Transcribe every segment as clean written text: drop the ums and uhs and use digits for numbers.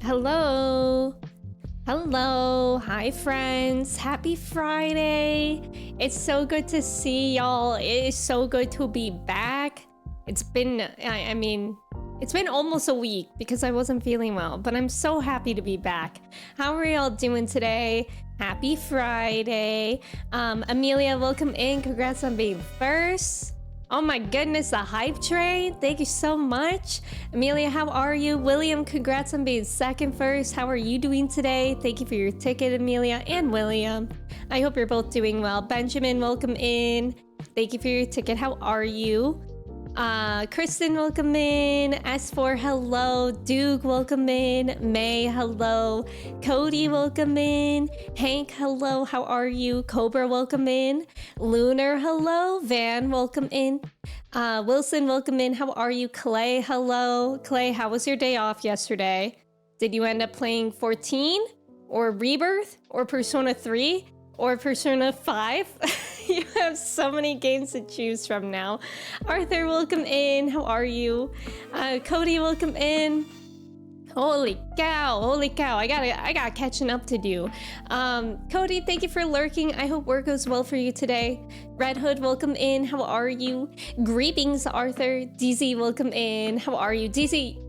Hello. Hello. Hi, friends. Happy Friday. It's so good to see y'all. It is so good to be back. It's been, I mean, it's been almost a week because I wasn't feeling well, but I'm so happy to be back. How are y'all doing today? Happy Friday. Amelia, welcome in. Congrats on being first. Oh my goodness, the hype train. Thank you so much. Amelia, how are you? William, congrats on being second first. How are you doing today? Thank you for your ticket, Amelia and William. I hope you're both doing well. Benjamin, welcome in. Thank you for your ticket. How are you? Kristen, welcome in. S4, hello. Duke, welcome in. May, hello. Cody, welcome in. Hank, hello. How are you? Cobra, welcome in. Lunar, hello. Van, welcome in. Wilson, welcome in. How are you? Clay, hello. Clay, how was your day off yesterday? Did you end up playing 14? Or Rebirth? Or Persona 3? Or Persona 5? You have so many games to choose from now. Arthur, welcome in. How are you? Cody, welcome in. Holy cow, holy cow. I got catching up to do. Cody, thank you for lurking. I hope work goes well for you today. Red Hood, welcome in. How are you? Greetings, Arthur. DZ, welcome in. How are you? DZ,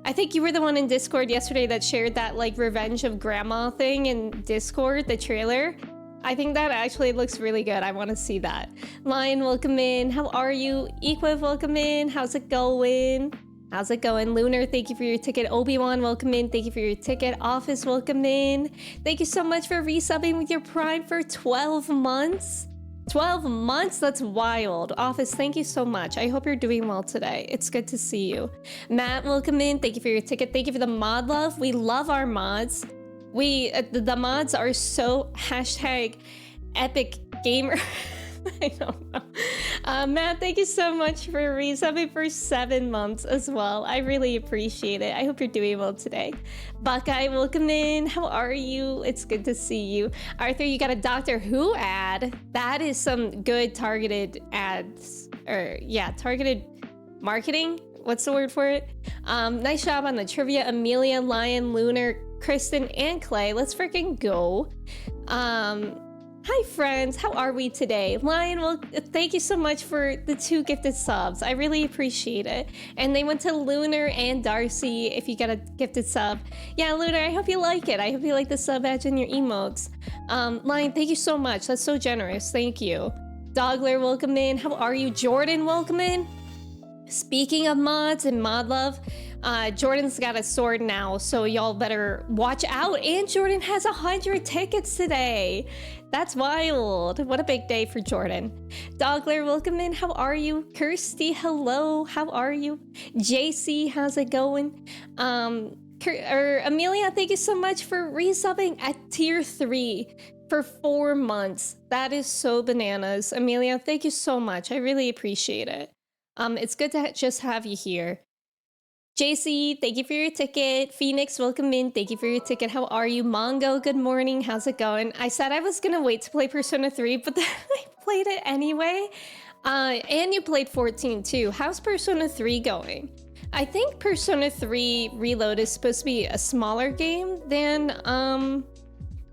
I think you were the one in Discord yesterday that shared that like Revenge of Grandma thing in Discord, the trailer. I think that actually looks really good. I want to see that. Lion, welcome in. How are you? Equiv, welcome in. How's it going? How's it going? Lunar, thank you for your ticket. Obi-Wan, welcome in. Thank you for your ticket. Office, welcome in. Thank you so much for resubbing with your Prime for 12 months. 12 months? That's wild. Office, thank you so much. I hope you're doing well today. It's good to see you. Matt, welcome in. Thank you for your ticket. Thank you for the mod love. We love our mods. The mods are so hashtag epic gamer. I don't know. Matt, thank you so much for resubbing for 7 months as well. I really appreciate it. I hope you're doing well today. Buckeye, welcome in. How are you? It's good to see you. Arthur, you got a Doctor Who ad. That is some good targeted ads. Or yeah, targeted marketing. What's the word for it? Nice job on the trivia. Amelia, Lion, Lunar, Kristen, and Clay. Let's freaking go. Hi friends, how are we today? Lion, well, thank you so much for the 2 gifted subs. I really appreciate it. And they went to Lunar and Darcy if you got a gifted sub. Yeah, Lunar, I hope you like it. I hope you like the sub badge and your emotes. Lion, thank you so much. That's so generous. Thank you. Dogler, welcome in. How are you? Jordan, welcome in. Speaking of mods and mod love, Jordan's got a sword now, so y'all better watch out. And Jordan has 100 tickets today. That's wild. What a big day for Jordan. Dogler, welcome in. How are you? Kirsty, hello. How are you? JC, how's it going? Amelia, thank you so much for resubbing at tier 3 for 4 months. That is so bananas. Amelia, thank you so much. I really appreciate it. It's good to just have you here. JC, thank you for your ticket. Phoenix, welcome in. Thank you for your ticket. How are you? Mongo, good morning. How's it going? I said I was gonna wait to play Persona 3, but then I played it anyway. And you played 14 too. How's Persona 3 going? I think Persona 3 Reload is supposed to be a smaller game than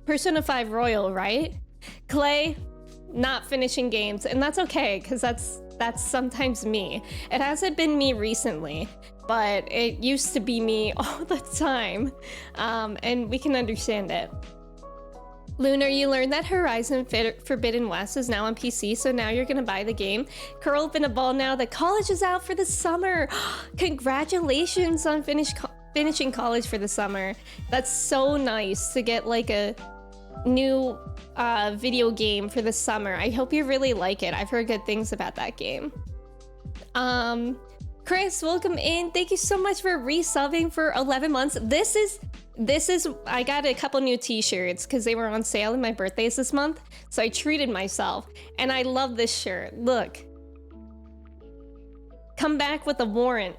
Persona 5 Royal, right? Clay, not finishing games, and that's okay, because that's sometimes me. It hasn't been me recently, but it used to be me all the time, and we can understand it. Lunar, you learned that Horizon Forbidden West is now on PC, so now you're gonna buy the game. Curl up in a ball now that college is out for the summer. Congratulations on finishing college for the summer. That's so nice to get like a new video game for the summer. I hope you really like it. I've heard good things about that game. Chris, welcome in. Thank you so much for resubbing for 11 months. This is I got a couple new t-shirts because they were on sale and my birthday's this month, so I treated myself, and I love this shirt. Look, come back with a warrant.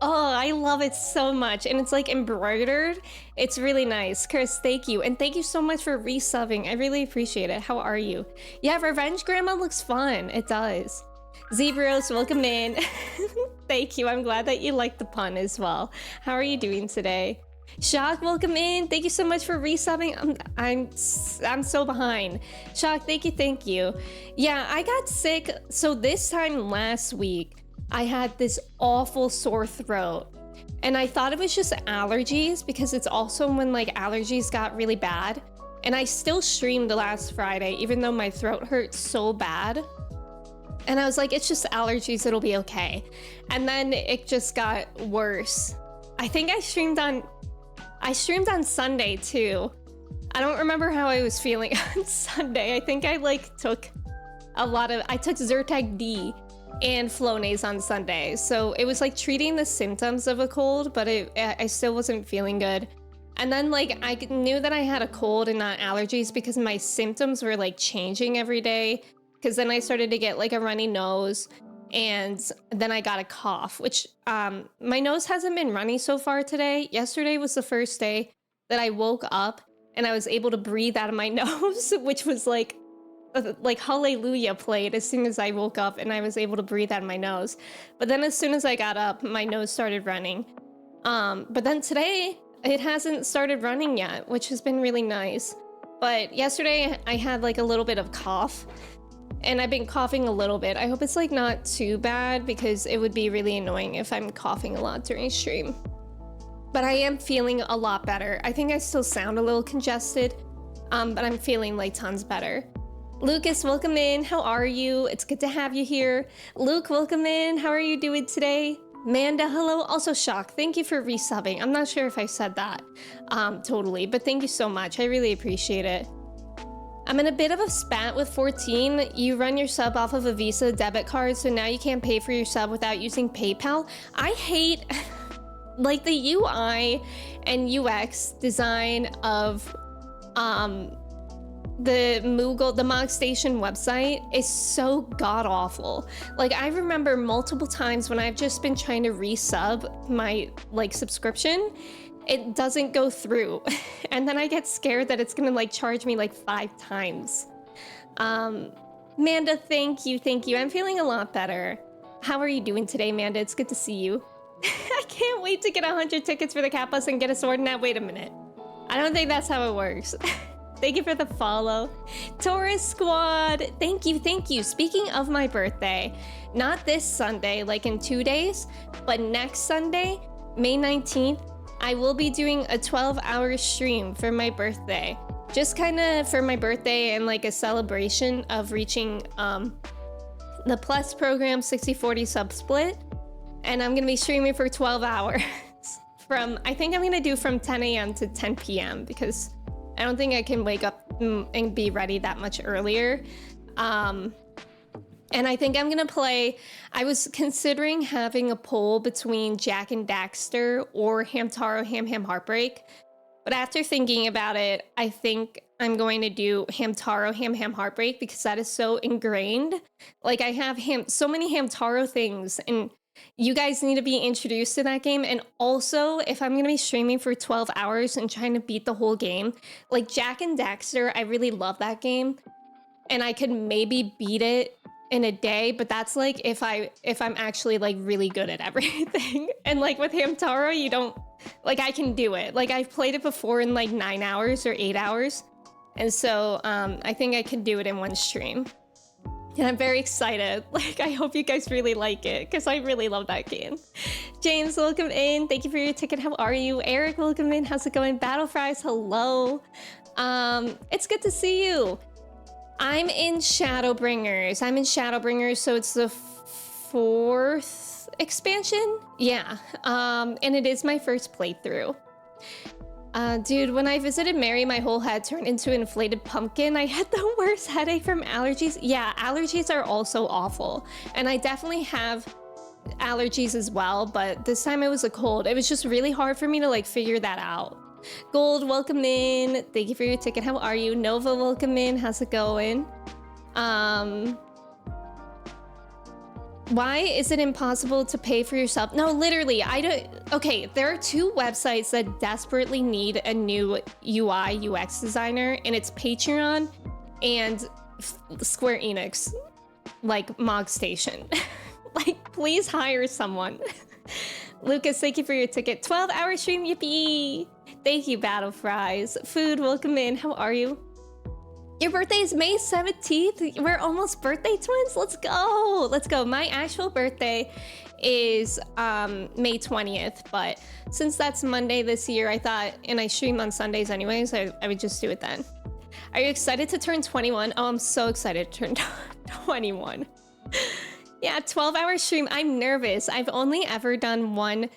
Oh, I love it so much. And it's like embroidered. It's really nice. Chris, thank you. And thank you so much for resubbing. I really appreciate it. How are you? Yeah, Revenge Grandma looks fun. It does. Zebros, welcome in. Thank you. I'm glad that you liked the pun as well. How are you doing today? Shock, welcome in. Thank you so much for resubbing. I'm so behind. Shock, thank you. Yeah, I got sick. So this time last week, I had this awful sore throat. And I thought it was just allergies because it's also when like allergies got really bad. And I still streamed last Friday, even though my throat hurt so bad. And I was like, it's just allergies, it'll be okay. And then it just got worse. I think I streamed on Sunday too. I don't remember how I was feeling on Sunday. I think I like took I took Zyrtec D and Flonase on Sunday. So it was like treating the symptoms of a cold, but I still wasn't feeling good. And then like I knew that I had a cold and not allergies because my symptoms were like changing every day. Because then I started to get like a runny nose and then I got a cough, which my nose hasn't been runny so far today. Yesterday was the first day that I woke up and I was able to breathe out of my nose, which was like Hallelujah played as soon as I woke up and I was able to breathe out of my nose. But then as soon as I got up, my nose started running. But then today, it hasn't started running yet, which has been really nice. But yesterday I had like a little bit of cough and I've been coughing a little bit. I hope it's like not too bad because it would be really annoying if I'm coughing a lot during stream. But I am feeling a lot better. I think I still sound a little congested, but I'm feeling like tons better. Lucas, welcome in. How are you? It's good to have you here. Luke, welcome in. How are you doing today? Manda, hello. Also, Shock, thank you for resubbing. I'm not sure if I said that totally, but thank you so much. I really appreciate it. I'm in a bit of a spat with 14. You run your sub off of a Visa debit card, so now you can't pay for your sub without using PayPal. I hate like the UI and UX design of the Mog Station website is so god awful. Like I remember multiple times when I've just been trying to resub my like subscription, it doesn't go through. And then I get scared that it's gonna like charge me like 5 times. Manda, thank you. I'm feeling a lot better. How are you doing today, Manda? It's good to see you. I can't wait to get 100 tickets for the cat bus and get a sword. Now, wait a minute. I don't think that's how it works. Thank you for the follow. Taurus Squad, thank you. Speaking of my birthday, not this Sunday, like in 2 days, but next Sunday, May 19th, I will be doing a 12-hour stream for my birthday. Just kind of for my birthday and like a celebration of reaching the Plus program 60/40 sub split. And I'm gonna be streaming for 12 hours I think I'm gonna do from 10 a.m. to 10 p.m. because I don't think I can wake up and be ready that much earlier. And I think I'm gonna play, I was considering having a poll between Jack and Daxter or Hamtaro Ham Heartbreak. But after thinking about it, I think I'm going to do Hamtaro Ham Heartbreak because that is so ingrained. Like I have so many Hamtaro things and you guys need to be introduced to that game. And also, if I'm going to be streaming for 12 hours and trying to beat the whole game, like Jack and Daxter, I really love that game. And I could maybe beat it in a day, but that's like if I'm actually like really good at everything. And like with Hamtaro, you don't, like I can do it. Like I've played it before in like 9 hours or 8 hours. And so I think I can do it in one stream. And I'm very excited. Like, I hope you guys really like it because I really love that game. James, welcome in. Thank you for your ticket. How are you? Eric, welcome in. How's it going? Battle Fries, hello. It's good to see you. I'm in Shadowbringers, so it's the 4th expansion? Yeah, and it is my first playthrough. Dude, when I visited Mary, my whole head turned into an inflated pumpkin. I had the worst headache from allergies. Yeah, allergies are also awful. And I definitely have allergies as well, but this time it was a cold. It was just really hard for me to like figure that out. Gold, welcome in. Thank you for your ticket. How are you? Nova, welcome in. How's it going? Why is it impossible to pay for yourself? No, literally, I don't. Okay, there are 2 websites that desperately need a new UI UX designer, and it's Patreon and Square Enix, like Mog Station. Like, please hire someone. Lucas, thank you for your ticket. 12-hour stream, yippee! Thank you, Battle Fries. Food, welcome in. How are you? Your birthday is May 17th. We're almost birthday twins. Let's go. Let's go. My actual birthday is May 20th, but since that's Monday this year, I thought, and I stream on Sundays anyways, I would just do it then. Are you excited to turn 21? Oh, I'm so excited to turn 21. Yeah, 12-hour stream. I'm nervous. I've only ever done one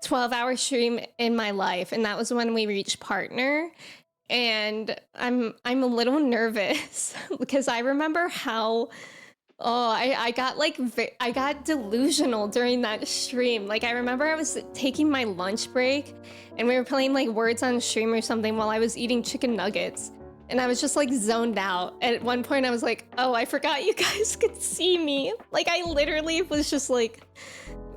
12-hour stream in my life, and that was when we reached partner. And I'm a little nervous because I remember how I got delusional during that stream. Like, I remember I was taking my lunch break and we were playing like words on stream or something while I was eating chicken nuggets. And I was just like zoned out. At one point I was like, oh, I forgot you guys could see me. Like, I literally was just like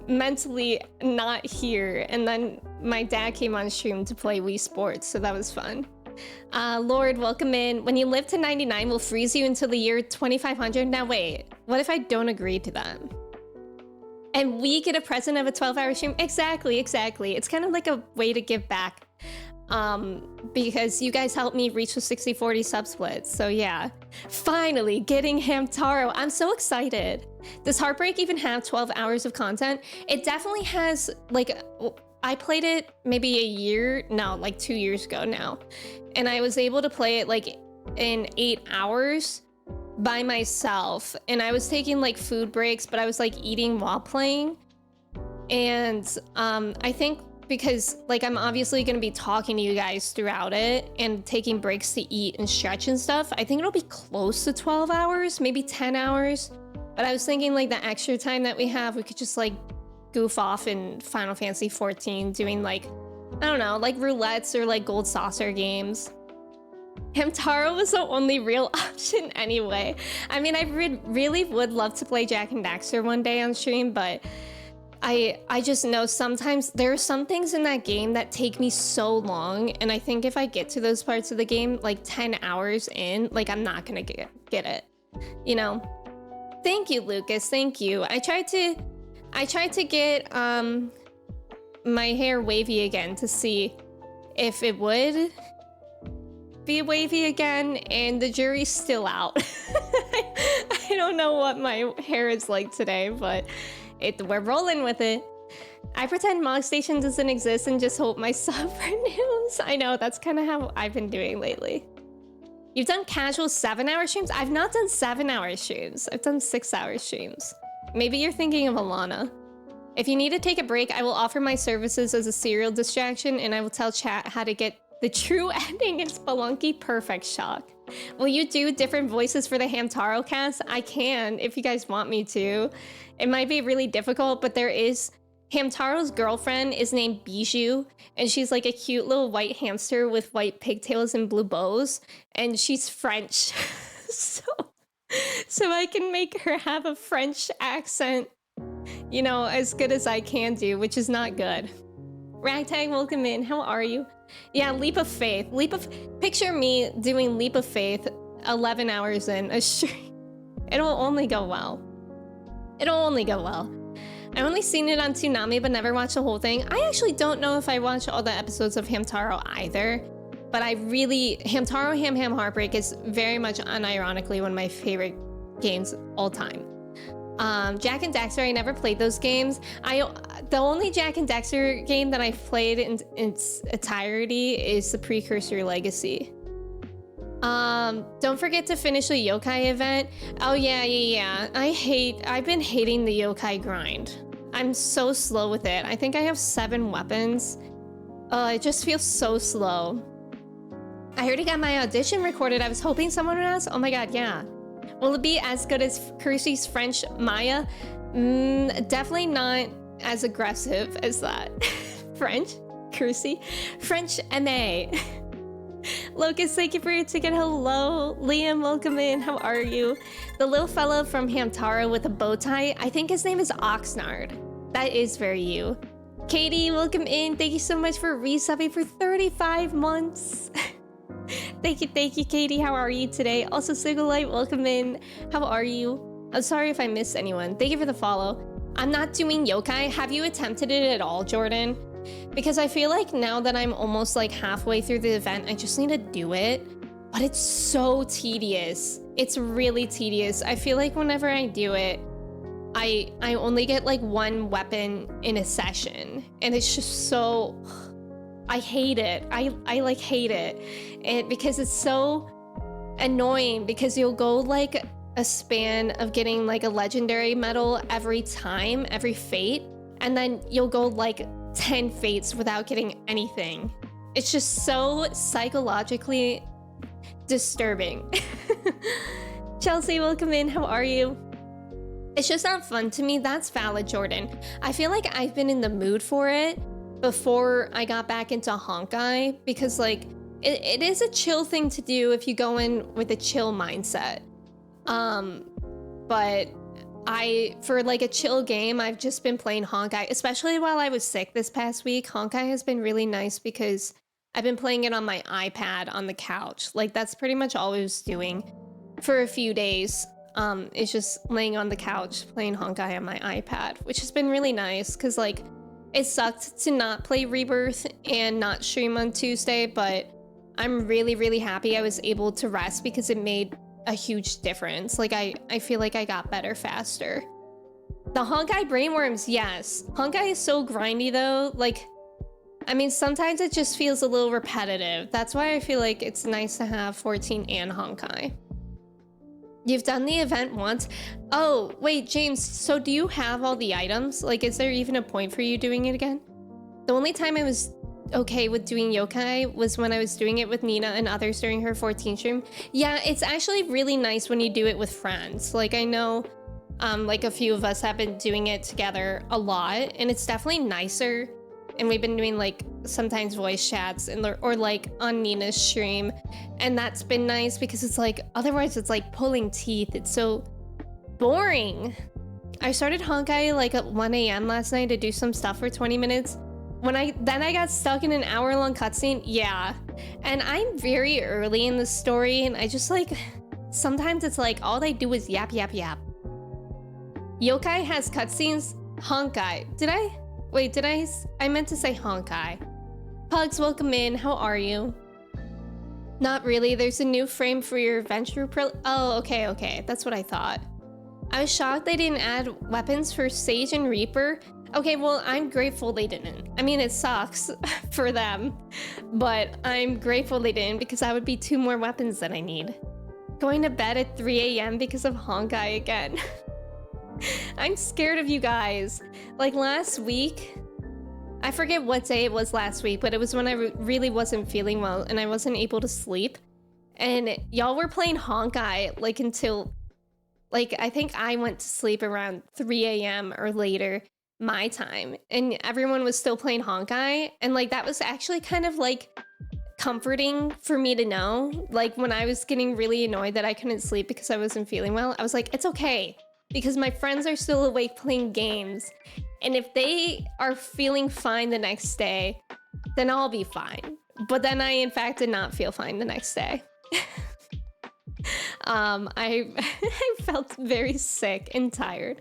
mentally not here. And then my dad came on stream to play Wii Sports, so that was fun. Lord, welcome in. When you live to 99, we'll freeze you until the year 2500. Now wait, what if I don't agree to that? And we get a present of a 12-hour stream? Exactly. It's kind of like a way to give back. Because you guys helped me reach the 60-40 sub split. So yeah, finally getting Hamtaro. I'm so excited. Does Heartbreak even have 12 hours of content? It definitely has. Like, I played it maybe like 2 years ago now. And I was able to play it like in 8 hours by myself. And I was taking like food breaks, but I was like eating while playing. And I think because like I'm obviously going to be talking to you guys throughout it and taking breaks to eat and stretch and stuff, I think it'll be close to 12 hours, maybe 10 hours. But I was thinking like the extra time that we have, we could just like goof off in Final Fantasy 14 doing like, I don't know, like roulettes or like gold saucer games. Hamtaro was the only real option anyway. I mean, I really would love to play Jak and Daxter one day on stream, but I just know sometimes there are some things in that game that take me so long, and I think if I get to those parts of the game like 10 hours in, like I'm not gonna get it, you know? Thank you, Lucas, thank you. I tried to get my hair wavy again to see if it would be wavy again, and the jury's still out. I don't know what my hair is like today, but we're rolling with it. I pretend Mog Station doesn't exist and just hope my sub renews. I know, that's kind of how I've been doing lately. You've done casual 7-hour streams? I've not done 7-hour streams. I've done 6-hour streams. Maybe you're thinking of Alana. If you need to take a break, I will offer my services as a serial distraction, and I will tell chat how to get the true ending in Spelunky. Perfect, Shock. Will you do different voices for the Hamtaro cast? I can, if you guys want me to. It might be really difficult, but there is... Hamtaro's girlfriend is named Bijou, and she's like a cute little white hamster with white pigtails and blue bows, and she's French. So I can make her have a French accent, you know, as good as I can do, which is not good. Ragtag, welcome in. How are you? Yeah, Leap of Faith. Picture me doing Leap of Faith 11 hours in a stream. It'll only go well. It'll only go well. I've only seen it on Toonami, but never watched the whole thing. I actually don't know if I watched all the episodes of Hamtaro either, but Hamtaro Ham Heartbreak is very much unironically one of my favorite games all time. Jak and Daxter, I never played those games. The only Jak and Daxter game that I've played in its entirety is the Precursor Legacy. Don't forget to finish the yokai event. Oh yeah. I've been hating the yokai grind. I'm so slow with it. I think I have 7 weapons. It just feels so slow. I already got my audition recorded. I was hoping someone would ask. Oh my god, yeah. Will it be as good as Kirsty's French Maya? Definitely not as aggressive as that. French? Kirsty? French MA. Locust, thank you for your ticket. Hello. Liam, welcome in. How are you? The little fellow from Hamtaro with a bow tie, I think his name is Oxnard. That is very you. Katie, welcome in. Thank you so much for resubbing for 35 months. Thank you, Katie. How are you today? Also, Sigalite, welcome in. How are you? I'm sorry if I missed anyone. Thank you for the follow. I'm not doing yokai. Have you attempted it at all, Jordan? Because I feel like now that I'm almost like halfway through the event, I just need to do it. But it's so tedious. It's really tedious. I feel like whenever I do it, I only get like one weapon in a session. And it's just so... I hate it. I like hate it. Because it's so annoying because you'll go like a span of getting like a legendary medal every time, every fate. And then you'll go like 10 fates without getting anything. It's just so psychologically disturbing. Chelsea, welcome in. How are you? It's just not fun to me. That's valid, Jordan. I feel like I've been in the mood for it before I got back into Honkai because like it is a chill thing to do if you go in with a chill mindset. But for like a chill game, I've just been playing Honkai, especially while I was sick this past week. Honkai has been really nice because I've been playing it on my iPad on the couch. Like that's pretty much all I was doing for a few days. It's just laying on the couch playing Honkai on my iPad, which has been really nice because like it sucked to not play Rebirth and not stream on Tuesday, but I'm really, really happy I was able to rest because it made a huge difference. Like I feel like I got better faster. The Honkai brainworms, yes. Honkai is so grindy though. Like, I mean, sometimes it just feels a little repetitive. That's why I feel like it's nice to have 14 and Honkai. You've done the event once. Oh, wait, James, so do you have all the items? Like, is there even a point for you doing it again? The only time I was okay with doing yokai was when I was doing it with Nina and others during her 14 stream. Yeah, it's actually really nice when you do it with friends. Like I know like a few of us have been doing it together a lot and it's definitely nicer. And we've been doing like sometimes voice chats or like on Nina's stream. And that's been nice because it's like, otherwise it's like pulling teeth. It's so boring. I started Honkai like at 1 a.m. last night to do some stuff for 20 minutes. Then I got stuck in an hour-long cutscene. Yeah, and I'm very early in the story, and I just like sometimes it's like all they do is yap yap yap. Yokai has cutscenes. Honkai. Did I? Wait, did I? I meant to say Honkai. Pugs, welcome in. How are you? Not really. There's a new frame for your adventure. Oh, okay. That's what I thought. I was shocked they didn't add weapons for Sage and Reaper. Okay, well, I'm grateful they didn't. I mean, it sucks for them, but I'm grateful they didn't because that would be 2 more weapons that I need. Going to bed at 3 a.m. because of Honkai again. I'm scared of you guys. Like last week, I forget what day it was last week, but it was when I really wasn't feeling well and I wasn't able to sleep. And y'all were playing Honkai like until, like, I think I went to sleep around 3 a.m. or later. My time, and everyone was still playing Honkai, and like that was actually kind of like comforting for me to know. Like when I was getting really annoyed that I couldn't sleep because I wasn't feeling well, I was like, it's okay because my friends are still awake playing games, and if they are feeling fine the next day, then I'll be fine. But then I in fact did not feel fine the next day. I felt very sick and tired.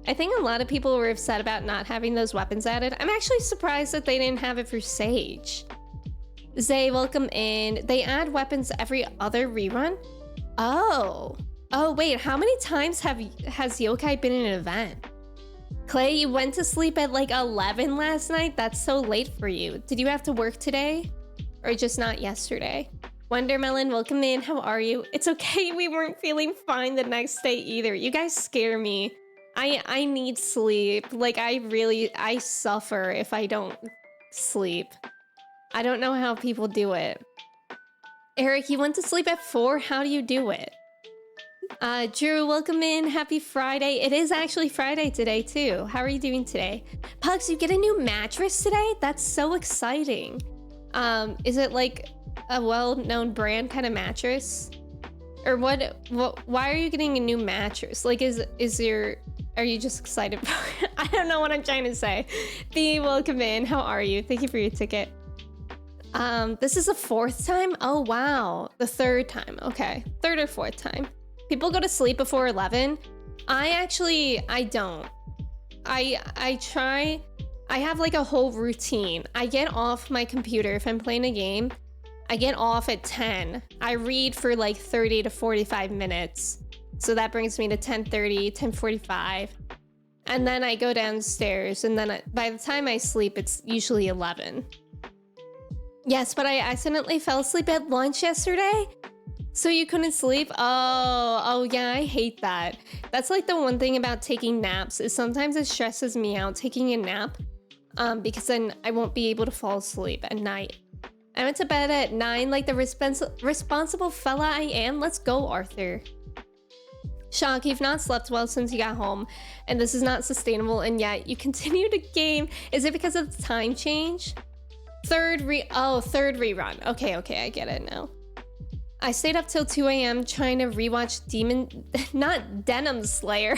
I think a lot of people were upset about not having those weapons added. I'm actually surprised that they didn't have it for Sage. Zay, welcome in. They add weapons every other rerun? Oh, wait, how many times has yokai been in an event? Clay, you went to sleep at like 11 last night? That's so late for you. Did you have to work today? Or just not yesterday? Wondermelon, welcome in. How are you? It's okay, we weren't feeling fine the next day either. You guys scare me. I need sleep. Like I suffer if I don't sleep. I don't know how people do it. Eric, you went to sleep at 4? How do you do it? Drew, welcome in. Happy Friday. It is actually Friday today too. How are you doing today? Pugs, you get a new mattress today? That's so exciting. Is it like a well-known brand kind of mattress? Or why are you getting a new mattress? Like are you just excited? I don't know what I'm trying to say. B, welcome in. How are you? Thank you for your ticket. This is the 4th time? Oh, wow. The 3rd time. Okay. 3rd or 4th time. People go to sleep before 11. I don't. I have like a whole routine. I get off my computer if I'm playing a game. I get off at 10. I read for like 30 to 45 minutes. So that brings me to 10:30, 10:45. And then I go downstairs, and then by the time I sleep, it's usually 11. Yes, but I accidentally fell asleep at lunch yesterday. So you couldn't sleep? Oh yeah, I hate that. That's like the one thing about taking naps, is sometimes it stresses me out taking a nap, because then I won't be able to fall asleep at night. I went to bed at 9 like the responsible fella I am. Let's go, Arthur. Shock, you've not slept well since you got home, and this is not sustainable, and yet you continue to game. Is it because of the time change? Third rerun. Okay, I get it now. I stayed up till 2 a.m. trying to rewatch not Denim Slayer.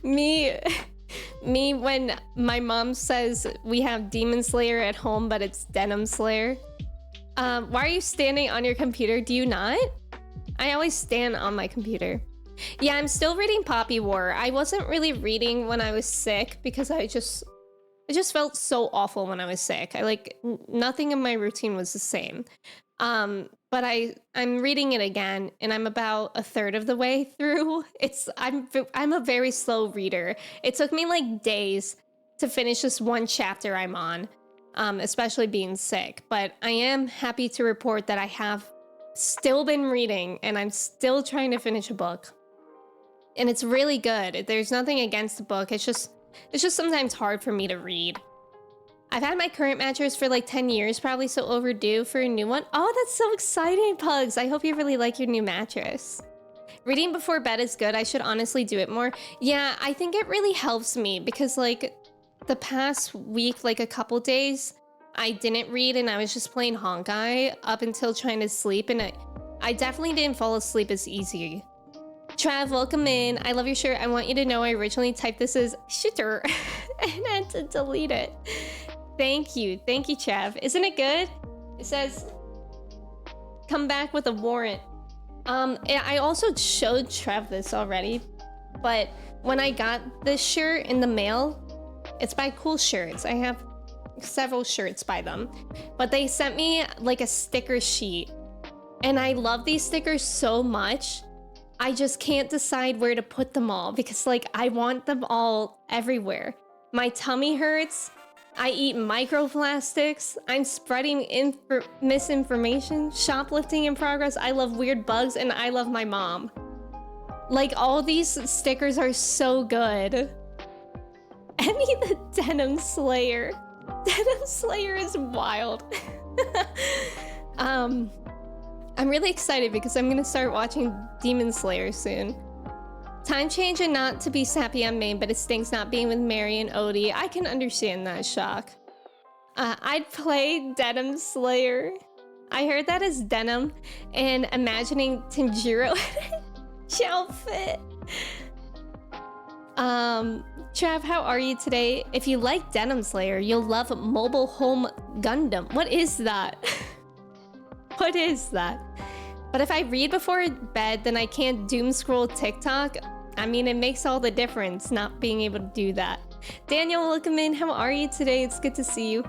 Me when my mom says we have Demon Slayer at home, but it's Denim Slayer. Why are you standing on your computer? Do you not? I always stand on my computer. Yeah, I'm still reading Poppy War. I wasn't really reading when I was sick because I just felt so awful when I was sick. Nothing in my routine was the same. But I'm reading it again, and I'm about a third of the way through. I'm a very slow reader. It took me like days to finish this one chapter I'm on, especially being sick. But I am happy to report that I have still been reading, and I'm still trying to finish a book. And it's really good. There's nothing against the book. It's just sometimes hard for me to read. I've had my current mattress for like 10 years, probably so overdue for a new one. Oh, that's so exciting, Pugs. I hope you really like your new mattress. Reading before bed is good. I should honestly do it more. Yeah, I think it really helps me because like the past week, like a couple days, I didn't read and I was just playing Honkai up until trying to sleep, and I definitely didn't fall asleep as easy. Trav, welcome in. I love your shirt. I want you to know I originally typed this as shitter and had to delete it. Thank you, Trav. Isn't it good? It says, come back with a warrant. I also showed Trev this already, but when I got this shirt in the mail, it's by Cool Shirts. I have several shirts by them, but they sent me like a sticker sheet, and I love these stickers so much. I just can't decide where to put them all because like I want them all everywhere. My tummy hurts. I eat microplastics. I'm spreading misinformation. Shoplifting in progress. I love weird bugs, and I love my mom. Like, all these stickers are so good. Emmy the Denim Slayer. Denim Slayer is wild. I'm really excited because I'm gonna start watching Demon Slayer soon. Time change and not to be sappy on main, but it stinks not being with Mary and Odie. I can understand that, Shock. I'd play Denim Slayer. I heard that as denim and imagining Tanjiro outfit. Trav, how are you today? If you like Denim Slayer, you'll love Mobile Home Gundam. What is that? What is that? But if I read before bed, then I can't doom scroll TikTok. I mean, it makes all the difference not being able to do that. Daniel, welcome in. How are you today? It's good to see you.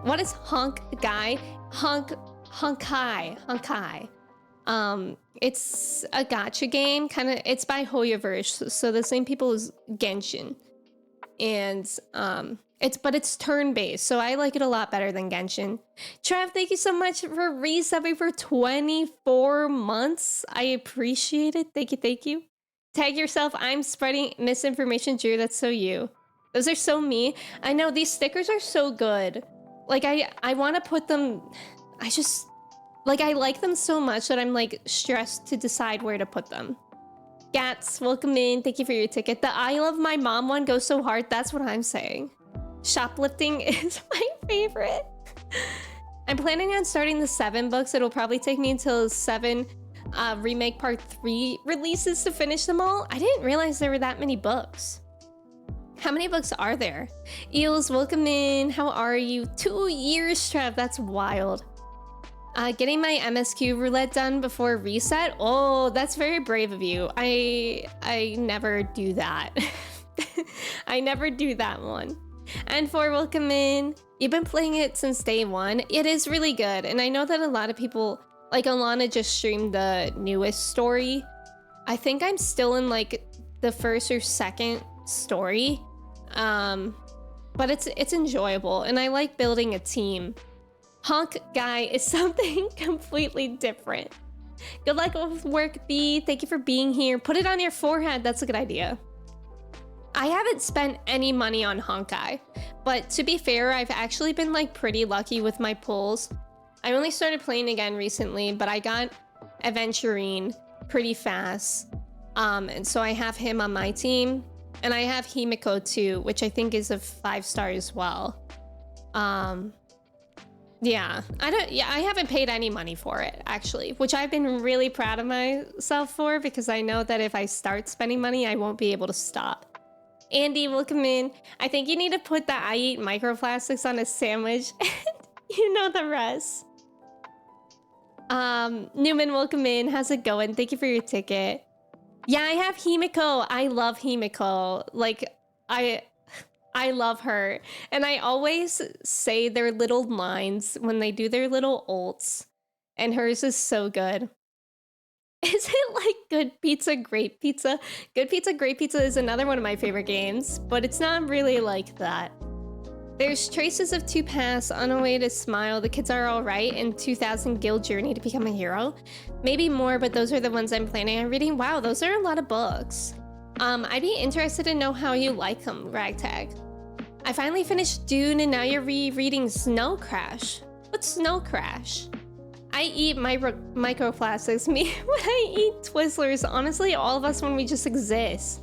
What is Honkai? Honkai. It's a gacha game, it's by Hoyoverse, so the same people as Genshin. And it's turn-based, so I like it a lot better than Genshin. Trav, thank you so much for resubbing for 24 months. I appreciate it. Thank you. Tag yourself. I'm spreading misinformation, Drew. That's so you. Those are so me. I know, these stickers are so good. Like, I want to put them... I like them so much that I'm, like, stressed to decide where to put them. Gats, welcome in. Thank you for your ticket. The I Love My Mom one goes so hard. That's what I'm saying. Shoplifting is my favorite. I'm planning on starting the 7 books. It'll probably take me until 7 Remake Part 3 releases to finish them all. I didn't realize there were that many books. How many books are there? Eels, welcome in. How are you? 2 years, Trev. That's wild. Getting my MSQ roulette done before reset. Oh, that's very brave of you. I never do that. I never do that one. And for welcome in. You've been playing it since day one. It is really good. And I know that a lot of people, like Alana just streamed the newest story. I think I'm still in like the first or second story. But it's enjoyable and I like building a team. Honk guy is something completely different. Good luck with work, B. Thank you for being here. Put it on your forehead. That's a good idea. I haven't spent any money on Honkai, but to be fair, I've actually been like pretty lucky with my pulls. I only started playing again recently, but I got Aventurine pretty fast. And so I have him on my team, and I have Himiko too, which I think is a 5-star as well. Yeah, I haven't paid any money for it actually, which I've been really proud of myself for because I know that if I start spending money, I won't be able to stop. Andy, welcome in. I think you need to put the I eat microplastics on a sandwich. You know the rest. Newman, welcome in. How's it going? Thank you for your ticket. Yeah, I have Himiko. I love Himiko. Like, I love her. And I always say their little lines when they do their little ults. And hers is so good. Is it like Good Pizza, Great Pizza? Good Pizza, Great Pizza is another one of my favorite games, but it's not really like that. There's traces of 2 Pass, On a Way to Smile, The Kids Are Alright, and 2000 Guild Journey to Become a Hero. Maybe more, but those are the ones I'm planning on reading. Wow, those are a lot of books. I'd be interested to know how you like them, Ragtag. I finally finished Dune and now you're rereading Snow Crash. What's Snow Crash? I eat microplastics. Me when I eat Twizzlers. Honestly, all of us when we just exist.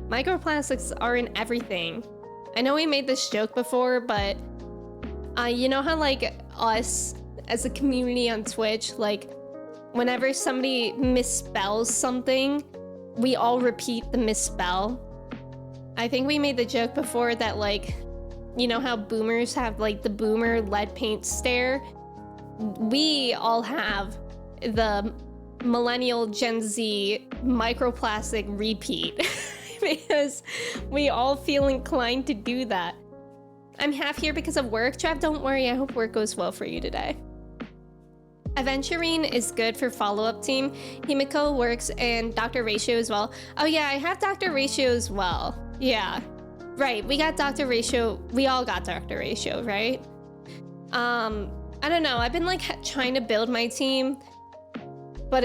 Microplastics are in everything. I know we made this joke before, but you know how like us as a community on Twitch, like whenever somebody misspells something, we all repeat the misspell. I think we made the joke before that like, you know how boomers have like the boomer lead paint stare? We all have the millennial Gen Z microplastic repeat because we all feel inclined to do that. I'm half here because of work. Trav, don't worry. I hope work goes well for you today. Aventurine is good for follow-up team. Himiko works and Dr. Ratio as well. Oh yeah, I have Dr. Ratio as well. Yeah, right. We got Dr. Ratio. We all got Dr. Ratio, right? I don't know. I've been like trying to build my team, but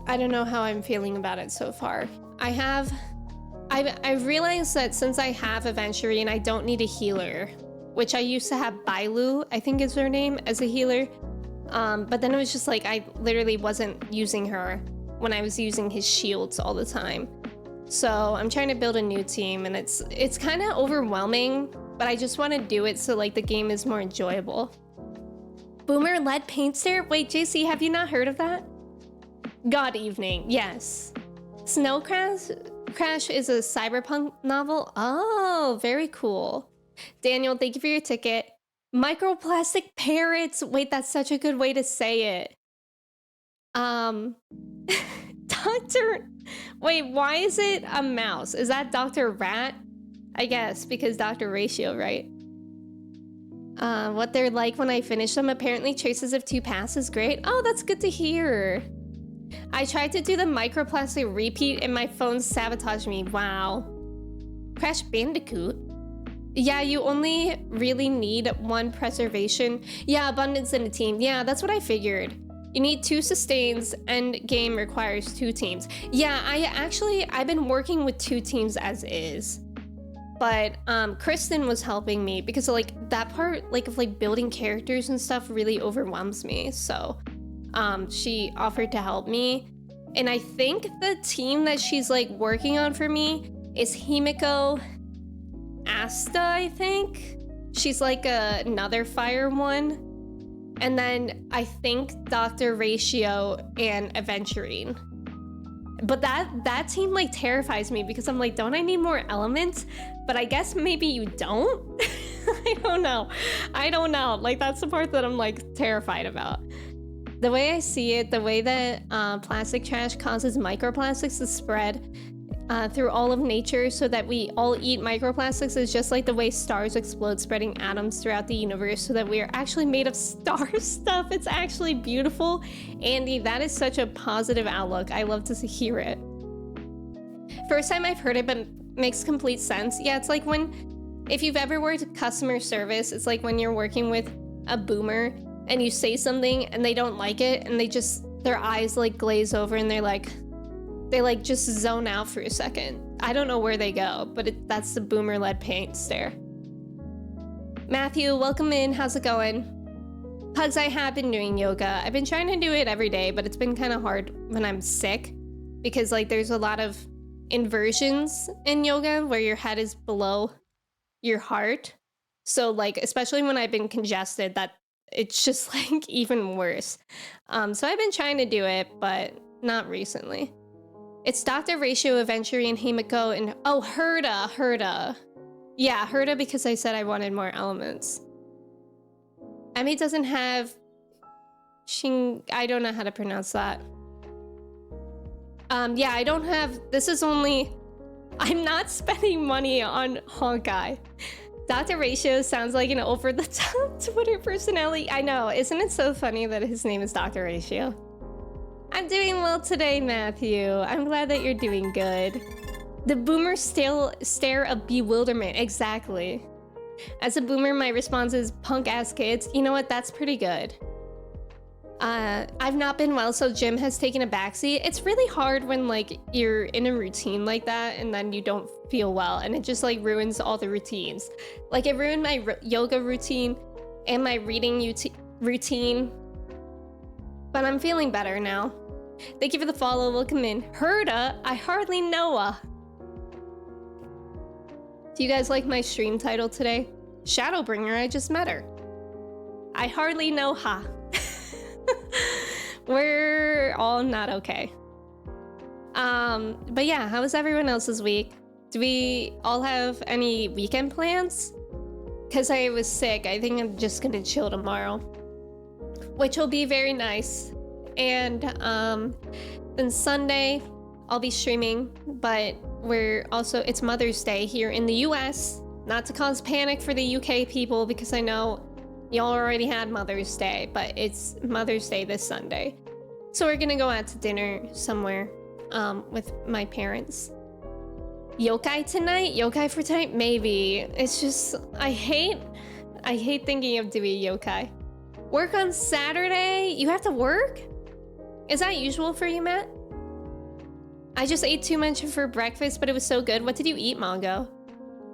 I don't know how I'm feeling about it so far. I realized that since I have Aventurine, I don't need a healer, which I used to have Bailu, I think is her name, as a healer. But then it was just like, I literally wasn't using her when I was using his shields all the time. So I'm trying to build a new team and it's kind of overwhelming, but I just want to do it so like the game is more enjoyable. Boomer lead paint stare? Wait, JC, have you not heard of that? God Evening, yes. Snow Crash is a cyberpunk novel? Oh, very cool. Daniel, thank you for your ticket. Microplastic parrots. Wait, that's such a good way to say it. Wait, why is it a mouse? Is that Dr. Rat? I guess, because Dr. Ratio, right? What they're like when I finish them. Apparently Traces of 2 Pass is great. Oh, that's good to hear. I tried to do the microplastic repeat and my phone sabotaged me. Wow. Crash Bandicoot. Yeah, you only really need 1 preservation. Yeah, abundance in a team. Yeah, that's what I figured. You need 2 sustains and game requires 2 teams. Yeah, I've been working with 2 teams as is. But Kristen was helping me because like that part like of like building characters and stuff really overwhelms me. So she offered to help me. And I think the team that she's like working on for me is Himiko, Asta, I think. She's like another fire one. And then I think Dr. Ratio and Aventurine. But that team like terrifies me because I'm like, don't I need more elements? But I guess maybe you don't? I don't know. Like that's the part that I'm like terrified about. The way I see it, the way that plastic trash causes microplastics to spread through all of nature so that we all eat microplastics is just like the way stars explode, spreading atoms throughout the universe so that we are actually made of star stuff. It's actually beautiful. Andy, that is such a positive outlook. I love to hear it. First time I've heard it, but makes complete sense. Yeah, it's like if you've ever worked customer service, it's like when you're working with a boomer and you say something and they don't like it and their eyes like glaze over and they just zone out for a second. I don't know where they go, but that's the boomer-led paint stare. Matthew, welcome in. How's it going? Hugs, I have been doing yoga. I've been trying to do it every day, but it's been kind of hard when I'm sick because like there's a lot of inversions in yoga where your head is below your heart. So like, especially when I've been congested, that it's just like even worse. So I've been trying to do it, but not recently. It's Dr. Ratio, Venturi, and Himiko, and oh, Herda. Yeah, Herda because I said I wanted more elements. Emmy doesn't have I don't know how to pronounce that. Yeah, I don't have, this is only, I'm not spending money on Honkai. Dr. Ratio sounds like an over-the-top Twitter personality. I know, isn't it so funny that his name is Dr. Ratio? I'm doing well today, Matthew. I'm glad that you're doing good. The boomer stare of bewilderment, exactly. As a boomer, my response is punk-ass kids. You know what, that's pretty good. I've not been well, so gym has taken a backseat. It's really hard when like you're in a routine like that and then you don't feel well and it just like ruins all the routines. Like it ruined my yoga routine and my reading routine, but I'm feeling better now. Thank you for the follow. Welcome in. Herda, I hardly know her. Do you guys like my stream title today? Shadowbringer, I just met her. I hardly know her. We're all not okay. But yeah, how was everyone else's week? Do we all have any weekend plans? Because I was sick, I think I'm just gonna chill tomorrow, which will be very nice. And then Sunday I'll be streaming, but it's Mother's Day here in the US. Not to cause panic for the UK people because I know y'all already had Mother's Day, but it's Mother's Day this Sunday. So we're gonna go out to dinner somewhere with my parents. Yokai tonight? Yokai for tonight? Maybe. It's just, I hate thinking of doing yokai. Work on Saturday? You have to work? Is that usual for you, Matt? I just ate too much for breakfast, but it was so good. What did you eat, Mongo?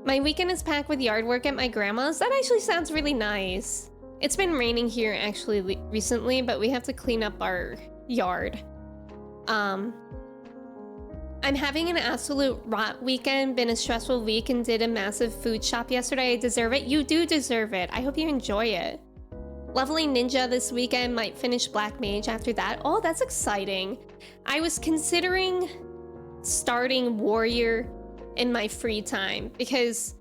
My weekend is packed with yard work at my grandma's. That actually sounds really nice. It's been raining here actually recently, but we have to clean up our yard. I'm having an absolute rot weekend, been a stressful week and did a massive food shop yesterday. I deserve it. You do deserve it. I hope you enjoy it. Lovely Ninja this weekend, might finish Black Mage after that. Oh, that's exciting. I was considering starting Warrior in my free time because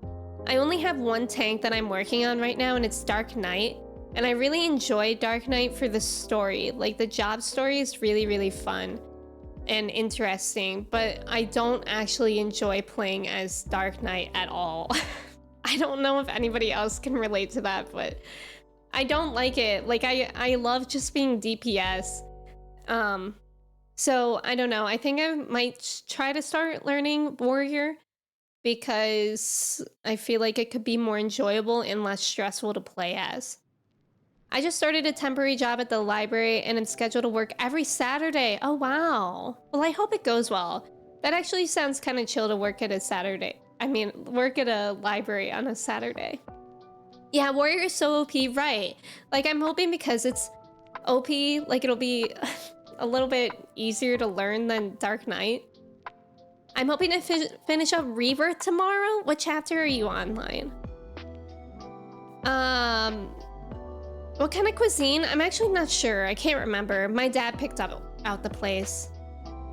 I only have one tank that I'm working on right now and it's Dark Knight. And I really enjoy Dark Knight for the story. Like the job story is really, really fun and interesting, but I don't actually enjoy playing as Dark Knight at all. I don't know if anybody else can relate to that, but I don't like it. Like I love just being DPS. So I don't know. I think I might try to start learning Warrior because I feel like it could be more enjoyable and less stressful to play as. I just started a temporary job at the library and I'm scheduled to work every Saturday. Oh, wow. Well, I hope it goes well. That actually sounds kind of chill to work at a Saturday. I mean, work at a library on a Saturday. Yeah, Warrior is so OP, right? Like, I'm hoping because it's OP, like, it'll be a little bit easier to learn than Dark Knight. I'm hoping to finish up Rebirth tomorrow. What chapter are you on? What kind of cuisine? I'm actually not sure. I can't remember. My dad picked out the place.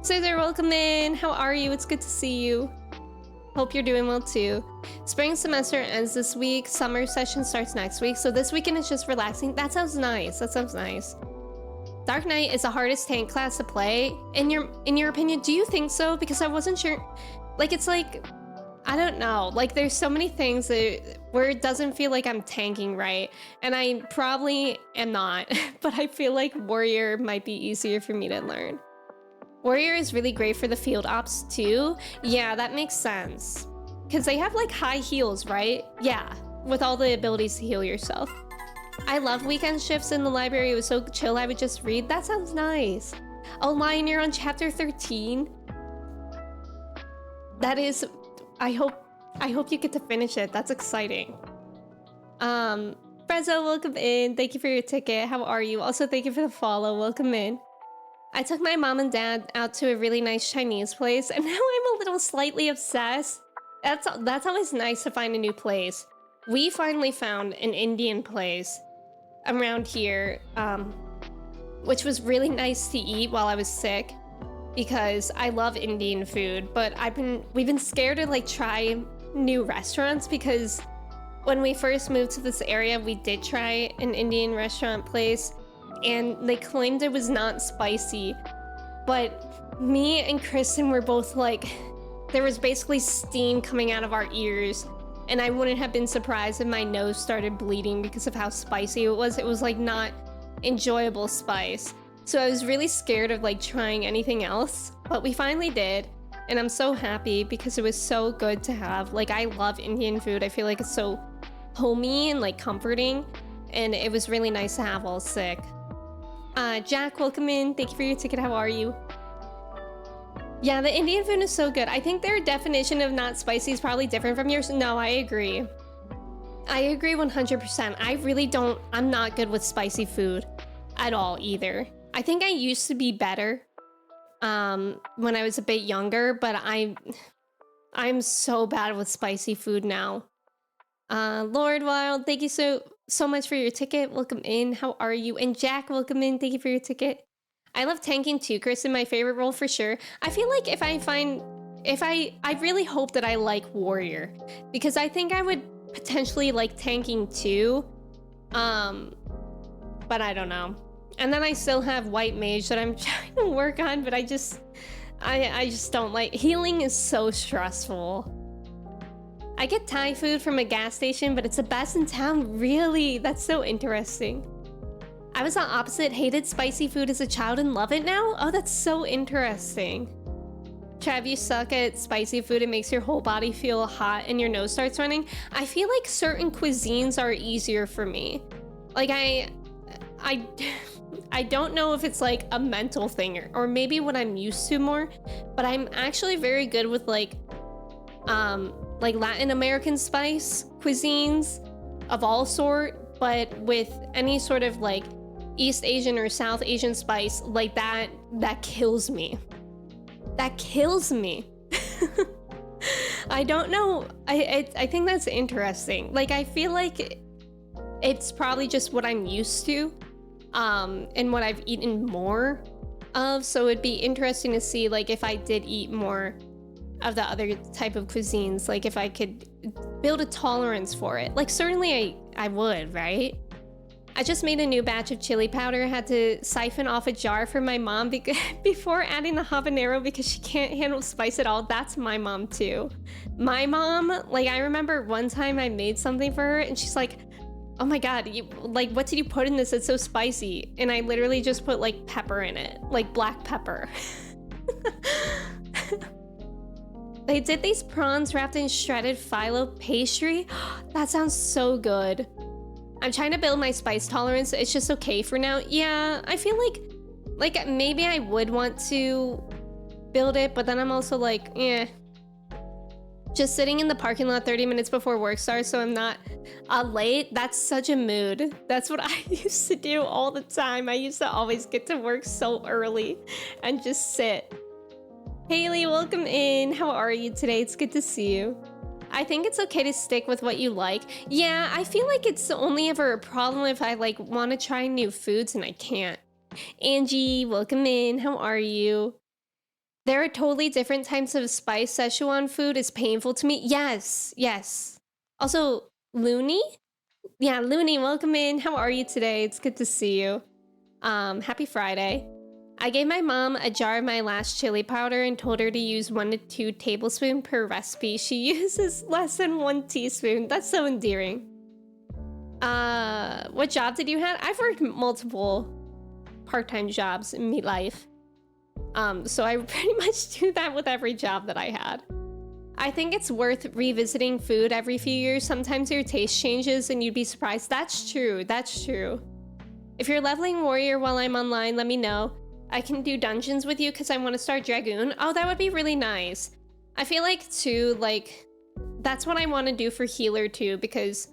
Caesar, welcome in. How are you? It's good to see you. Hope you're doing well too. Spring semester ends this week. Summer session starts next week. So this weekend is just relaxing. That sounds nice. That sounds nice. Dark Knight is the hardest tank class to play. In your opinion, do you think so? Because I wasn't sure. Like, it's like, I don't know. Like, there's so many things where it doesn't feel like I'm tanking right. And I probably am not. But I feel like Warrior might be easier for me to learn. Warrior is really great for the field ops too. Yeah, that makes sense. Because they have like high heals, right? Yeah, with all the abilities to heal yourself. I love weekend shifts in the library. It was so chill, I would just read. That sounds nice. Oh, Lion, you're on chapter 13. That is, I hope you get to finish it. That's exciting. Frezzo, welcome in. Thank you for your ticket. How are you? Also, thank you for the follow. Welcome in. I took my mom and dad out to a really nice Chinese place, and now I'm a little slightly obsessed. That's always nice to find a new place. We finally found an Indian place around here, which was really nice to eat while I was sick, because I love Indian food, but we've been scared to like try new restaurants, because when we first moved to this area, we did try an Indian restaurant place, and they claimed it was not spicy, but me and Kristen were both like, there was basically steam coming out of our ears, and I wouldn't have been surprised if my nose started bleeding because of how spicy it was. It was like not enjoyable spice. So I was really scared of like trying anything else, but we finally did, and I'm so happy because it was so good to have. Like, I love Indian food. I feel like it's so homey and like comforting, and it was really nice to have while sick. Jack, welcome in. Thank you for your ticket. How are you? Yeah, the Indian food is so good. I think their definition of not spicy is probably different from yours. No, I agree. I agree 100%. I'm not good with spicy food at all either. I think I used to be better when I was a bit younger, but I'm so bad with spicy food now. Lord Wild, thank you so much for your ticket. Welcome in. How are you? And Jack, welcome in. Thank you for your ticket. I love tanking too, Kristen. My favorite role for sure. I feel like I really hope that I like Warrior, because I think I would potentially like tanking too. But I don't know. And then I still have White Mage that I'm trying to work on, but I just don't like. Healing is so stressful. I get Thai food from a gas station, but it's the best in town. Really? That's so interesting. I was the opposite, hated spicy food as a child and love it now? Oh, that's so interesting. Trav, you suck at spicy food. It makes your whole body feel hot and your nose starts running. I feel like certain cuisines are easier for me. Like I don't know if it's like a mental thing or maybe what I'm used to more, but I'm actually very good with like Latin American spice cuisines of all sort, but with any sort of like East Asian or South Asian spice, like that kills me. That kills me. I don't know. I think that's interesting. Like, I feel like it's probably just what I'm used to, and what I've eaten more of. So it'd be interesting to see, like, if I did eat more of the other type of cuisines, like if I could build a tolerance for it. Like, certainly I would, right? I just made a new batch of chili powder. Had to siphon off a jar for my mom before adding the habanero because she can't handle spice at all. That's my mom too. My mom, like, I remember one time I made something for her and she's like, oh my god, what did you put in this? It's so spicy. And I literally just put like pepper in it, like black pepper. They did these prawns wrapped in shredded phyllo pastry. That sounds so good. I'm trying to build my spice tolerance. It's just okay for now. Yeah, I feel like maybe I would want to build it, but then I'm also like, just sitting in the parking lot 30 minutes before work starts so I'm not late. That's such a mood. That's what I used to do all the time. I used to always get to work so early and just sit. Haley, welcome in. How are you today? It's good to see you. I think it's okay to stick with what you like. Yeah, I feel like it's only ever a problem if I like want to try new foods and I can't. Angie, welcome in. How are you? There are totally different types of spice. Szechuan food is painful to me. Yes, yes. Also, Looney? Yeah, Looney, welcome in. How are you today? It's good to see you. Happy Friday. I gave my mom a jar of my last chili powder and told her to use 1 to 2 tablespoons per recipe. She uses less than 1 teaspoon. That's so endearing. What job did you have? I've worked multiple part-time jobs in my life. So I pretty much do that with every job that I had. I think it's worth revisiting food every few years. Sometimes your taste changes and you'd be surprised. That's true. That's true. If you're leveling warrior while I'm online, let me know. I can do dungeons with you because I want to start Dragoon. Oh, that would be really nice. I feel like, too, like, that's what I want to do for healer, too, because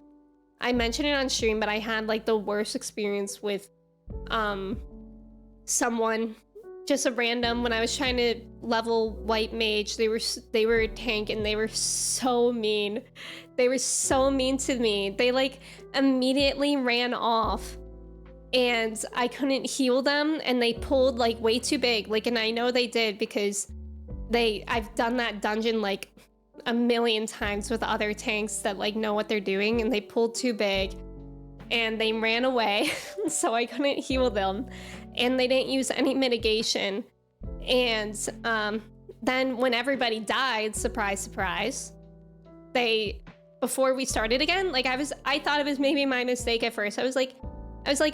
I mentioned it on stream, but I had, like, the worst experience with, someone, just a random, when I was trying to level white mage. They were a tank, and they were so mean. They were so mean to me. They, like, immediately ran off. And I couldn't heal them, and they pulled like way too big. Like, and I know they did because I've done that dungeon like a million times with other tanks that like know what they're doing, and they pulled too big and they ran away. So I couldn't heal them, and they didn't use any mitigation. And then when everybody died, surprise, surprise, before we started again, like I thought it was maybe my mistake at first. I was like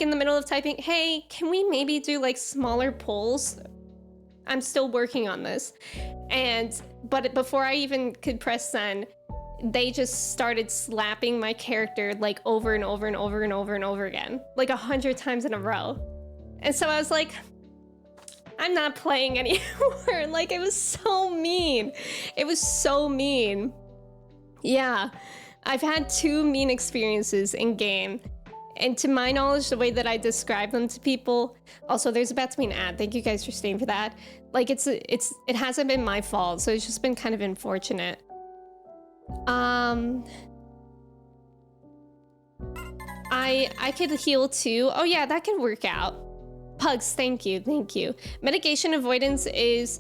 in the middle of typing, hey, can we maybe do like smaller pulls? I'm still working on this. But before I even could press send, they just started slapping my character like over and over and over and over and over again, like 100 times in a row. And so I was like, I'm not playing anymore. Like, it was so mean. It was so mean. Yeah, I've had 2 mean experiences in game. And to my knowledge, the way that I describe them to people, also there's about to be an ad. Thank you guys for staying for that. Like it hasn't been my fault, so it's just been kind of unfortunate. I could heal too. Oh yeah, that can work out. Pugs, thank you. Mitigation avoidance is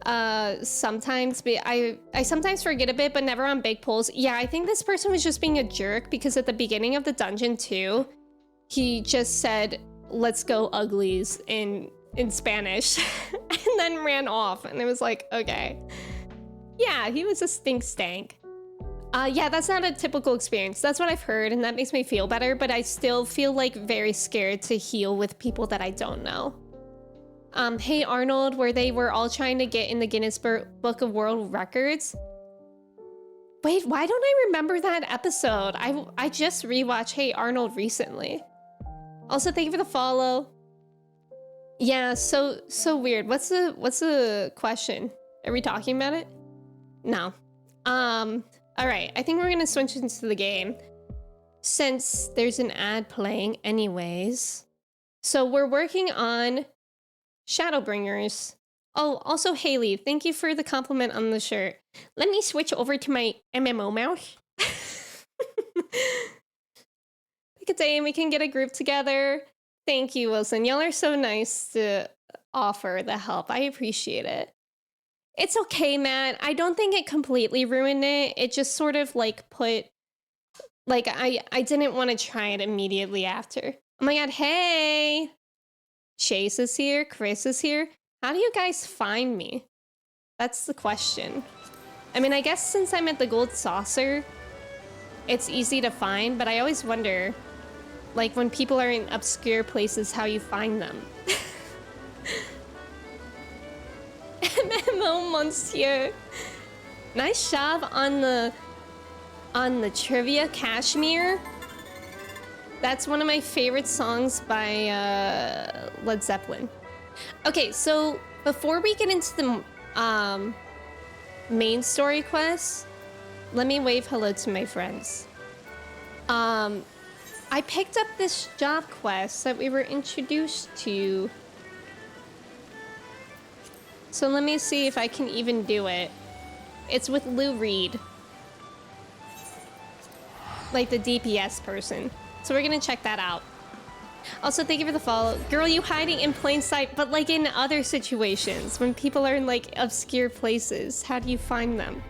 sometimes, but I sometimes forget a bit, but never on big pulls. Yeah, I think this person was just being a jerk because at the beginning of the dungeon too, he just said, let's go uglies in Spanish and then ran off, and it was like, okay. Yeah, he was a stank. Yeah, that's not a typical experience. That's what I've heard, and that makes me feel better, but I still feel like very scared to heal with people that I don't know. Hey Arnold, where they were all trying to get in the Guinness Book of World Records. Wait, why don't I remember that episode? I just rewatched Hey Arnold recently. Also, thank you for the follow. Yeah, so weird. What's the question? Are we talking about it? No. All right, I think we're gonna switch into the game since there's an ad playing anyways. So we're working on Shadowbringers. Oh, also Haley, thank you for the compliment on the shirt. Let me switch over to my MMO mouse. Pick a day and we can get a group together. Thank you, Wilson. Y'all are so nice to offer the help. I appreciate it. It's okay, Matt. I don't think it completely ruined it. It just sort of like put, like I didn't want to try it immediately after. Oh my god, hey! Chase is here, Chris is here. How do you guys find me? That's the question. I mean, I guess since I'm at the Gold Saucer, it's easy to find, but I always wonder, like when people are in obscure places, how you find them. MMO Monsieur. Nice job on the trivia, Kashmir. That's one of my favorite songs by Led Zeppelin. Okay, so before we get into the main story quest, let me wave hello to my friends. I picked up this job quest that we were introduced to. So let me see if I can even do it. It's with Lou Reed, like the DPS person. So we're gonna check that out. Also, thank you for the follow. Girl, you hiding in plain sight, but like in other situations, when people are in like obscure places, how do you find them?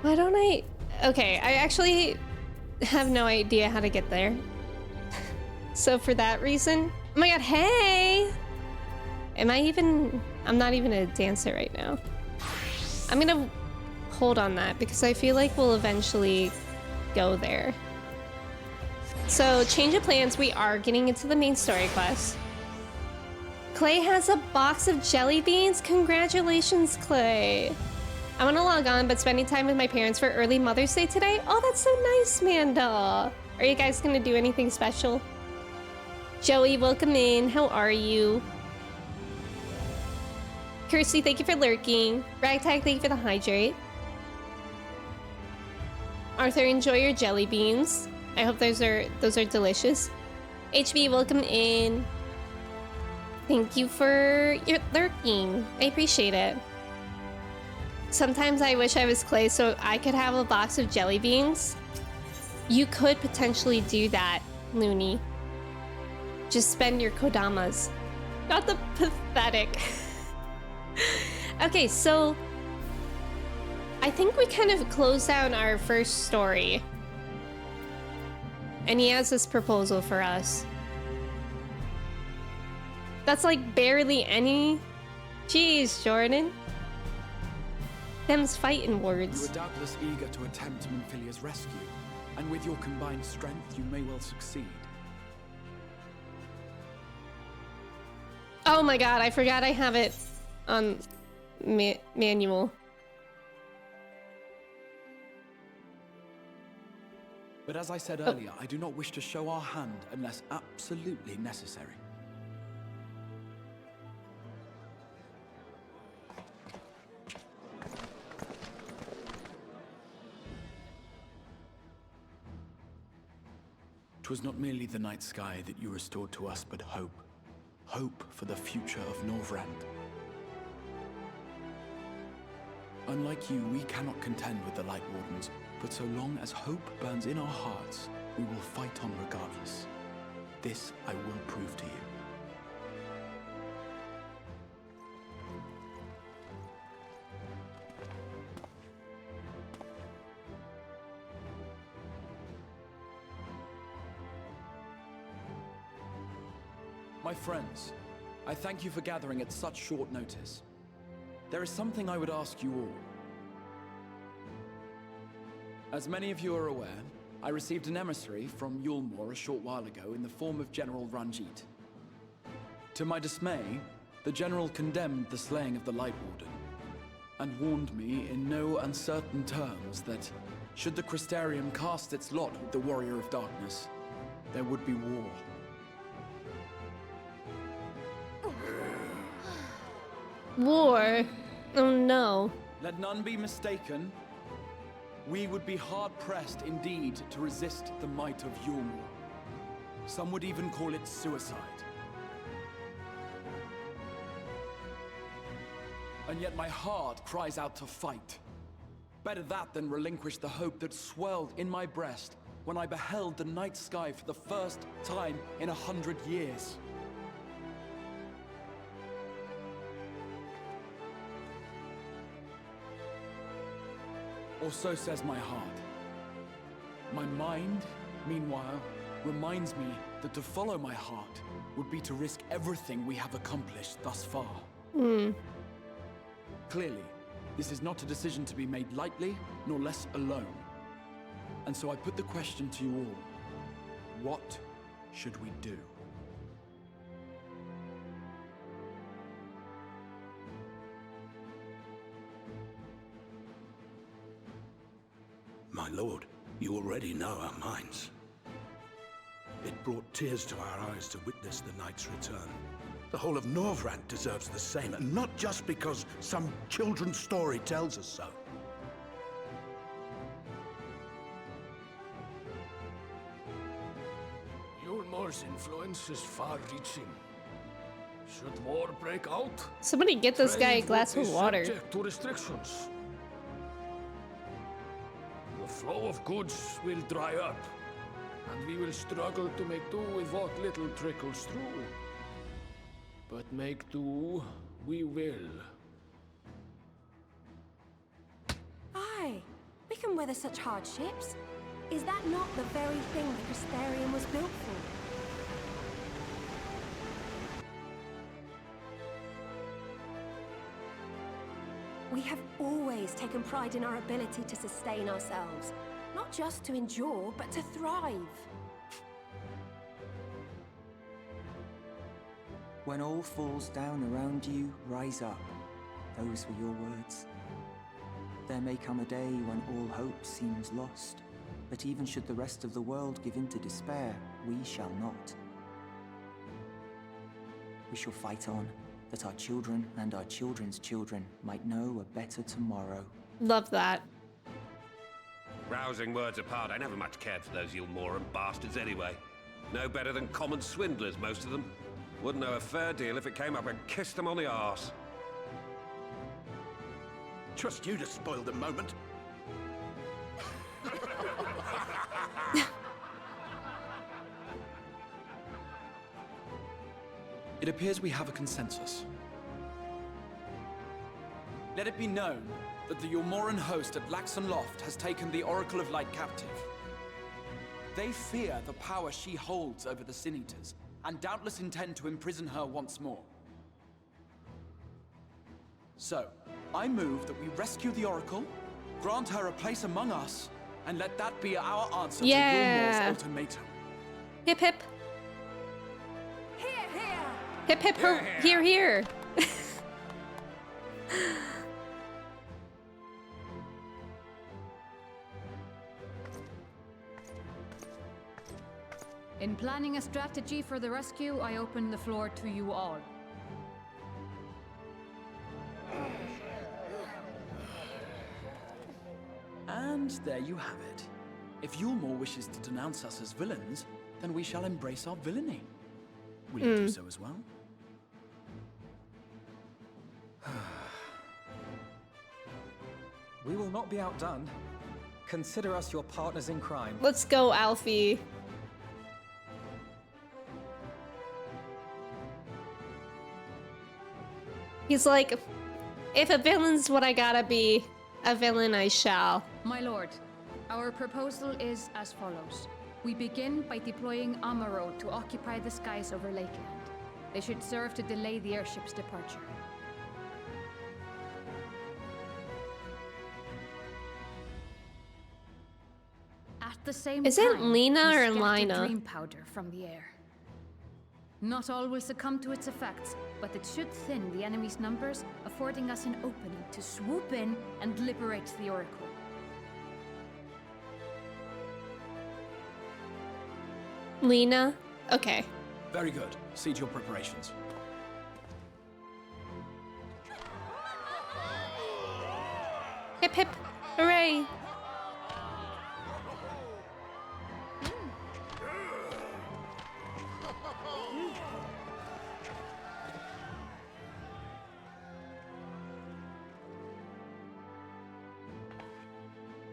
Why don't I? Okay, I actually have no idea how to get there. So for that reason, oh my god, hey! I'm not even a dancer right now. I'm gonna hold on that because I feel like we'll eventually go there. So change of plans, we are getting into the main story quest. Clay has a box of jelly beans. Congratulations, Clay. I want to log on, but spending time with my parents for early Mother's Day today. Oh, that's so nice, Manda. Are you guys gonna do anything special? Joey, welcome in. How are you? Kirsty, thank you for lurking. Ragtag, thank you for the hydrate. Arthur, enjoy your jelly beans. I hope those are delicious. HB, welcome in. Thank you for your lurking. I appreciate it. Sometimes I wish I was Clay so I could have a box of jelly beans. You could potentially do that, Looney. Just spend your kodamas. Not the pathetic. Okay, so I think we kind of closed down our first story. And he has this proposal for us. That's like barely any. Jeez, Jordan. Them's fighting words. You are doubtless eager to attempt Minfilia's rescue, and with your combined strength, you may well succeed. Oh my god, I forgot I have it on manual. But as I said earlier, I do not wish to show our hand unless absolutely necessary. Twas not merely the night sky that you restored to us, but hope. Hope for the future of Norvrand. Unlike you, we cannot contend with the Light Wardens, but so long as hope burns in our hearts, we will fight on regardless. This I will prove to you. My friends, I thank you for gathering at such short notice. There is something I would ask you all. As many of you are aware, I received an emissary from Yulmore a short while ago in the form of General Ranjit. To my dismay, the General condemned the slaying of the Light Warden, and warned me in no uncertain terms that, should the Crystarium cast its lot with the Warrior of Darkness, there would be war. War? Oh no. Let none be mistaken. We would be hard-pressed indeed to resist the might of Yulmore. Some would even call it suicide. And yet my heart cries out to fight. Better that than relinquish the hope that swelled in my breast when I beheld the night sky for the first time in 100 years. Or so says my heart. My mind, meanwhile, reminds me that to follow my heart would be to risk everything we have accomplished thus far. Clearly, this is not a decision to be made lightly, nor less alone. And so I put the question to you all. What should we do? My lord, you already know our minds. It brought tears to our eyes to witness the knight's return. The whole of Norvrand deserves the same, and not just because some children's story tells us so. Yulmore's influence is far-reaching. Should war break out, Somebody get this guy a glass of water. subject to restrictions. The flow of goods will dry up, and we will struggle to make do with what little trickles through. But make do we will. Aye, we can weather such hardships. Is that not the very thing the Crystarium was built for? We have always taken pride in our ability to sustain ourselves. Not just to endure, but to thrive. When all falls down around you, rise up. Those were your words. There may come a day when all hope seems lost, but even should the rest of the world give in to despair, we shall not. We shall fight on, that our children and our children's children might know a better tomorrow. Love that. Rousing words apart, I never much cared for those Yulmoran bastards anyway. No better than common swindlers, most of them. Wouldn't know a fair deal if it came up and kissed them on the arse. Trust you to spoil the moment. It appears we have a consensus. Let it be known that the Yulmoran host at Laxon Loft has taken the Oracle of Light captive. They fear the power she holds over the Sin Eaters, and doubtless intend to imprison her once more. So, I move that we rescue the Oracle, grant her a place among us, and let that be our answer to Yulmor's ultimatum. Hip hip. Here, here! Hip hip ho. Here, here. In planning a strategy for the rescue, I open the floor to you all. And there you have it. If Yulmor wishes to denounce us as villains, then we shall embrace our villainy. Will you do so as well? We will not be outdone. Consider us your partners in crime. Let's go, Alfie. He's like, if a villain's what I gotta be, a villain I shall. My lord, our proposal is as follows. We begin by deploying Amaro to occupy the skies over Lakeland. They should serve to delay the airship's departure. At the same Is time, it Lena we or scatter Lina? dream powder from the air. Not all will succumb to its effects, but it should thin the enemy's numbers, affording us an opening to swoop in and liberate the Oracle. Lena? Okay. Very good. See to your preparations. Hip hip. Hooray.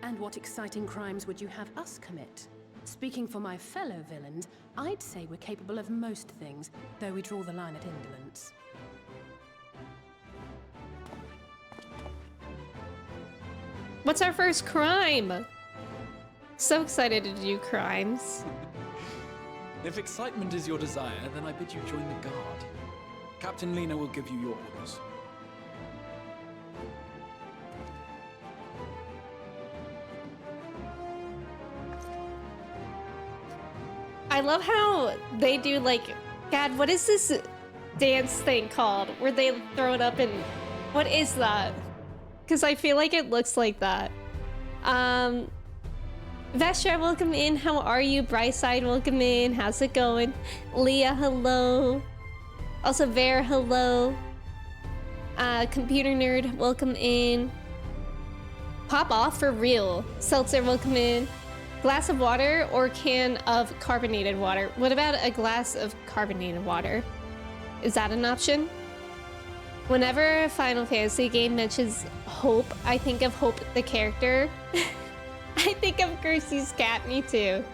And what exciting crimes would you have us commit? Speaking for my fellow villains, I'd say we're capable of most things, though we draw the line at indolence. What's our first crime? So excited to do crimes. If excitement is your desire, then I bid you join the guard. Captain Lena will give you your orders. I love how they do like, God, what is this dance thing called? Where they throw it up and, what is that? Because I feel like it looks like that. Vestra, welcome in. How are you? Brightside, welcome in. How's it going? Leah, hello. Also, Vera, hello. Computer Nerd, welcome in. Pop off for real. Seltzer, welcome in. Glass of water or can of carbonated water? What about a glass of carbonated water? Is that an option? Whenever a Final Fantasy game mentions Hope, I think of Hope the character. I think of Gertie's cat. Me too.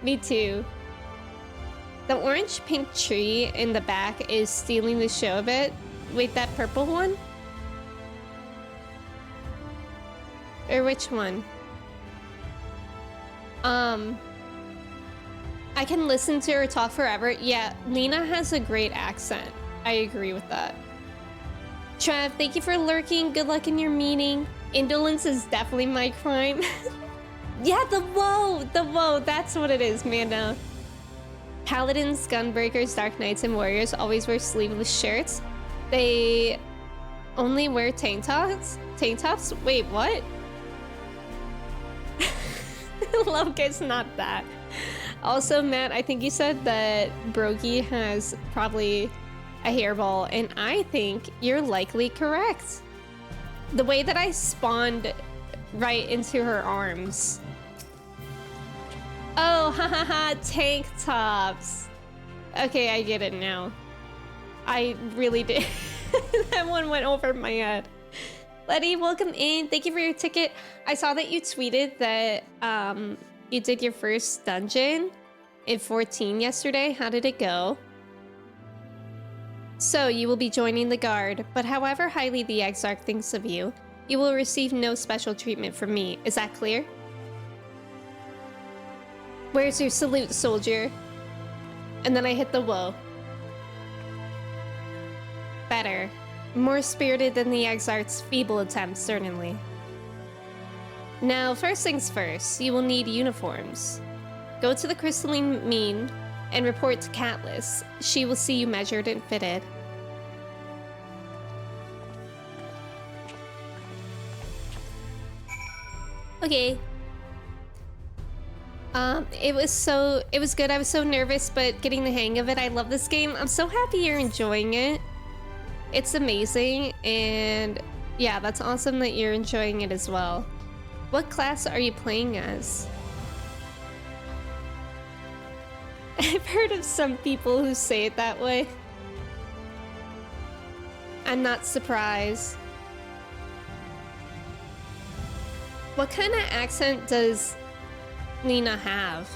Me too. The orange-pink tree in the back is stealing the show a bit. Wait, that purple one? Or which one? I can listen to her talk forever. Yeah, Lena has a great accent. I agree with that. Trev, thank you for lurking. Good luck in your meeting. Indolence is definitely my crime. Yeah, the woe, that's what it is, man. Paladins, Gunbreakers, Dark Knights, and Warriors always wear sleeveless shirts. They only wear tank tops? Tank tops? Wait, what? Locust, not that. Also, Matt, I think you said that Brogy has probably a hairball, and I think you're likely correct. The way that I spawned right into her arms. Oh, hahaha, tank tops. Okay, I get it now. I really did. That one went over my head. Letty, welcome in. Thank you for your ticket. I saw that you tweeted that you did your first dungeon in 14 yesterday. How did it go? So, you will be joining the guard, but however highly the Exarch thinks of you, you will receive no special treatment from me. Is that clear? Where's your salute, soldier? And then I hit the woe. Better. More spirited than the Exarch's feeble attempt, certainly. Now, first things first, you will need uniforms. Go to the Crystalline Mean and report to Catless. She will see you measured and fitted. Okay. It was good. I was so nervous, but getting the hang of it. I love this game. I'm so happy you're enjoying it. It's amazing, and yeah, that's awesome that you're enjoying it as well. What class are you playing as? I've heard of some people who say it that way. I'm not surprised. What kind of accent does Lena have?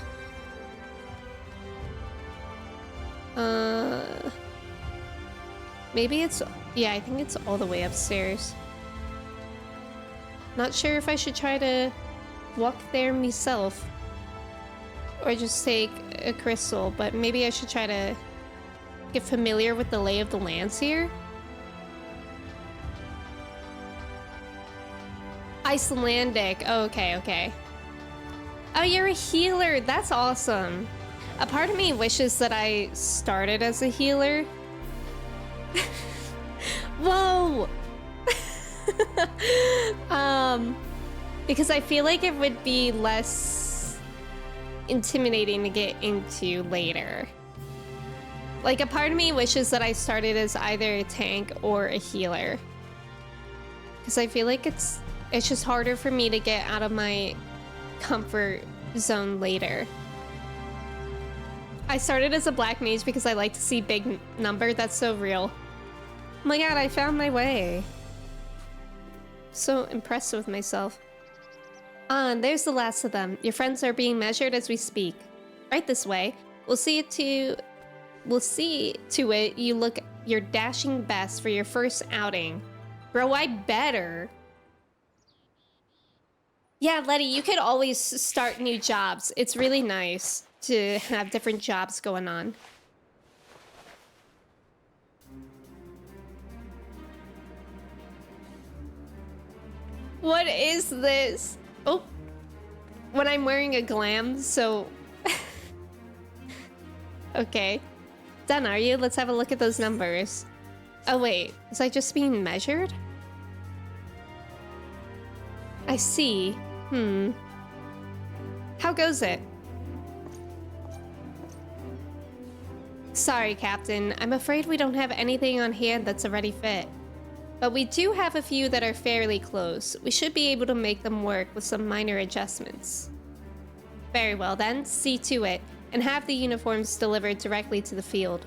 Maybe it's, yeah, I think it's all the way upstairs. Not sure if I should try to walk there myself or just take a crystal, but maybe I should try to get familiar with the lay of the lands here. Icelandic. Oh, okay. Oh, you're a healer. That's awesome. A part of me wishes that I started as a healer. Whoa! Because I feel like it would be less intimidating to get into later. Like, a part of me wishes that I started as either a tank or a healer. Because I feel like it's just harder for me to get out of my comfort zone later. I started as a black mage because I like to see big number. That's so real. Oh my god, I found my way. So impressed with myself. And there's the last of them. Your friends are being measured as we speak. Right this way. We'll see to it you look your dashing best for your first outing. Bro, I better. Yeah, Letty, you could always start new jobs. It's really nice to have different jobs going on. What is this? Oh, when I'm wearing a glam, so... Okay. Done, are you? Let's have a look at those numbers. Oh wait, was I just being measured? I see. How goes it? Sorry, Captain. I'm afraid we don't have anything on hand that's a ready fit. But we do have a few that are fairly close. We should be able to make them work with some minor adjustments. Very well then, see to it, and have the uniforms delivered directly to the field.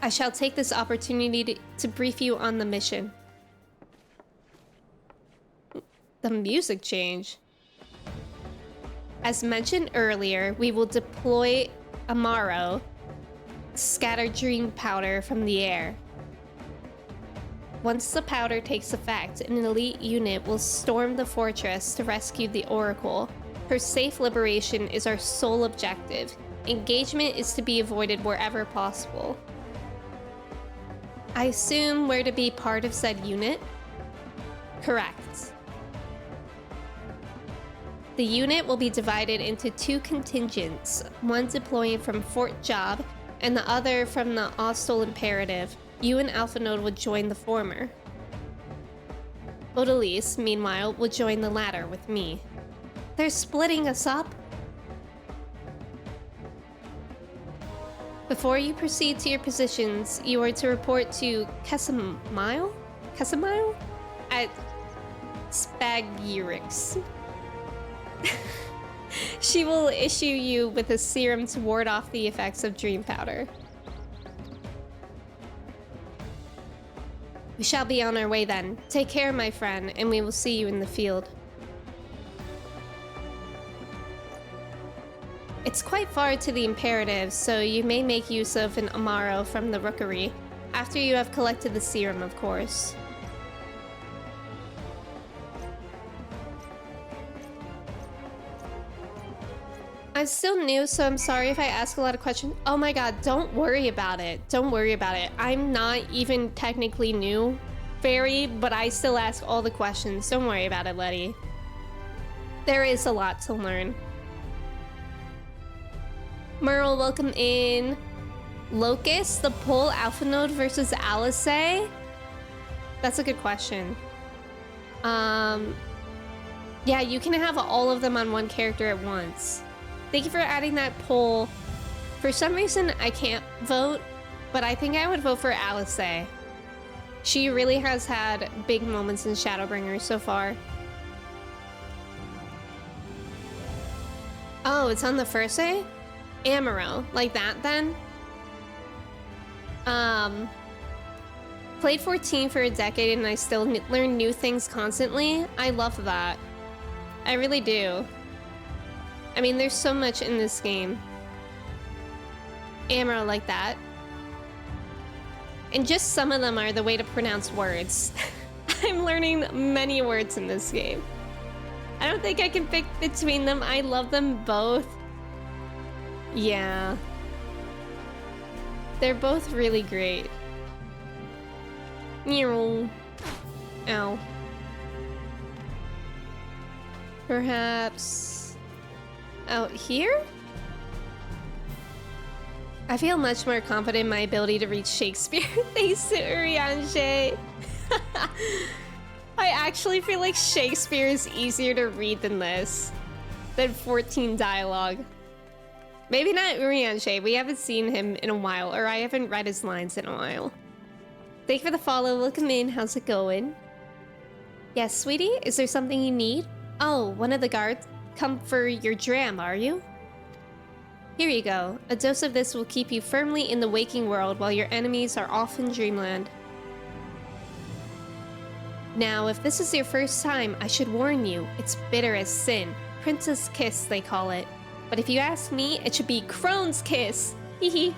I shall take this opportunity to brief you on the mission. The music change. As mentioned earlier, we will deploy Amaro, scatter dream powder from the air. Once the powder takes effect, an elite unit will storm the fortress to rescue the Oracle. Her safe liberation is our sole objective. Engagement is to be avoided wherever possible. I assume we're to be part of said unit? Correct. The unit will be divided into 2 contingents, one deploying from Fort Job and the other from the Hostile Imperative. You and Alpha Node will join the former. Odalise, meanwhile, will join the latter with me. They're splitting us up? Before you proceed to your positions, you are to report to Casamile at Spagurix. She will issue you with a serum to ward off the effects of dream powder. We shall be on our way then. Take care, my friend, and we will see you in the field. It's quite far to the Imperative, so you may make use of an Amaro from the Rookery, after you have collected the serum, of course. I'm still new, so I'm sorry if I ask a lot of questions. Oh my god, don't worry about it. Don't worry about it. I'm not even technically new, Fairy, but I still ask all the questions. Don't worry about it, Letty. There is a lot to learn. Merle, welcome in. Locust, the Pole Alpha Node versus Alice? That's a good question. Yeah, you can have all of them on one character at once. Thank you for adding that poll. For some reason, I can't vote, but I think I would vote for Alice. She really has had big moments in Shadowbringers so far. Oh, it's on the first day? Amaro, like that then? Played 14 for a decade and I still learn new things constantly. I love that. I really do. I mean, there's so much in this game. Amaro like that. And just some of them are the way to pronounce words. I'm learning many words in this game. I don't think I can pick between them. I love them both. Yeah. They're both really great. Ow. Perhaps out here? I feel much more confident in my ability to read Shakespeare thanks to Urianger. I actually feel like Shakespeare is easier to read than this. Than 14 dialogue. Maybe not Urianger, we haven't seen him in a while, or I haven't read his lines in a while. Thank you for the follow, welcome in, how's it going? Yes, sweetie, is there something you need? Oh, one of the guards come for your dram, are you? Here you go. A dose of this will keep you firmly in the waking world while your enemies are off in dreamland. Now, if this is your first time, I should warn you, it's bitter as sin. Princess Kiss, they call it. But if you ask me, it should be Crone's Kiss. Hehe.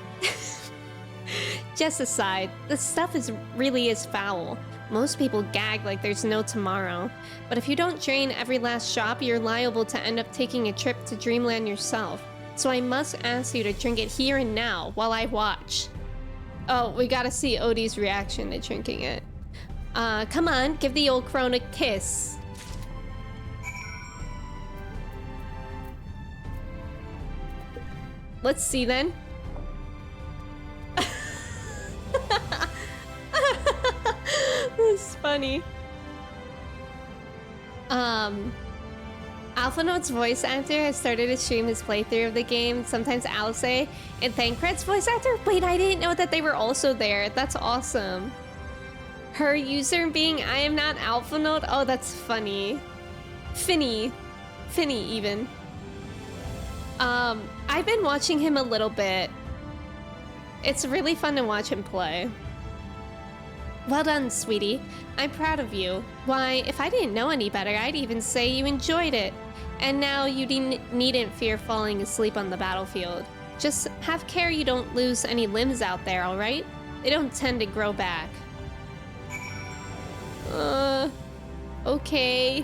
Just aside, this stuff really is foul. Most people gag like there's no tomorrow. But if you don't drain every last drop, you're liable to end up taking a trip to Dreamland yourself. So I must ask you to drink it here and now while I watch. Oh, we gotta see Odie's reaction to drinking it. Come on, give the old crone a kiss. Let's see then. That's funny. Alpha Note's voice actor has started to stream his playthrough of the game. Sometimes Alice and Thancred's voice actor. Wait, I didn't know that they were also there. That's awesome. Her user being I am not Alpha Note. Oh, that's funny. Finny even. I've been watching him a little bit. It's really fun to watch him play. Well done, sweetie. I'm proud of you. Why, if I didn't know any better, I'd even say you enjoyed it. And now you needn't fear falling asleep on the battlefield. Just have care you don't lose any limbs out there, alright? They don't tend to grow back. Okay.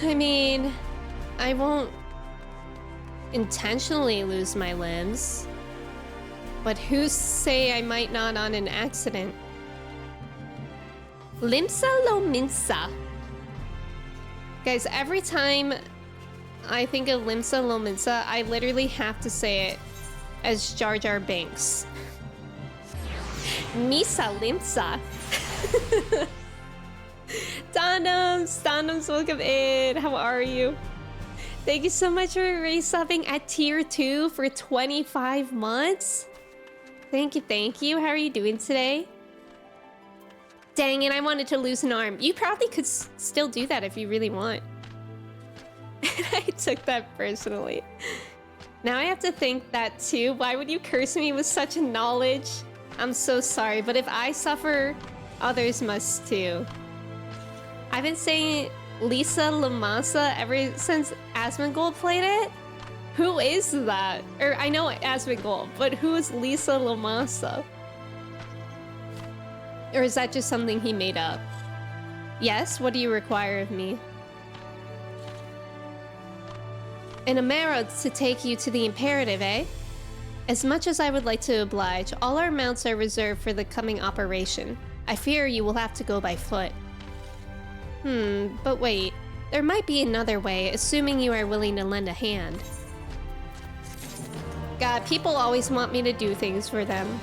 I mean, I won't intentionally lose my limbs. But who say I might not on an accident? Limsa Lominsa. Guys, every time I think of Limsa Lominsa, I literally have to say it as Jar Jar Binks. Misa Limsa. Donums, welcome in. How are you? Thank you so much for resubbing at tier 2 for 25 months. Thank you. How are you doing today? Dang it, I wanted to lose an arm. You probably could still do that if you really want. I took that personally. Now I have to think that too. Why would you curse me with such knowledge? I'm so sorry, but if I suffer, others must too. I've been saying Lisa Lamasa ever since Asmongold played it. Who is that? Or I know Asmongold, but who is Lisa Lamasa? Or is that just something he made up? Yes, what do you require of me? An Amaro to take you to the Imperative, eh? As much as I would like to oblige, all our mounts are reserved for the coming operation. I fear you will have to go by foot. But wait. There might be another way, assuming you are willing to lend a hand. God, people always want me to do things for them.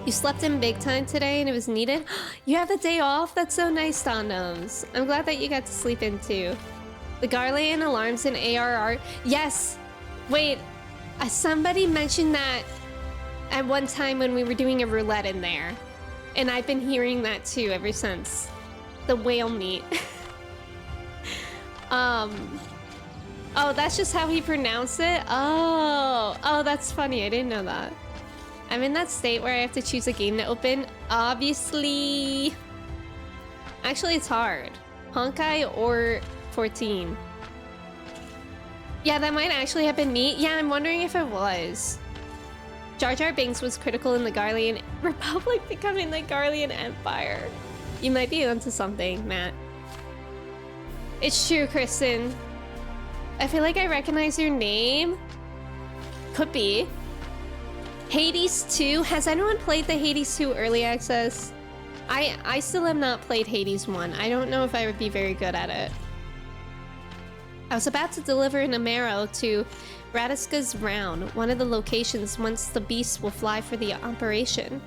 You slept in big time today and it was needed? You have the day off? That's so nice, Donums. I'm glad that you got to sleep in too. The Garlean alarms in ARR? Yes! Wait, somebody mentioned that at one time when we were doing a roulette in there. And I've been hearing that too ever since. The whale meat. Oh, that's just how he pronounced it? Oh, that's funny. I didn't know that. I'm in that state where I have to choose a game to open. Obviously. Actually, it's hard. Honkai or 14. Yeah, that might actually have been me. Yeah, I'm wondering if it was. Jar Jar Binks was critical in the Garlean Republic becoming the Garlean Empire. You might be onto something, Matt. It's true, Kristen. I feel like I recognize your name. Could be. Hades 2? Has anyone played the Hades 2 Early Access? I still have not played Hades 1. I don't know if I would be very good at it. I was about to deliver an Amaro to Radiska's Round, one of the locations whence the beasts will fly for the operation.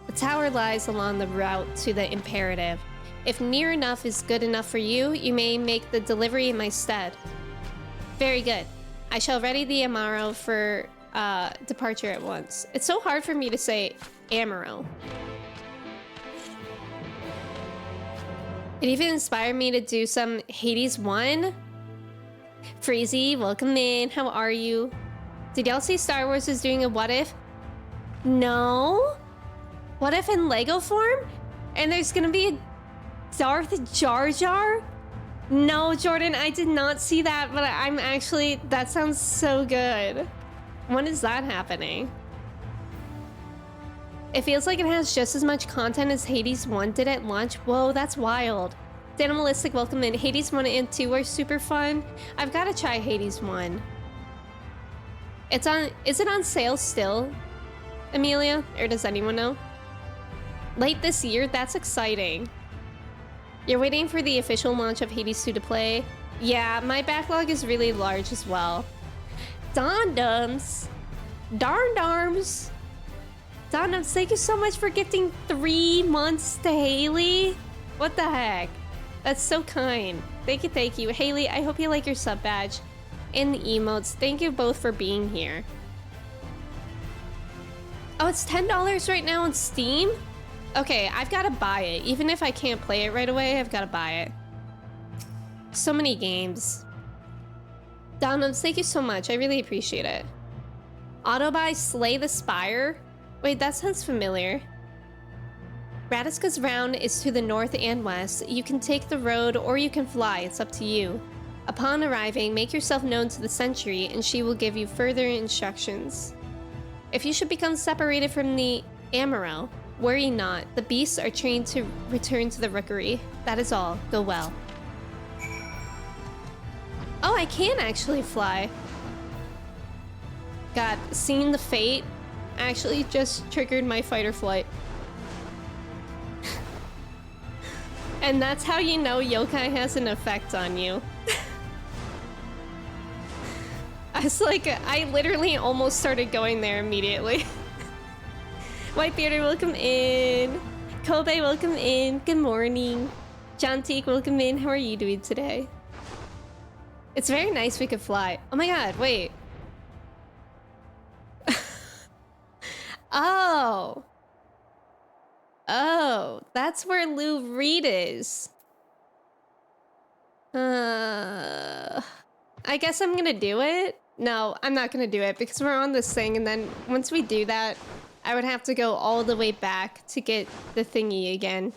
The tower lies along the route to the Imperative. If near enough is good enough for you, you may make the delivery in my stead. Very good. I shall ready the Amaro for departure at once. It's so hard for me to say Amaro. It even inspired me to do some Hades 1. Freezy, welcome in. How are you? Did y'all see Star Wars is doing a what if? No? What if in Lego form? And there's gonna be a Darth Jar Jar? No, Jordan, I did not see that, but I'm actually... That sounds so good. When is that happening? It feels like it has just as much content as Hades 1 did at launch. Whoa, that's wild. Danimalistic, welcome in. Hades 1 and 2 are super fun. I've got to try Hades 1. It's on... Is it on sale still, Amelia? Or does anyone know? Late this year? That's exciting. You're waiting for the official launch of Hades 2 to play? Yeah, my backlog is really large as well. Dondums. Darndarms. Dondums, thank you so much for gifting 3 months to Haley. What the heck? That's so kind. Thank you. Haley, I hope you like your sub badge and the emotes. Thank you both for being here. Oh, it's $10 right now on Steam? Okay, I've got to buy it. Even if I can't play it right away, I've got to buy it. So many games. Dondums, thank you so much. I really appreciate it. Autobuy Slay the Spire? Wait, that sounds familiar. Radiska's Round is to the north and west. You can take the road or you can fly. It's up to you. Upon arriving, make yourself known to the sentry and she will give you further instructions. If you should become separated from the Amaro, worry not. The beasts are trained to return to the rookery. That is all. Go well. Oh, I can actually fly. God, seeing the fate. actually just triggered my fight or flight. And that's how you know yokai has an effect on you. I was like, I literally almost started going there immediately. Whitebearder, welcome in. Kobe, welcome in. Good morning. John Teak, welcome in. How are you doing today? It's very nice we could fly. Oh my god, wait. Oh. Oh, that's where Lou Reed is. I guess I'm gonna do it. No, I'm not gonna do it because we're on this thing, and then once we do that, I would have to go all the way back to get the thingy again.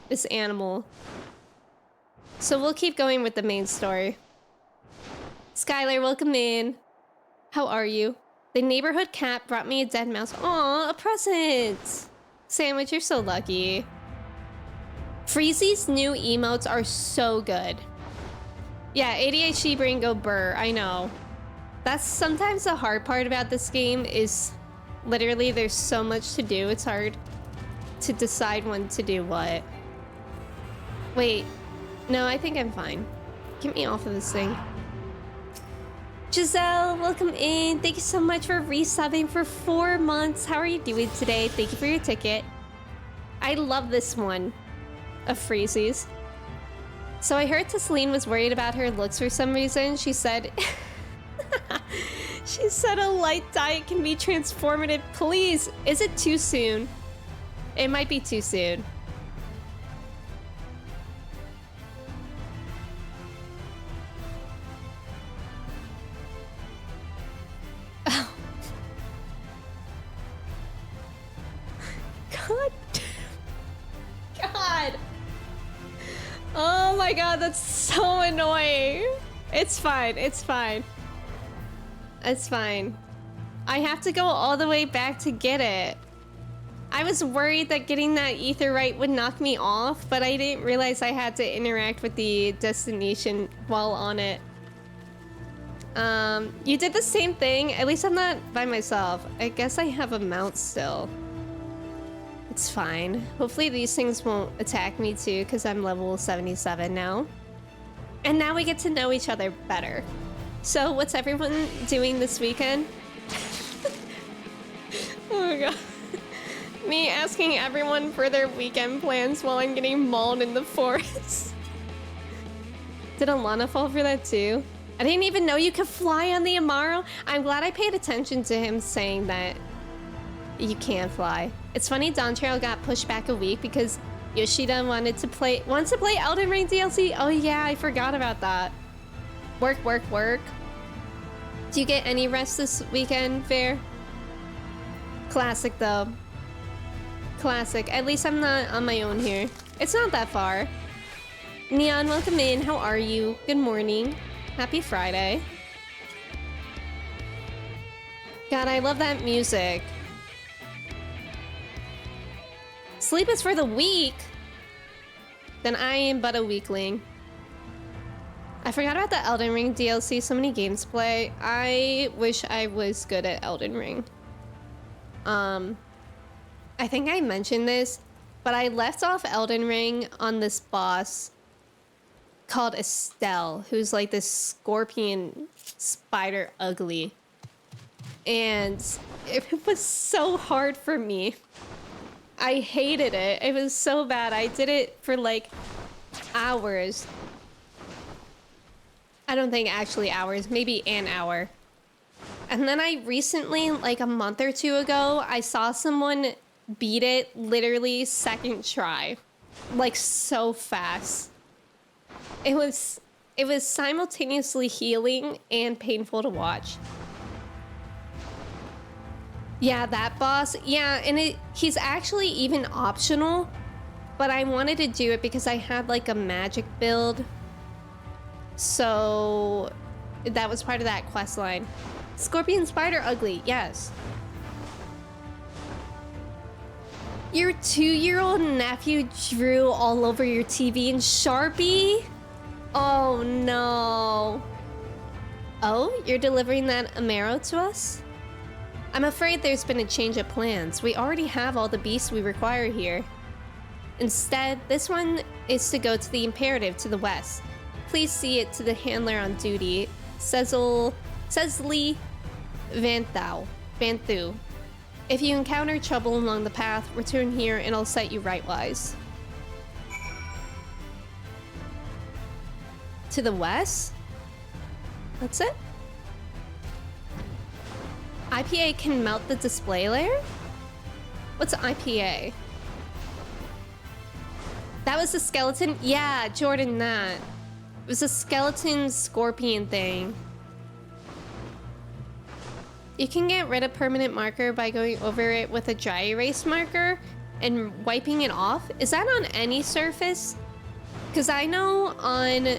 This animal. So we'll keep going with the main story. Skylar, welcome in. How are you? The neighborhood cat brought me a dead mouse. Aw, a present! Sandwich, you're so lucky. Freezy's new emotes are so good. Yeah, ADHD brain go burr, I know. That's sometimes the hard part about this game is literally there's so much to do, it's hard to decide when to do what. Wait, no, I think I'm fine. Get me off of this thing. Giselle, welcome in. Thank you so much for resubbing for 4 months. How are you doing today? Thank you for your ticket. I love this one of Freezy's. So I heard Tasleen was worried about her looks for some reason. She said... She said a light diet can be transformative. Please, is it too soon? It might be too soon. Oh. God. God. Oh my god, that's so annoying. It's fine, it's fine. It's fine. I have to go all the way back to get it. I was worried that getting that ether right would knock me off, but I didn't realize I had to interact with the destination while on it. You did the same thing. At least I'm not by myself. I guess I have a mount still. It's fine. Hopefully these things won't attack me too, because I'm level 77 now. And now we get to know each other better. So, what's everyone doing this weekend? Oh my god. Me asking everyone for their weekend plans while I'm getting mauled in the forest. Did Alana fall for that too? I didn't even know you could fly on the Amaro. I'm glad I paid attention to him saying that you can fly. It's funny Dawn Trail got pushed back a week because Yoshida wants to play Elden Ring DLC. Oh yeah, I forgot about that. Work, work, work. Do you get any rest this weekend, Fair? Classic, though. Classic. At least I'm not on my own here. It's not that far. Neon, welcome in. How are you? Good morning. Happy Friday. God, I love that music. Sleep is for the weak. Then I am but a weakling. I forgot about the Elden Ring DLC. So many games to play. I wish I was good at Elden Ring. I think I mentioned this, but I left off Elden Ring on this boss called Estelle, who's like this scorpion spider ugly. And it was so hard for me. I hated it. It was so bad. I did it for like hours. I don't think actually hours, maybe an hour. And then I recently, like a month or two ago, I saw someone beat it literally second try. Like so fast. It was simultaneously healing and painful to watch. Yeah, that boss. Yeah, and he's actually even optional, but I wanted to do it because I had like a magic build. So that was part of that quest line. Scorpion spider ugly, yes. Your 2-year-old nephew drew all over your TV in Sharpie? Oh no. Oh, you're delivering that Amaro to us? I'm afraid there's been a change of plans. We already have all the beasts we require here. Instead, this one is to go to the Imperative to the west. Please see it to the handler on duty, Cecily Vanthu. If you encounter trouble along the path, return here and I'll set you rightwise. To the west? That's it? IPA can melt the display layer? What's IPA? That was a skeleton? Yeah, Jordan, that. It was a skeleton scorpion thing. You can get rid of permanent marker by going over it with a dry erase marker and wiping it off. Is that on any surface? Because I know on,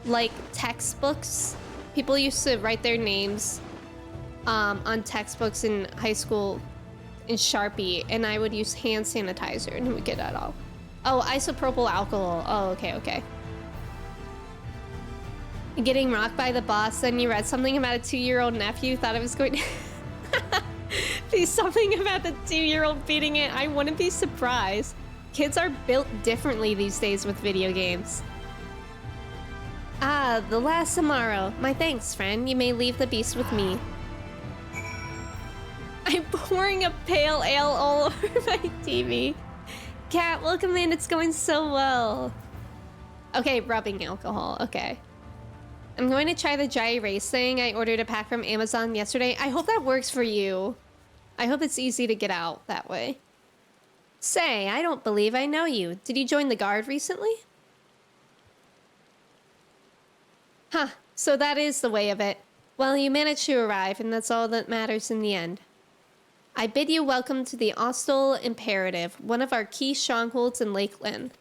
like, textbooks, people used to write their names on textbooks in high school in Sharpie, and I would use hand sanitizer and it would get that off. Oh, isopropyl alcohol. Oh, okay, okay. Getting rocked by the boss, then you read something about a 2-year-old nephew, thought it was going to be something about the 2-year-old beating it. I wouldn't be surprised. Kids are built differently these days with video games. Ah, the last Amaro. My thanks, friend. You may leave the beast with me. I'm pouring a pale ale all over my TV. Cat, welcome in. It's going so well. Okay, rubbing alcohol. Okay. I'm going to try the dry erase thing. I ordered a pack from Amazon yesterday. I hope that works for you. I hope it's easy to get out that way. Say, I don't believe I know you. Did you join the guard recently? Huh, so that is the way of it. Well, you managed to arrive, and that's all that matters in the end. I bid you welcome to the Austral Imperative, one of our key strongholds in Lakeland.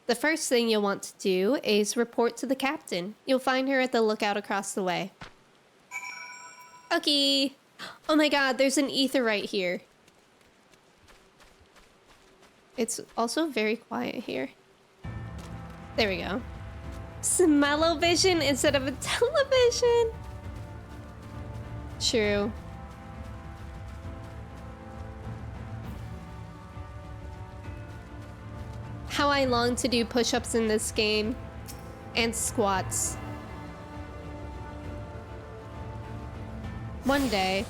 The first thing you'll want to do is report to the captain. You'll find her at the lookout across the way. Okay. Oh my god, there's an ether right here. It's also very quiet here. There we go. Smell-o-vision instead of a television. True. How I long to do push-ups in this game. And squats. One day.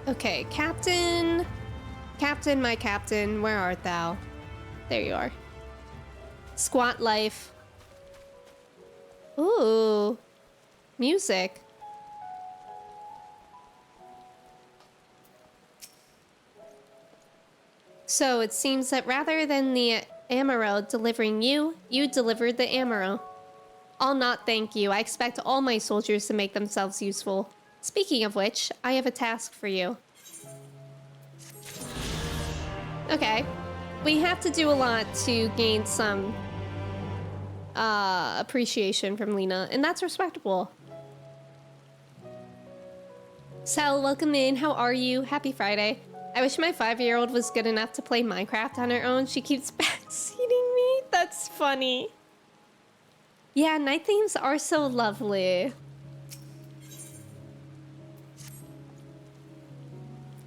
Okay, Captain. Captain, my captain, where art thou? There you are. Squat life. Ooh. Music. So it seems that rather than the Amaro delivering you, you delivered the Amaro. I'll not thank you. I expect all my soldiers to make themselves useful. Speaking of which, I have a task for you. Okay. We have to do a lot to gain some appreciation from Lena, and that's respectable. Sal, welcome in. How are you? Happy Friday. I wish my 5-year-old was good enough to play Minecraft on her own. She keeps backseating me. That's funny. Yeah, night themes are so lovely.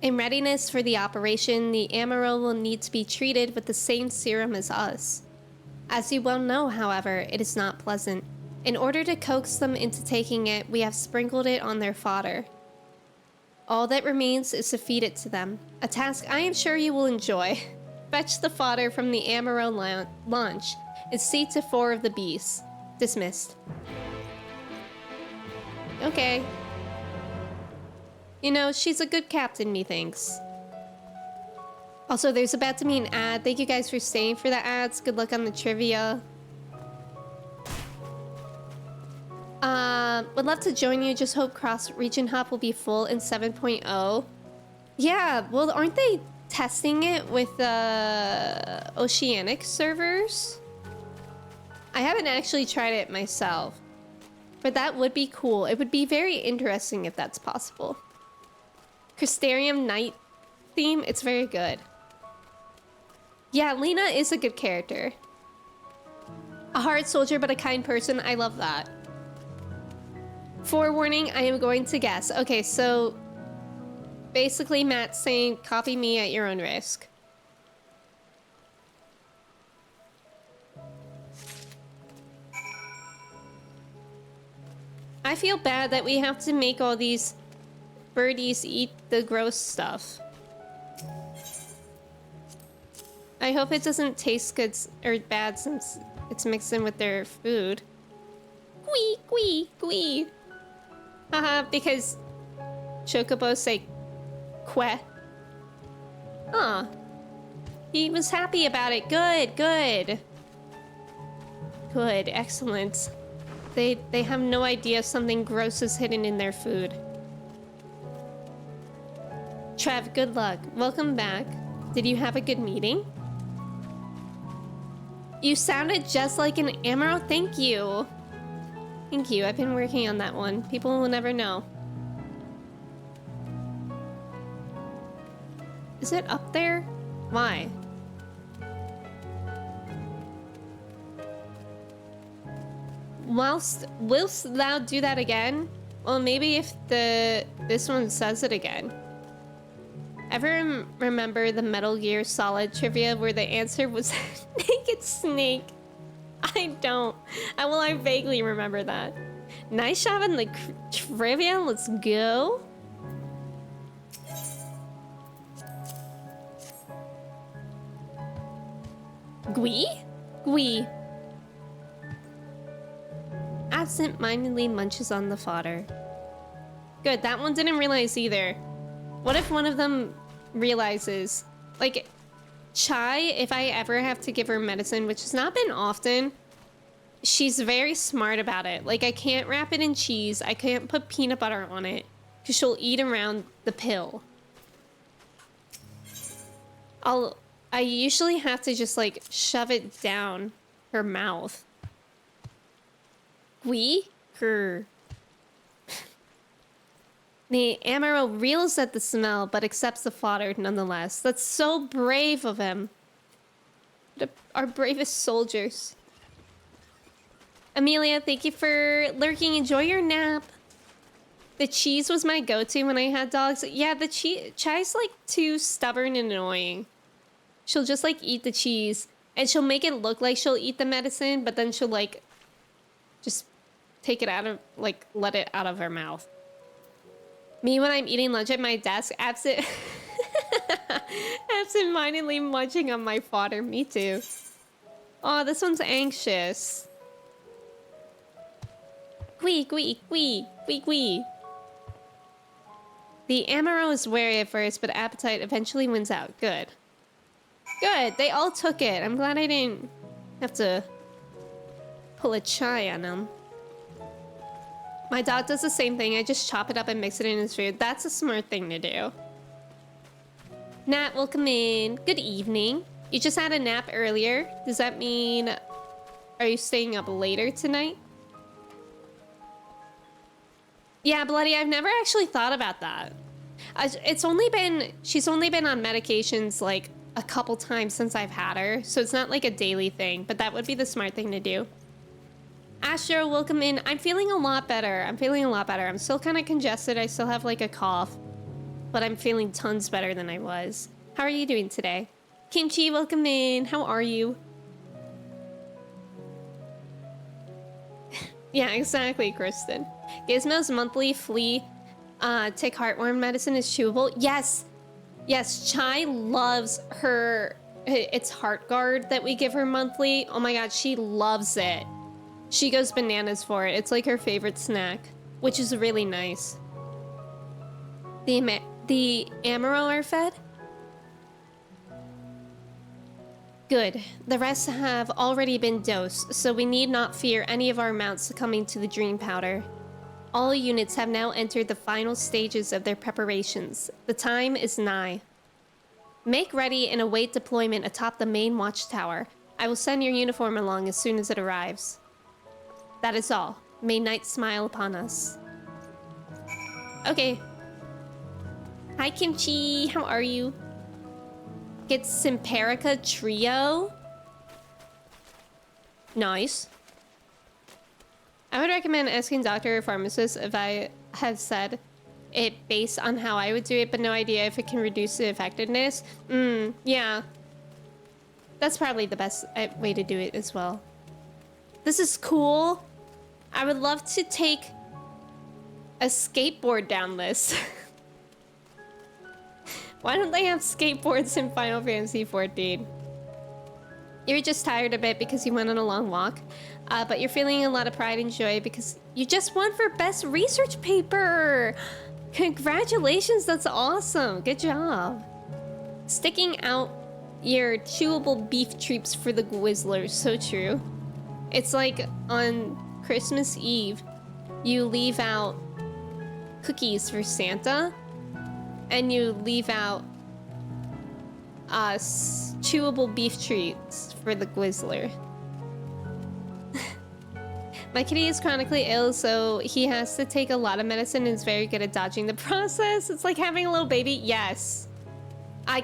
In readiness for the operation, the Amaro will need to be treated with the same serum as us. As you well know, however, it is not pleasant. In order to coax them into taking it, we have sprinkled it on their fodder. All that remains is to feed it to them, a task I am sure you will enjoy. Fetch the fodder from the Amaro launch and see to 4 of the beasts. Dismissed. Okay. You know, she's a good captain, methinks. Also, there's about to be an ad. Thank you guys for staying for the ads. Good luck on the trivia. Would love to join you. Just hope cross-region hop will be full in 7.0. Yeah, well, aren't they testing it with Oceanic servers? I haven't actually tried it myself, but that would be cool. It would be very interesting if that's possible. Crystarium Night theme, it's very good. Yeah, Lena is a good character. A hard soldier, but a kind person. I love that. Forewarning, I am going to guess. Okay, so basically Matt's saying copy me at your own risk. I feel bad that we have to make all these birdies eat the gross stuff. I hope it doesn't taste good or bad since it's mixed in with their food. Gwee, gwee, gwee. Haha, because chocobos say que. Aw. He was happy about it. Good, good. Good, excellent. They have no idea something gross is hidden in their food. Trev, good luck. Welcome back. Did you have a good meeting? You sounded just like an Amaro. Thank you. Thank you. I've been working on that one. People will never know. Is it up there? Why? Whilst thou do that again? Well, maybe if this one says it again. Ever remember the Metal Gear Solid trivia where the answer was naked snake? I don't. I vaguely remember that. Nice job in the trivia. Let's go. Gwee? Gwee. Absent-mindedly munches on the fodder. Good, that one didn't realize either. What if one of them realizes? Like, Chai, if I ever have to give her medicine, which has not been often, she's very smart about it. Like, I can't wrap it in cheese. I can't put peanut butter on it, because she'll eat around the pill. I usually have to just, like, shove it down her mouth. Gwee? Grr. The Amaro reels at the smell, but accepts the fodder nonetheless. That's so brave of him. Our bravest soldiers. Amelia, thank you for lurking. Enjoy your nap. The cheese was my go-to when I had dogs. Yeah, the Chai's like too stubborn and annoying. She'll just like eat the cheese, and she'll make it look like she'll eat the medicine, but then she'll like just take it out of, like, let it out of her mouth. Me when I'm eating lunch at my desk, absent-mindedly munching on my fodder. Me too. Oh, this one's anxious. Gwee, gwee, gwee, gwee, gwee. The Amaro is wary at first, but appetite eventually wins out. Good. Good, they all took it. I'm glad I didn't have to pull a Chai on them. My dog does the same thing. I just chop it up and mix it in his food. That's a smart thing to do. Nat, welcome in. Good evening. You just had a nap earlier. Does that mean... Are you staying up later tonight? Yeah, Bloody, I've never actually thought about that. She's only been on medications like a couple times since I've had her, so it's not like a daily thing, but that would be the smart thing to do. Astro, welcome in. I'm feeling a lot better. I'm still kind of congested. I still have like a cough, but I'm feeling tons better than I was. How are you doing today? Kimchi, welcome in. How are you? Yeah, exactly, Kristen. Gizmo's monthly flea tick heartworm medicine is chewable. Yes. Yes, Chai loves it's Heart Guard that we give her monthly. Oh my god, she loves it. She goes bananas for it. It's like her favorite snack, which is really nice. The Amaro are fed? Good. The rest have already been dosed, so we need not fear any of our mounts succumbing to the dream powder. All units have now entered the final stages of their preparations. The time is nigh. Make ready and await deployment atop the main watchtower. I will send your uniform along as soon as it arrives. That is all. May night smile upon us. Okay. Hi, Kimchi. How are you? Get Simperica Trio. Nice. I would recommend asking doctor or pharmacist if I have said it based on how I would do it, but no idea if it can reduce the effectiveness. Yeah. That's probably the best way to do it as well. This is cool. I would love to take a skateboard down this. Why don't they have skateboards in Final Fantasy XIV? You're just tired a bit because you went on a long walk, but you're feeling a lot of pride and joy because you just won for best research paper. Congratulations, that's awesome. Good job. Sticking out your chewable beef treats for the Gwizzlers, so true. It's like on Christmas Eve, you leave out cookies for Santa, and you leave out chewable beef treats for the Gwizzler. My kitty is chronically ill, so he has to take a lot of medicine and is very good at dodging the process. It's like having a little baby. Yes.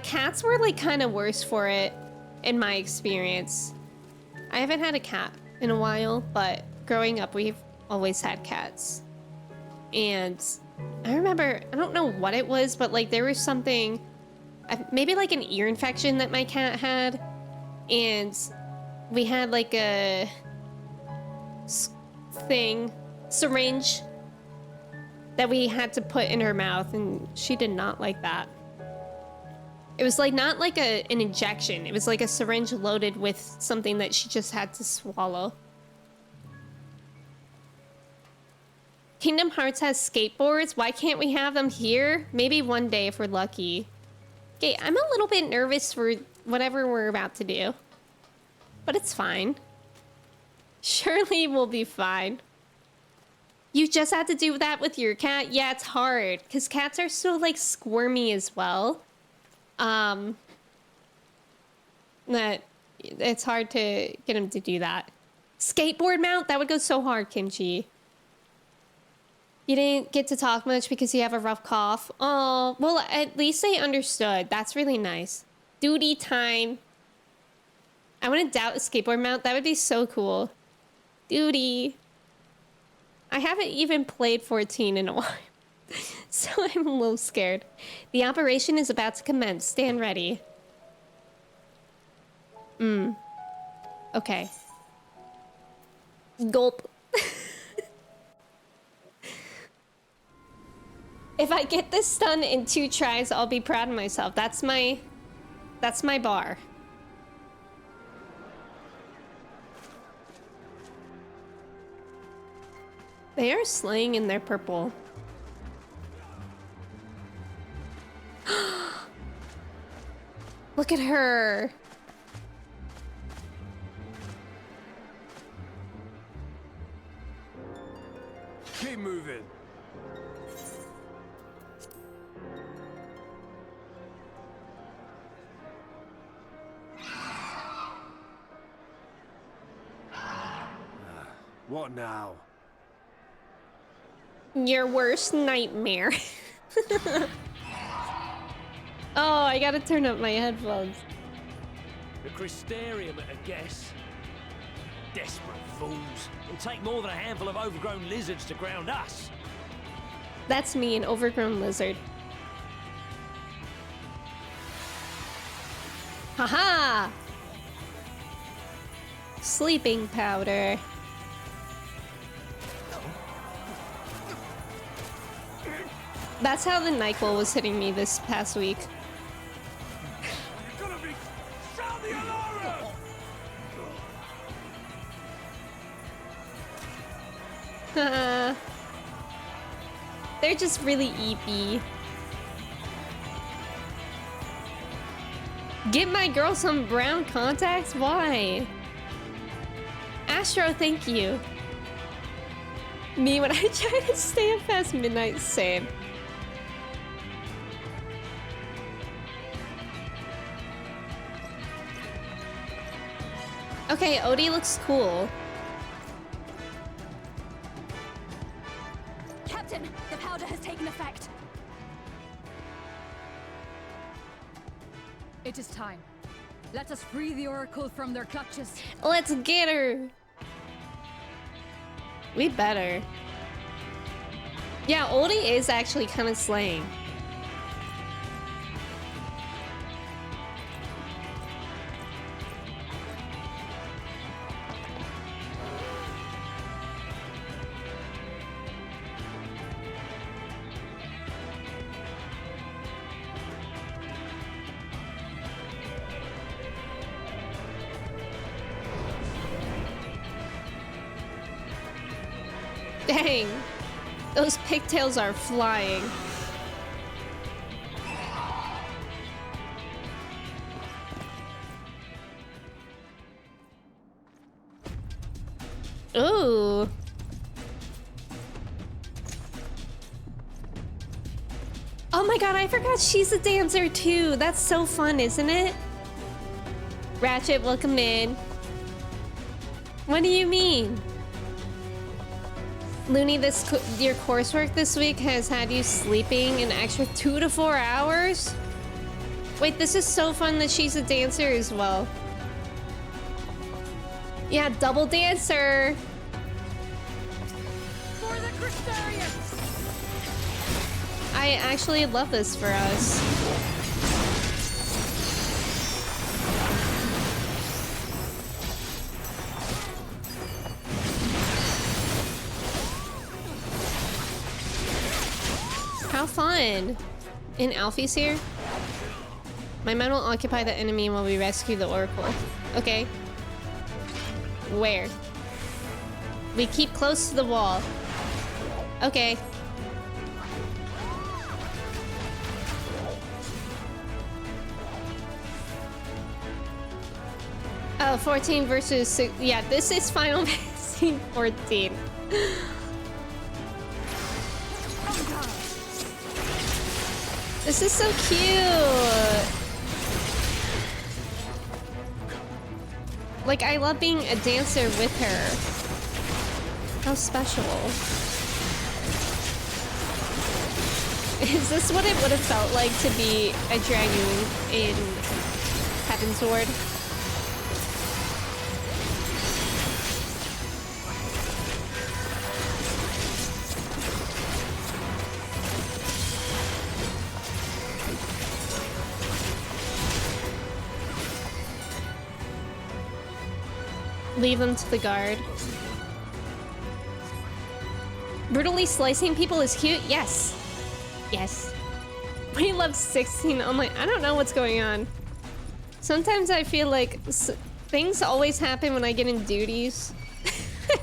Cats were like kind of worse for it in my experience. I haven't had a cat in a while, but growing up we've always had cats. And I remember, I don't know what it was, but like there was something, maybe like an ear infection that my cat had. And we had like a syringe that we had to put in her mouth, and she did not like that. It was like not like an injection. It was like a syringe loaded with something that she just had to swallow. Kingdom Hearts has skateboards. Why can't we have them here? Maybe one day if we're lucky. Okay, I'm a little bit nervous for whatever we're about to do, but it's fine. Surely we'll be fine. You just had to do that with your cat? Yeah, it's hard because cats are so like squirmy as well. That it's hard to get him to do that. Skateboard mount? That would go so hard, Kimchi. You didn't get to talk much because you have a rough cough. Oh, well, at least they understood. That's really nice. Duty time. I wouldn't doubt a skateboard mount. That would be so cool. Duty. I haven't even played 14 in a while. So I'm a little scared. The operation is about to commence. Stand ready. Okay. Gulp. If I get this done in 2 tries, I'll be proud of myself. That's my bar. They are slaying in their purple. Look at her. Keep moving. What now? Your worst nightmare. Oh, I gotta turn up my headphones. The Crystarium at a guess. Desperate fools. It'll take more than a handful of overgrown lizards to ground us. That's me, an overgrown lizard. Haha! Sleeping powder. That's how the NyQuil was hitting me this past week. They're just really eepy. Get my girl some brown contacts? Why? Astro, thank you. Me when I try to stay up past midnight, same. Okay, Odie looks cool. Captain, the powder has taken effect. It is time. Let us free the Oracle from their clutches. Let's get her. We better. Yeah, oldie is actually kind of slaying. Dang, those pigtails are flying. Ooh. Oh my god, I forgot she's a dancer too. That's so fun, isn't it? Ratchet, welcome in. What do you mean? Looney, your coursework this week has had you sleeping an extra 2 to 4 hours? Wait, this is so fun that she's a dancer as well. Yeah, double dancer. For the Crystarians! I actually love this for us. How fun! And Alfie's here? My men will occupy the enemy while we rescue the Oracle. Okay. Where? We keep close to the wall. Okay. Oh, 14 versus 6. Yeah, this is Final Fantasy 14. This is so cute. Like, I love being a dancer with her. How special. Is this what it would have felt like to be a dragoon in Heaven's Ward? Leave them to the guard. Brutally slicing people is cute? Yes. Yes. We love 16 online. I don't know what's going on. Sometimes I feel like things always happen when I get in duties.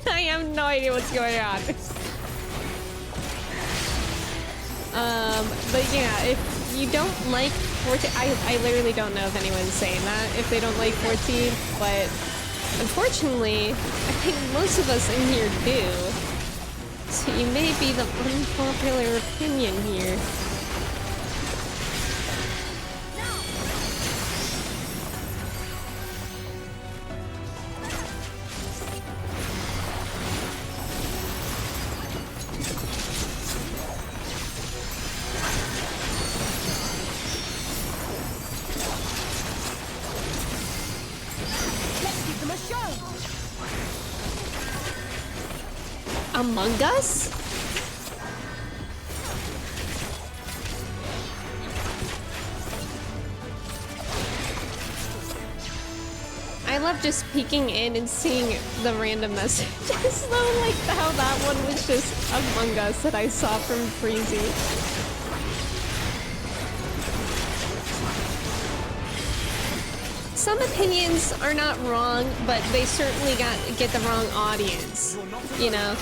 I have no idea what's going on. But yeah, if you don't like 14, I literally don't know if anyone's saying that, if they don't like 14, but unfortunately, I think most of us in here do. So you may be the unpopular opinion here. Among Us? I love just peeking in and seeing the random messages though, like how that one was just Among Us that I saw from Freezy. Some opinions are not wrong, but they certainly get the wrong audience, you know?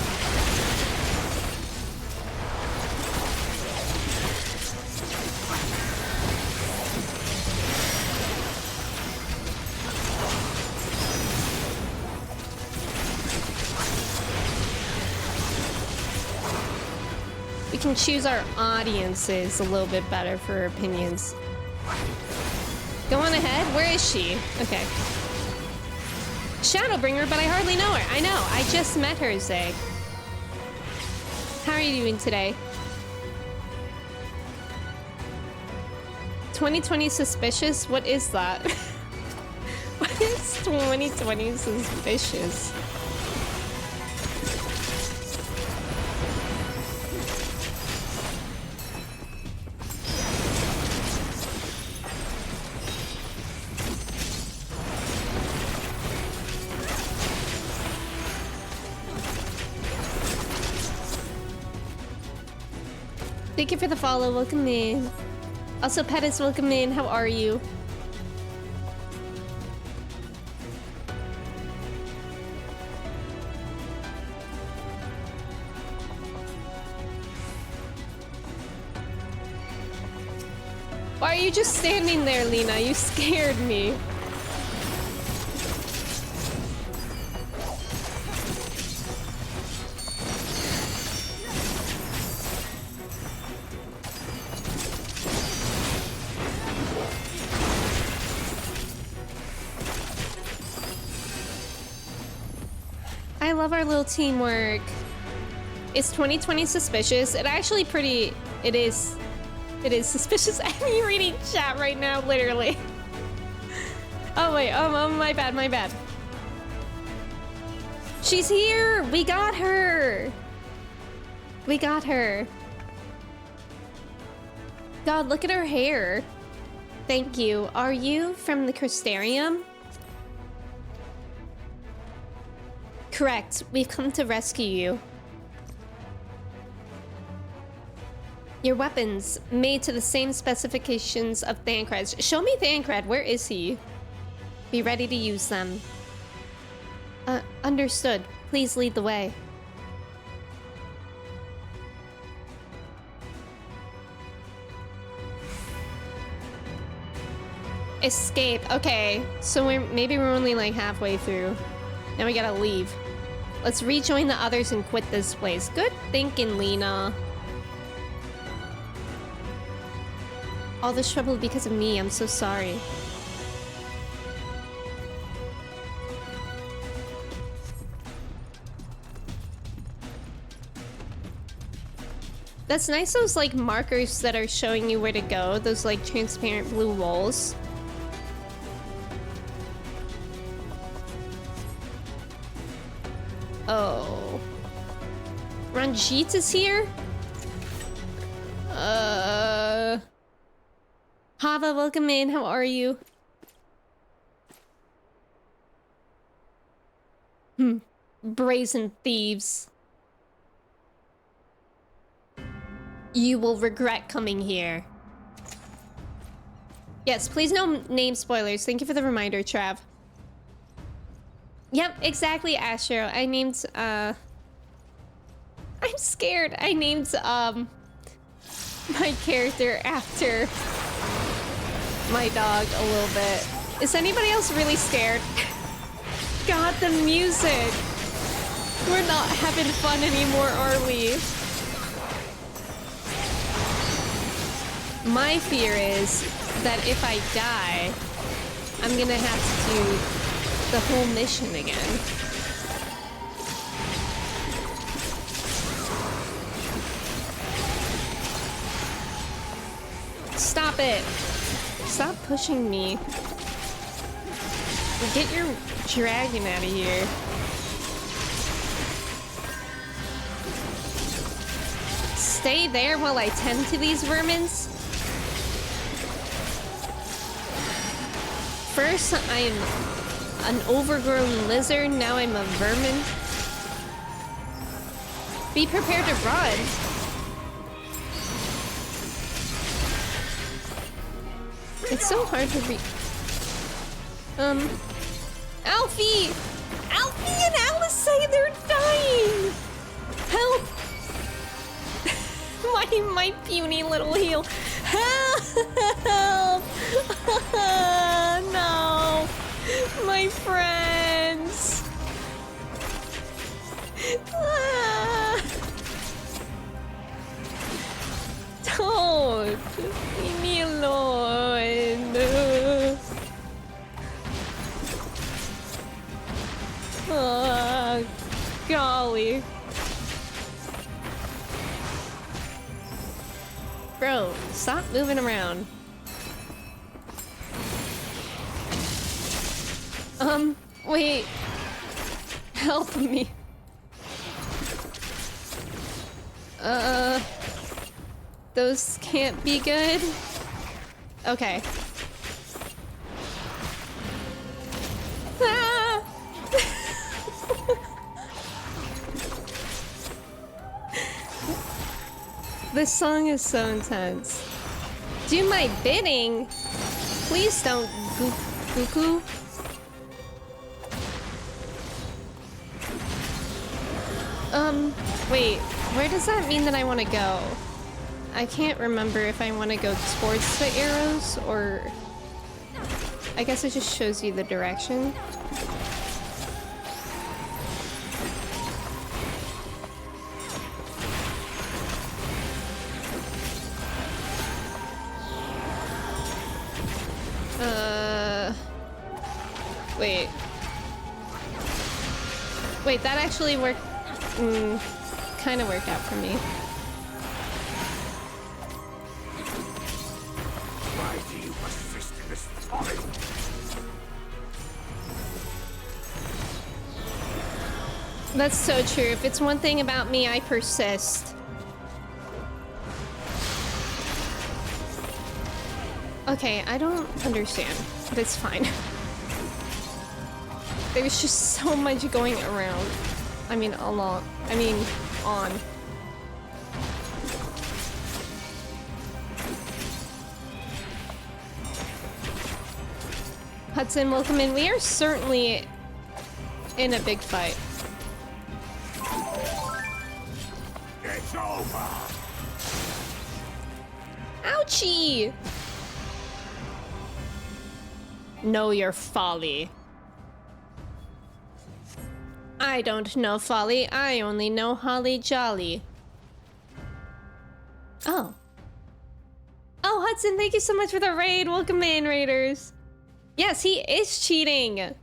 We can choose our audiences a little bit better for opinions. Go on ahead. Where is she? Okay. Shadowbringer, but I hardly know her. I know. I just met her, Zay. How are you doing today? 2020 suspicious? What is that? What is 2020 suspicious? Thank you for the follow. Welcome in. Also, Pettis, welcome in. How are you? Why are you just standing there, Lena? You scared me. I love our little teamwork. Is 2020 suspicious? It actually pretty... It is suspicious. I'm reading chat right now, literally. Oh wait, my bad. She's here! We got her! We got her. God, look at her hair. Thank you. Are you from the Crystarium? Correct. We've come to rescue you. Your weapons, made to the same specifications of Thancred. Show me Thancred, where is he? Be ready to use them. Understood. Please lead the way. Escape, okay. So maybe we're only like halfway through. Now we gotta leave. Let's rejoin the others and quit this place. Good thinking, Lena. All this trouble because of me. I'm so sorry. That's nice, those like markers that are showing you where to go. Those like transparent blue walls. Oh. Ranjit is here? Hava, welcome in. How are you? Brazen thieves. You will regret coming here. Yes, please no name spoilers. Thank you for the reminder, Trav. Yep, exactly, Astro. I named, I'm scared. I named, my character after my dog a little bit. Is anybody else really scared? God, the music. We're not having fun anymore, are we? My fear is that if I die, I'm gonna have to do the whole mission again. Stop it! Stop pushing me. Get your dragon out of here. Stay there while I tend to these vermins. First, I'm an overgrown lizard, now I'm a vermin. Be prepared to run. It's so hard to read. Alfie! Alfie and Alice say they're dying! Help! my puny little heel. Help! No! My friends! Don't! Leave me alone! Oh, golly. Bro, stop moving around. Wait. Help me. Those can't be good. Okay. Ah! This song is so intense. Do my bidding? Please don't cuckoo. Wait, where does that mean that I want to go? I can't remember if I want to go towards the arrows or... I guess it just shows you the direction. Wait. Wait, that actually worked. Kind of worked out for me. Why do you persist in this folly? That's so true. If it's one thing about me, I persist. Okay, I don't understand, but it's fine. There's just so much going around. I mean, on. Hudson, welcome in. We are certainly in a big fight. It's over. Ouchie! Know your folly. I don't know folly, I only know holly jolly. Oh. Oh, Hudson, thank you so much for the raid. Welcome in, raiders. Yes, he is cheating.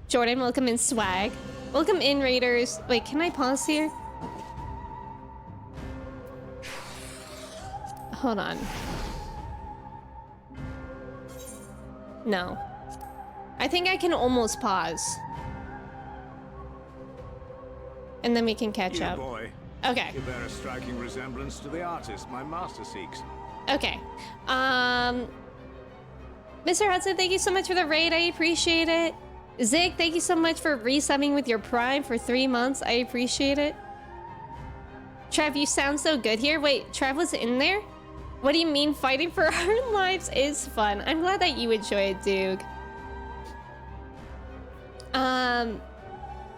Jordan, welcome in, swag. Welcome in, raiders. Wait, can I pause here? Hold on. No. I think I can almost pause. And then we can catch up. Boy. Okay. You bear a striking resemblance to the artist my master seeks. Okay. Mr. Hudson, thank you so much for the raid. I appreciate it. Zig, thank you so much for resubbing with your Prime for 3 months. I appreciate it. Trev, you sound so good here. Wait, Trev was in there? What do you mean fighting for our lives is fun? I'm glad that you enjoy it, Duke.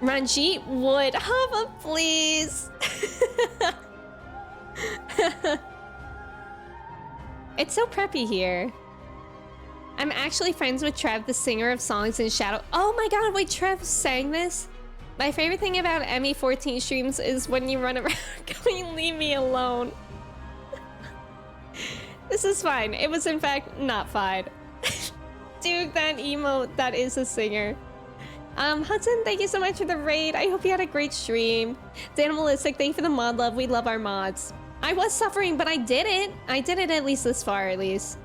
Ranjit would Hava, please. It's so preppy here. I'm actually friends with Trev, the singer of songs in Shadow. Oh my god, wait, Trev sang this? My favorite thing about ME14 streams is when you run around going, leave me alone. This is fine. It was in fact not fine. Dude, that emote, that is a singer. Hudson, thank you so much for the raid. I hope you had a great stream. Danimalistic, thank you for the mod love. We love our mods. I was suffering, but I did it. I did it at least this far, at least.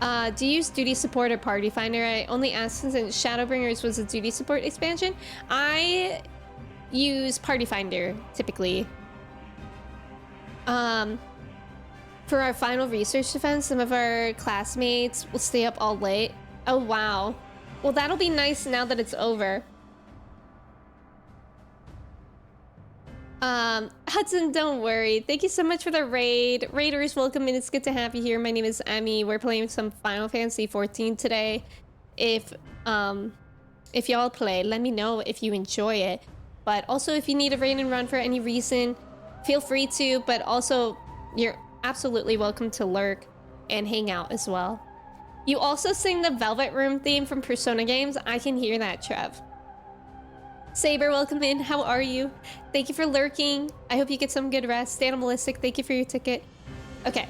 Do you use duty support or party finder? I only asked since Shadowbringers was a duty support expansion. I use party finder, typically. For our final research defense, some of our classmates will stay up all late. Oh, wow. Well, that'll be nice now that it's over. Hudson, don't worry. Thank you so much for the raid. Raiders, welcome in. It's good to have you here. My name is Emmy. We're playing some Final Fantasy 14 today. If y'all play, let me know if you enjoy it. But also, if you need a raid and run for any reason, feel free to. But also, you're absolutely welcome to lurk and hang out as well. You also sing the Velvet Room theme from Persona games. I can hear that, Trev. Saber, welcome in. How are you? Thank you for lurking. I hope you get some good rest. Animalistic, thank you for your ticket. Okay.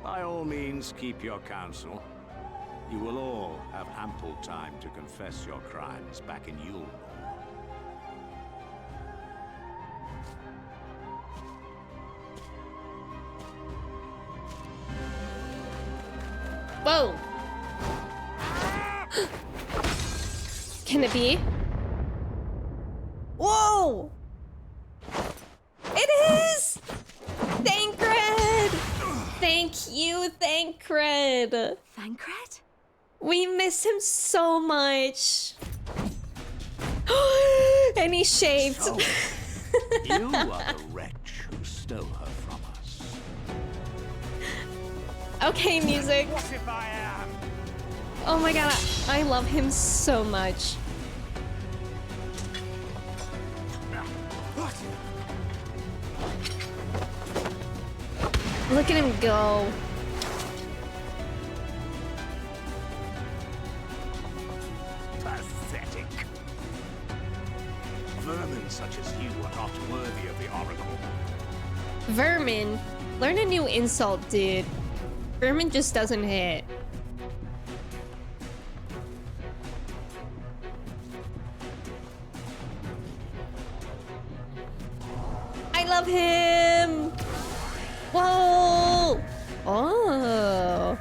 By all means, keep your counsel. You will all have ample time to confess your crimes back in Yule. Whoa. Can it be? Whoa! It is! Thancred! Thank you, Thancred. Thancred? We miss him so much. And he shaved. So, You are the wretch who stole her from us. Okay, music. What if I am? Oh my god, I love him so much. Look at him go. Pathetic. Vermin such as you are not worthy of the Oracle. Vermin. Learn a new insult, dude. Vermin just doesn't hit. I love him! Whoa! Oh.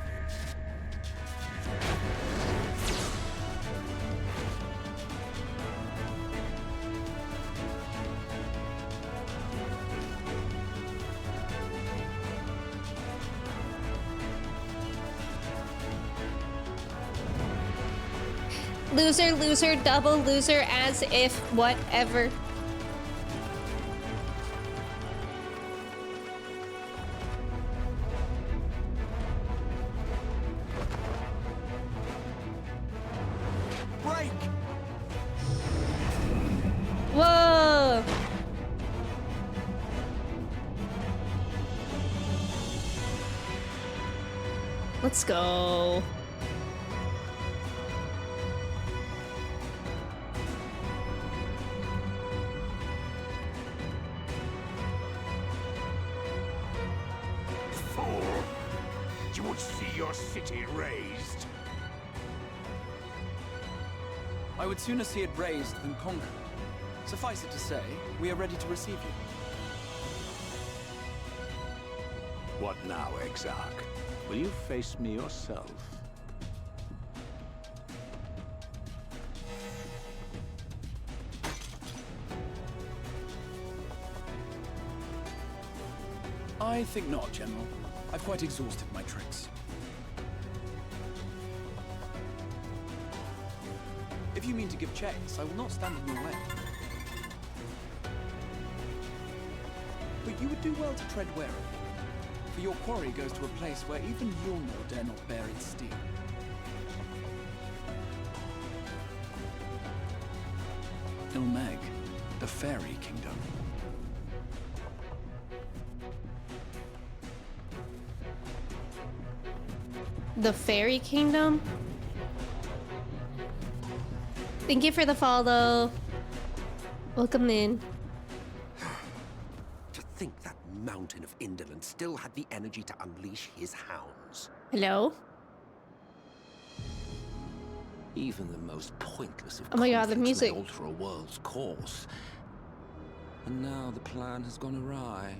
Loser, loser, double loser, as if whatever. Break! Whoa! Let's go. Fool! You would see your city razed. I would sooner see it razed than conquered. Suffice it to say, we are ready to receive you. What now, Exarch? Will you face me yourself? I think not, General. I've quite exhausted my tricks. If you mean to give chase, I will not stand in your way. But you would do well to tread warily, for your quarry goes to a place where even Yulmore dare not bear its steel. Il Mheg, the Fairy Kingdom. The Fairy Kingdom? Thank you for the follow. Welcome in. To think that mountain of indolence still had the energy to unleash his hounds. Hello? Even the most pointless of Oh my god, the conflicts music. may alter a world's course. And now the plan has gone awry.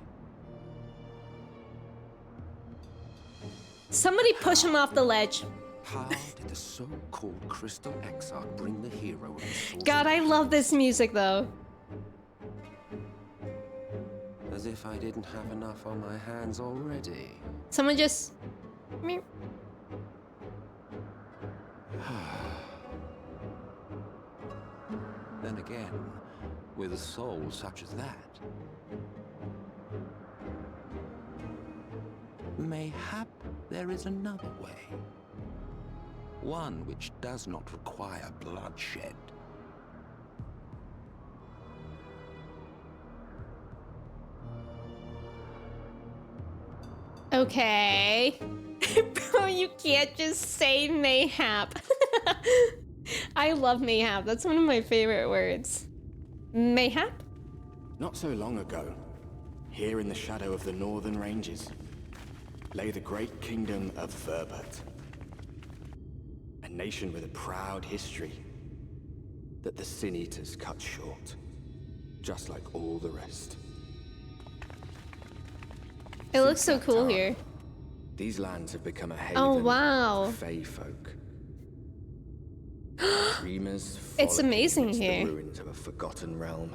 Somebody push him off the ledge. How did the so-called Crystal Exarch bring the hero of the sword? God, I love this music though. As if I didn't have enough on my hands already. Someone just... Meow. Then again, with a soul such as that, mayhap there is another way. One which does not require bloodshed. Okay. Bro, you can't just say mayhap. I love mayhap. That's one of my favorite words. Mayhap? Not so long ago, here in the shadow of the northern ranges, lay the great kingdom of Verbert. A nation with a proud history that the Sin Eaters cut short, just like all the rest. It looks so cool here. These lands have become a haven Oh, wow. for Fey folk. Dreamers It's frolic amazing amidst here. the ruins of a forgotten realm.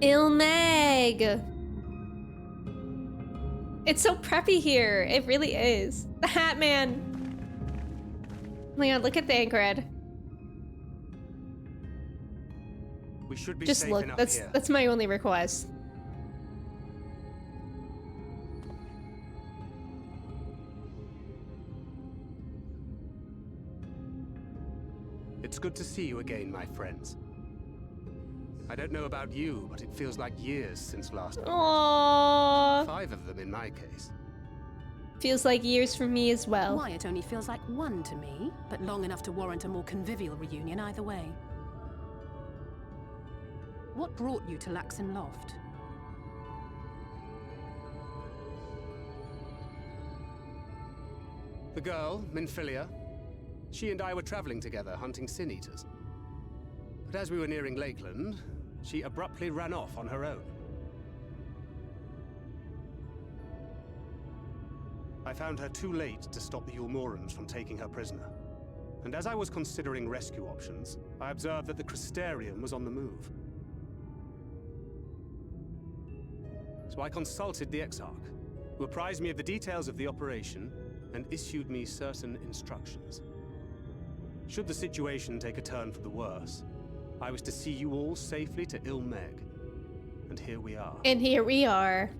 Il Mheg. It's so preppy here. It really is. The Hat Man. Oh my god, look at Thancred. We should be Just safe look. enough That's here. that's my only request. It's good to see you again, my friends. I don't know about you, but it feels like years since last. Aww. 5 of them in my case. Feels like years for me as well. Why, it only feels like 1 to me, but long enough to warrant a more convivial reunion either way. What brought you to Laxon Loft? The girl, Minfilia, she and I were traveling together, hunting sin eaters. But as we were nearing Lakeland, she abruptly ran off on her own. I found her too late to stop the Ulmorans from taking her prisoner. And as I was considering rescue options, I observed that the Crystarium was on the move. So I consulted the Exarch, who apprised me of the details of the operation and issued me certain instructions. Should the situation take a turn for the worse, I was to see you all safely to Il Mheg. And here we are. And here we are.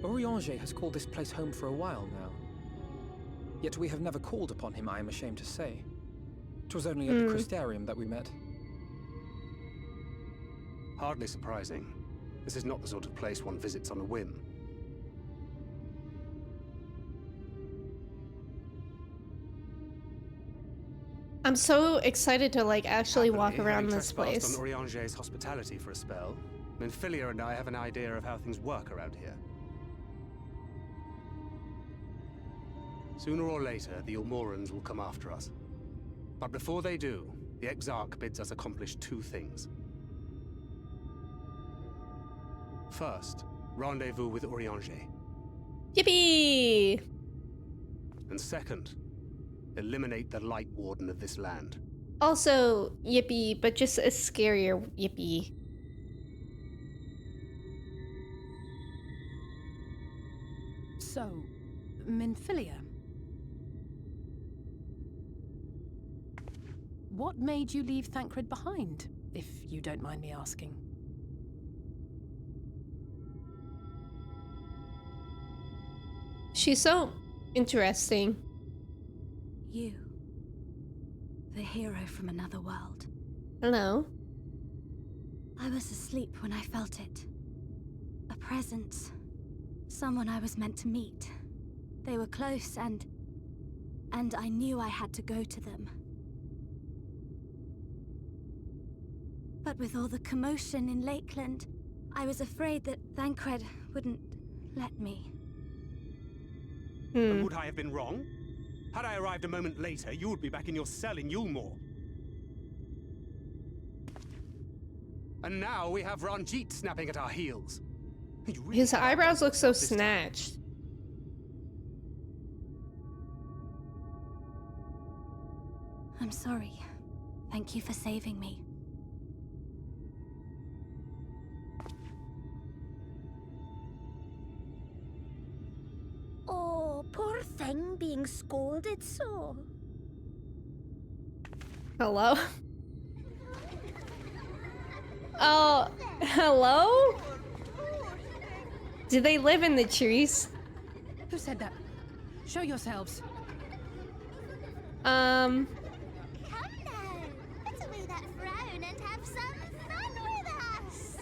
Urianger has called this place home for a while now. Yet we have never called upon him, I am ashamed to say. 'Twas only at the Crystarium that we met. Hardly surprising. This is not the sort of place one visits on a whim. I'm so excited to like actually walk Happily, around having this trespassed place. on Urianger's hospitality for a spell, Minfilia and I have an idea of how things work around here. Sooner or later, the Ulmorans will come after us. But before they do, the Exarch bids us accomplish 2 things. First, rendezvous with Urianger. Yippee! And second, eliminate the Light Warden of this land. Also, yippee, but just a scarier yippee. So, Minfilia. What made you leave Thancred behind, if you don't mind me asking? She's so interesting. You. The hero from another world. Hello. I was asleep when I felt it. A presence. Someone I was meant to meet. They were close and I knew I had to go to them. But with all the commotion in Lakeland, I was afraid that Thancred wouldn't let me. And would I have been wrong? Had I arrived a moment later, you would be back in your cell in Yulmore. And now we have Ranjit snapping at our heels. Really His eyebrows look so snatched. I'm sorry. Thank you for saving me. Oh, poor thing being scolded so. Hello? Oh, hello? Do they live in the trees? Who said that? Show yourselves. Come now, put away that frown and have some fun with us.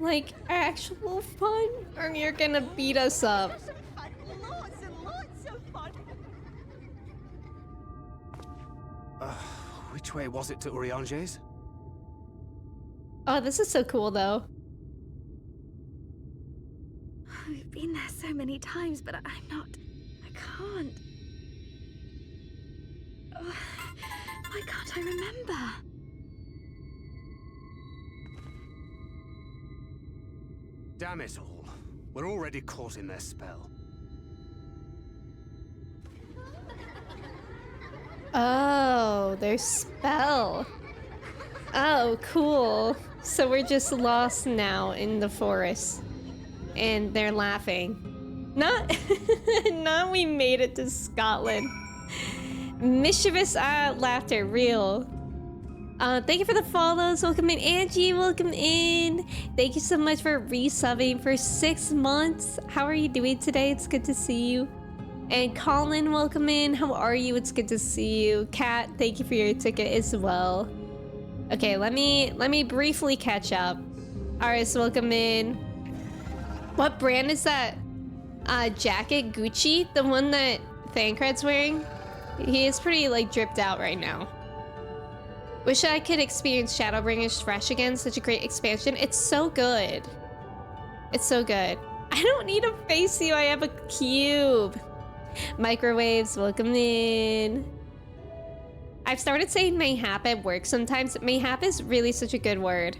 Like, actual fun? Or you're gonna beat us up? Lots and lots of fun. Which way was it to Urianger's? Oh, this is so cool, though. We've been there so many times, but I can't. Oh, why can't I remember? Damn it all. We're already caught in their spell. Oh, their spell. Oh, cool. So we're just lost now in the forest. And they're laughing. Not we made it to Scotland. Mischievous laughter, real. Thank you for the follows. Welcome in, Angie. Welcome in. Thank you so much for resubbing for 6 months. How are you doing today? It's good to see you. And Colin, welcome in. How are you? It's good to see you. Kat, thank you for your ticket as well. Okay, let me briefly catch up. Aris, welcome in. What brand is that jacket? Gucci? The one that Thancred's wearing? He is pretty like dripped out right now. Wish I could experience Shadowbringers fresh again. Such a great expansion. It's so good. It's so good. I don't need a face you. I have a cube. Microwaves, welcome in. I've started saying mayhap at work sometimes. Mayhap is really such a good word.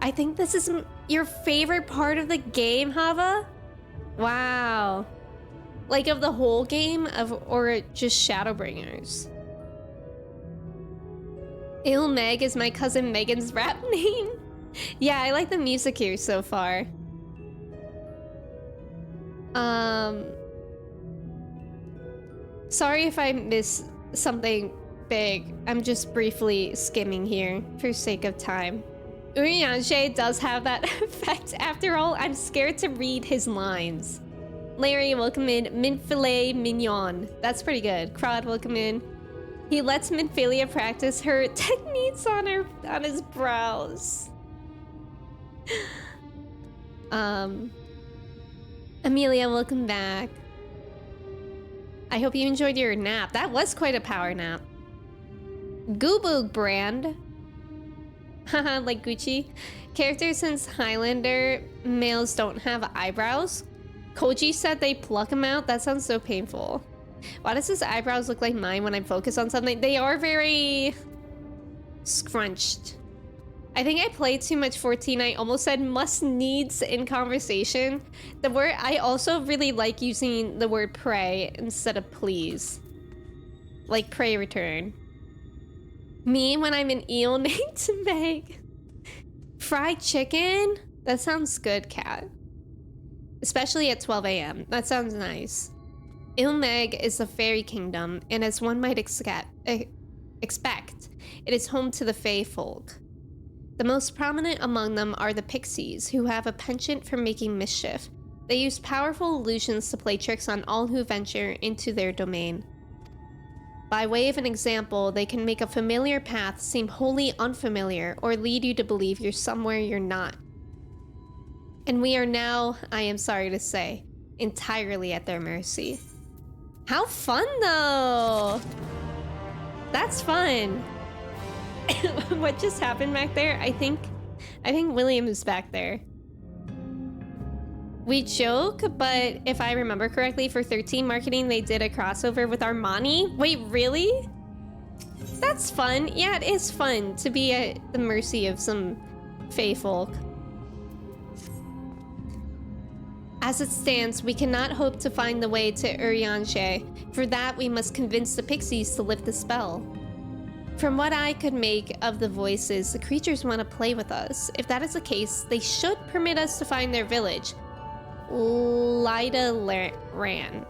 I think this is your favorite part of the game, Hava? Wow. Like of the whole game or just Shadowbringers? Il Mheg is my cousin Megan's rap name. Yeah, I like the music here so far. Sorry if I miss something big. I'm just briefly skimming here for sake of time. Urianger does have that effect. After all, I'm scared to read his lines. Larry, welcome in. Mint filet mignon. That's pretty good. Crod, welcome in. He lets Minfilia practice her techniques on his brows. Amelia, welcome back. I hope you enjoyed your nap. That was quite a power nap. Gooboog brand. Haha, like Gucci. Characters since Highlander, males don't have eyebrows. Koji said they pluck them out. That sounds so painful. Why does his eyebrows look like mine when I focus on something? They are very scrunched. I think I played too much 14. I almost said must needs in conversation. The word, I also really like using the word pray instead of please. Like pray return. Me when I'm an eel named Meg. Fried chicken? That sounds good, Kat. Especially at 12 a.m. That sounds nice. Il Mheg is a fairy kingdom, and as one might expect, it is home to the Fae folk. The most prominent among them are the Pixies, who have a penchant for making mischief. They use powerful illusions to play tricks on all who venture into their domain. By way of an example, they can make a familiar path seem wholly unfamiliar, or lead you to believe you're somewhere you're not. And we are now, I am sorry to say, entirely at their mercy. How fun, though! That's fun. What just happened back there? I think William is back there. We joke, but if I remember correctly, for 13 marketing, they did a crossover with Armani. Wait, really? That's fun. Yeah, it is fun to be at the mercy of some Fae folk. As it stands, we cannot hope to find the way to Urianger. For that, we must convince the Pixies to lift the spell. From what I could make of the voices, the creatures want to play with us. If that is the case, they should permit us to find their village. Lida ran.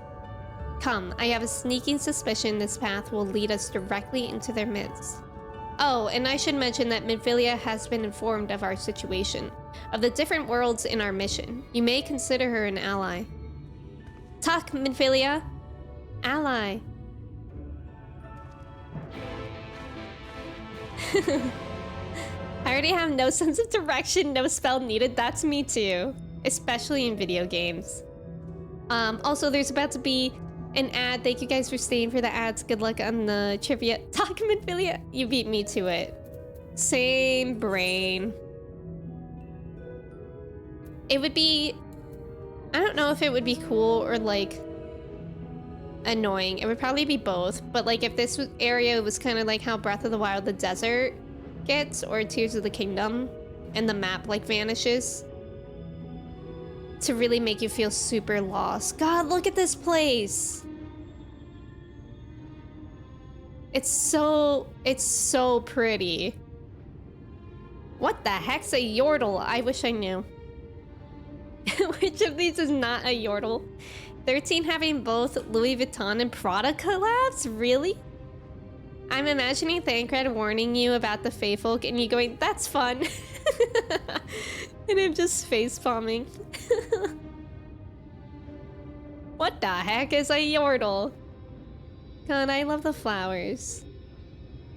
Come, I have a sneaking suspicion this path will lead us directly into their midst. Oh, and I should mention that Minfilia has been informed of our situation, of the different worlds in our mission. You may consider her an ally. Talk, Minfilia. Ally. I already have no sense of direction, no spell needed. That's me too, especially in video games. Also, there's about to be an ad. Thank you guys for staying for the ads. Good luck on the trivia. Talk, Minfilia. You beat me to it. Same brain. It would be... I don't know if it would be cool or like annoying. It would probably be both. But like if this area was kind of like how Breath of the Wild the desert gets, or Tears of the Kingdom, and the map like vanishes, to really make you feel super lost. God, look at this place. It's so pretty. What the heck's a yordle? I wish I knew. Which of these is not a yordle? 13 having both Louis Vuitton and Prada collabs? Really? I'm imagining Thancred warning you about the Fae folk and you going, that's fun. And him just face palming. What the heck is a yordle? God, I love the flowers.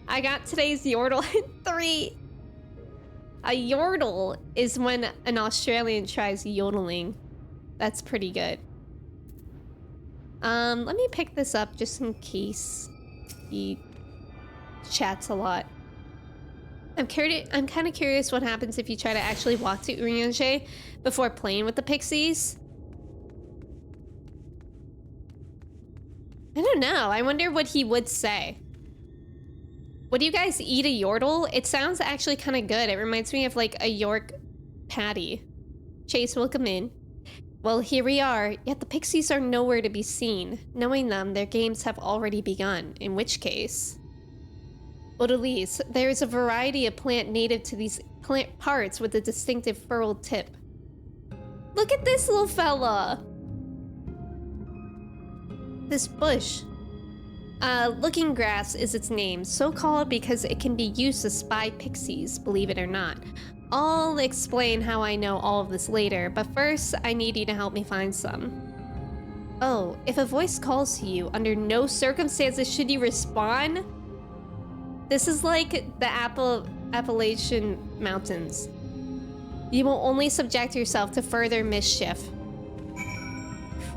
I got today's yordle in 3. A yordle is when an Australian tries yodeling. That's pretty good. Let me pick this up just in case he chats a lot. I'm kind of curious what happens if you try to actually walk to Urianger before playing with the Pixies. I don't know. I wonder what he would say. Would you guys eat a yordle? It sounds actually kind of good. It reminds me of like a York patty. Chase, welcome in. Well, here we are, yet the Pixies are nowhere to be seen. Knowing them, their games have already begun, in which case... Odalise, there is a variety of plant native to these plant parts with a distinctive furrowed tip. Look at this little fella! This bush. Looking Grass is its name, so called because it can be used to spy Pixies, believe it or not. I'll explain how I know all of this later, but first, I need you to help me find some. Oh, if a voice calls to you, under no circumstances should you respond? This is like the Appalachian Mountains. You will only subject yourself to further mischief.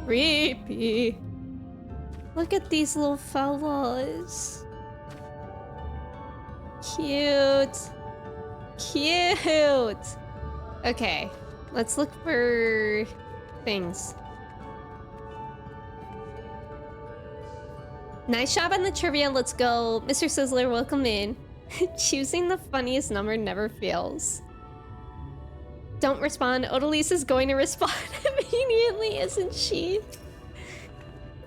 Creepy. Look at these little fellas. Cute. Cute. Okay, let's look for things. Nice job on the trivia, let's go. Mr. Sizzler, welcome in. Choosing the funniest number never fails. Don't respond. Odalise is going to respond immediately, isn't she?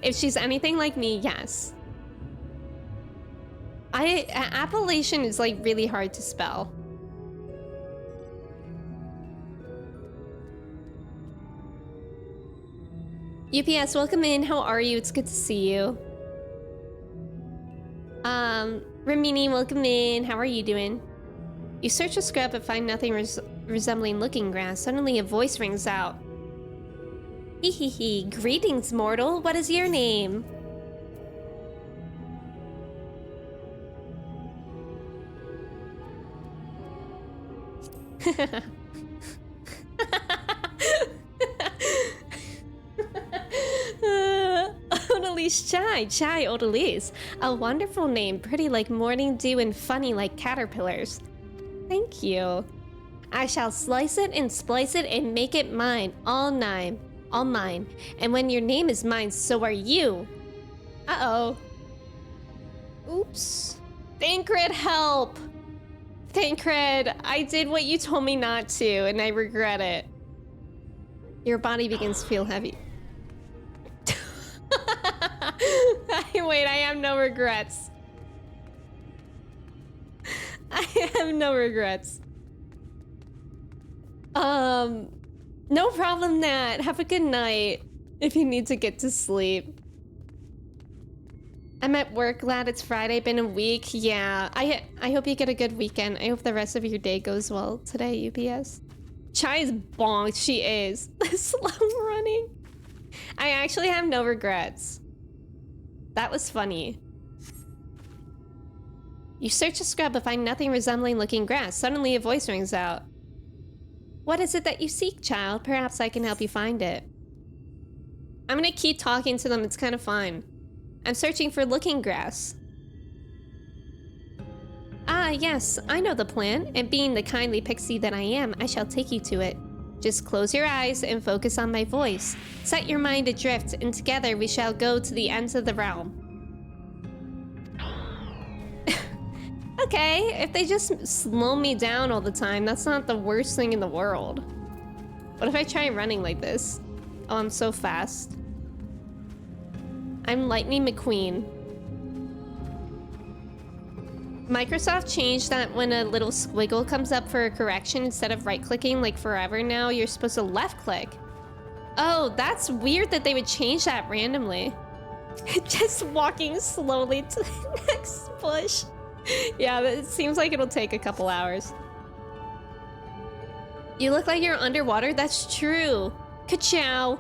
If she's anything like me, yes. Appalachian is like really hard to spell. UPS, welcome in. How are you? It's good to see you. Ramini, welcome in. How are you doing? You search a scrub but find nothing resembling looking grass. Suddenly a voice rings out. Hee hee hee. Greetings, mortal. What is your name? Odalise Chai Odalise. A wonderful name, pretty like morning dew and funny like caterpillars. Thank you. I shall slice it and splice it and make it mine, all mine. And when your name is mine, so are you. Uh-oh. Oops. Thancred, help! Thancred, I did what you told me not to, and I regret it. Your body begins to feel heavy. Wait, I have no regrets. I have no regrets. No problem, Nat. Have a good night if you need to get to sleep. I'm at work, glad it's Friday, been a week. Yeah, I hope you get a good weekend. I hope the rest of your day goes well today, UPS. Chai is bonked, she is. Slow running. I actually have no regrets. That was funny. You search a scrub but find nothing resembling looking grass. Suddenly a voice rings out. What is it that you seek, child? Perhaps I can help you find it. I'm gonna keep talking to them, it's kind of fun. I'm searching for looking grass. Ah, yes, I know the plan, and being the kindly pixie that I am, I shall take you to it. Just close your eyes and focus on my voice. Set your mind adrift, and together we shall go to the ends of the realm. Okay, if they just slow me down all the time, that's not the worst thing in the world. What if I try running like this? Oh, I'm so fast. I'm Lightning McQueen. Microsoft changed that when a little squiggle comes up for a correction, instead of right-clicking like forever now, you're supposed to left-click. Oh, that's weird that they would change that randomly. Just walking slowly to the next bush. Yeah, it seems like it'll take a couple hours. You look like you're underwater? That's true. Ka-chow.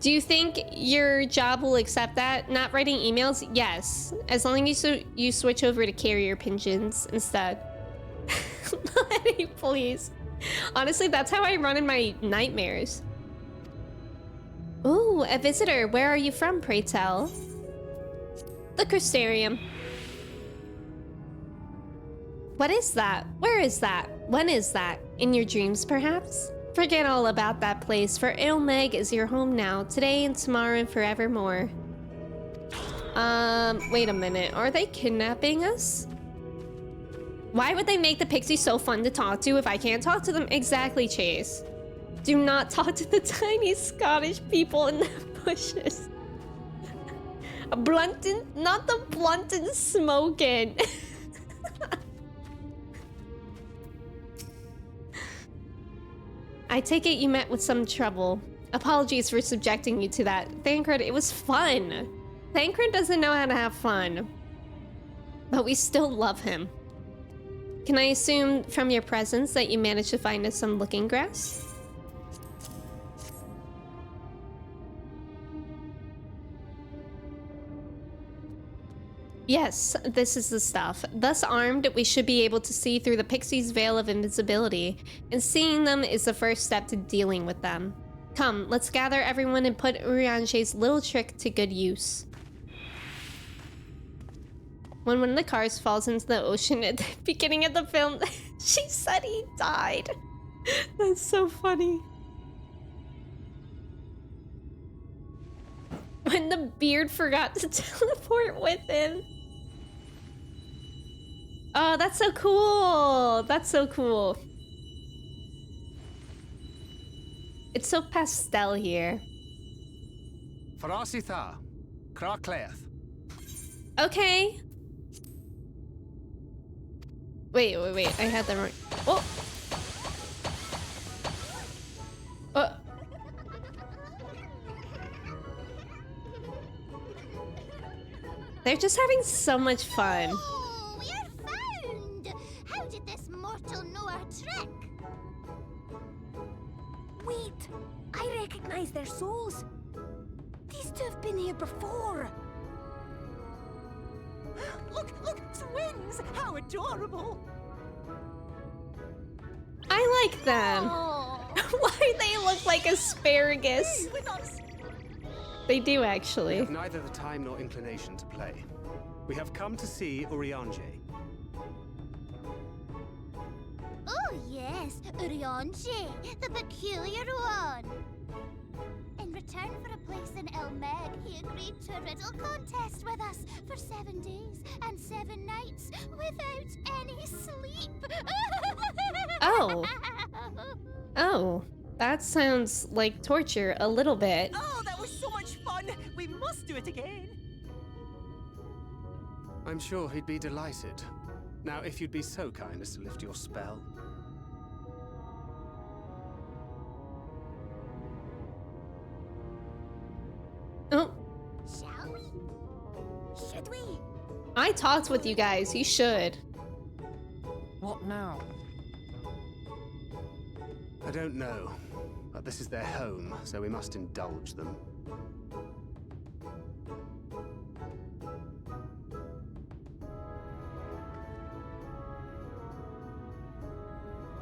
Do you think your job will accept that? Not writing emails? Yes. As long as you switch over to carrier pigeons instead. Please. Honestly, that's how I run in my nightmares. Ooh, a visitor. Where are you from, pray tell? The Crystarium. What is that? Where is that? When is that? In your dreams, perhaps? Forget all about that place, for Il Mheg is your home now, today and tomorrow and forevermore. Wait a minute. Are they kidnapping us? Why would they make the Pixies so fun to talk to if I can't talk to them? Exactly, Chase. Do not talk to the tiny Scottish people in the bushes. Blunton, not the Blunton smoking. I take it you met with some trouble. Apologies for subjecting you to that. Thancred, it was fun. Thancred doesn't know how to have fun. But we still love him. Can I assume from your presence that you managed to find us some looking grass? Yes, this is the stuff. Thus armed, we should be able to see through the Pixies' veil of invisibility, and seeing them is the first step to dealing with them. Come, let's gather everyone and put Urianger's little trick to good use. When one of the cars falls into the ocean at the beginning of the film, she said he died. That's so funny. When the beard forgot to teleport with him. Oh, that's so cool. That's so cool. It's so pastel here. Farasitha, Krakleath. Okay. Wait. I had the right. Oh. Oh. They're just having so much fun. Oh, we're found! How did this mortal know our trick? Wait! I recognize their souls. These two have been here before. Look, twins! How adorable! I like them. Why they look like asparagus? With us. They do actually. We have neither the time nor inclination to play. We have come to see Urianger. Oh yes, Urianger, the peculiar one. In return for a place in Il Mheg, he agreed to a riddle contest with us for 7 days and 7 nights without any sleep. Oh. Oh. That sounds like torture a little bit. Oh, that was so much fun! We must do it again! I'm sure he'd be delighted. Now, if you'd be so kind as to lift your spell. Oh. Shall we? Should we? I talked with you guys. You should. What now? I don't know, but this is their home, so we must indulge them.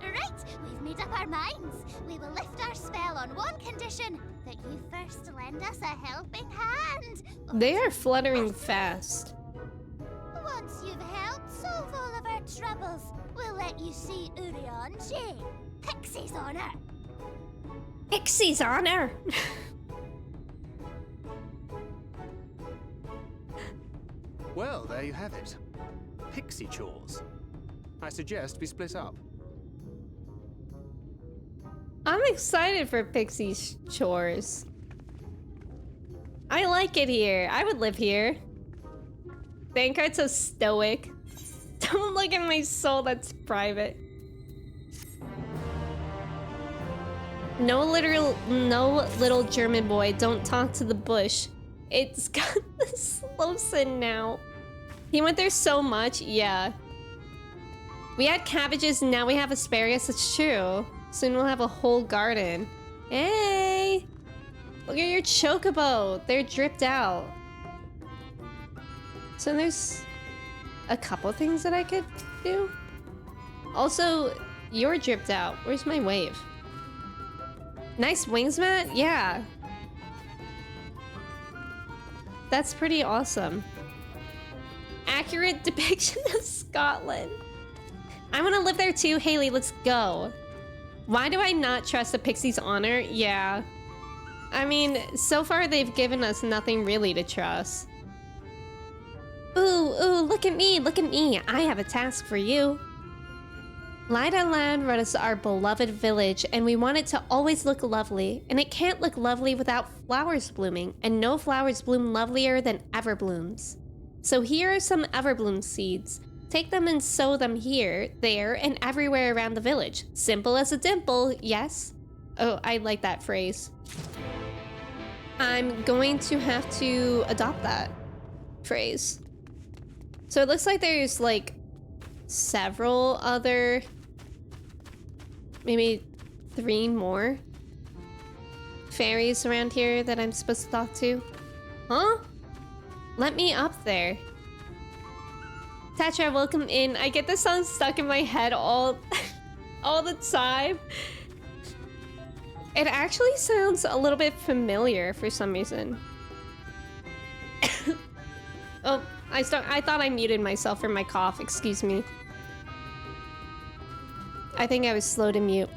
Right, we've made up our minds. We will lift our spell on one condition, that you first lend us a helping hand. They are fluttering fast. Once you've helped solve all of our troubles, we'll let you see Urianger. Pixie's honor. Pixie's honor. Well, there you have it. Pixie chores. I suggest we split up. I'm excited for Pixie's chores. I like it here. I would live here. Thancred's so stoic. Don't look at my soul, that's private. No little German boy, don't talk to the bush. It's got the slopes in now. He went there so much, yeah. We had cabbages, now we have asparagus, it's true. Soon we'll have a whole garden. Hey! Look at your chocobo, they're dripped out. So there's a couple things that I could do. Also, you're dripped out. Where's my wave? Nice wings, Matt? Yeah. That's pretty awesome. Accurate depiction of Scotland. I want to live there too. Haley, let's go. Why do I not trust the Pixies' honor? Yeah. I mean, so far they've given us nothing really to trust. Ooh, look at me, look at me. I have a task for you. Lida Land runs our beloved village, and we want it to always look lovely. And it can't look lovely without flowers blooming, and no flowers bloom lovelier than everblooms. So here are some everbloom seeds. Take them and sow them here, there, and everywhere around the village. Simple as a dimple, yes? Oh, I like that phrase. I'm going to have to adopt that phrase. So it looks like there's like several other, maybe 3 more fairies around here that I'm supposed to talk to. Huh? Let me up there. Tatra, welcome in. I get this song stuck in my head all the time. It actually sounds a little bit familiar for some reason. Oh, I thought I muted myself for my cough. Excuse me. I think I was slow to mute.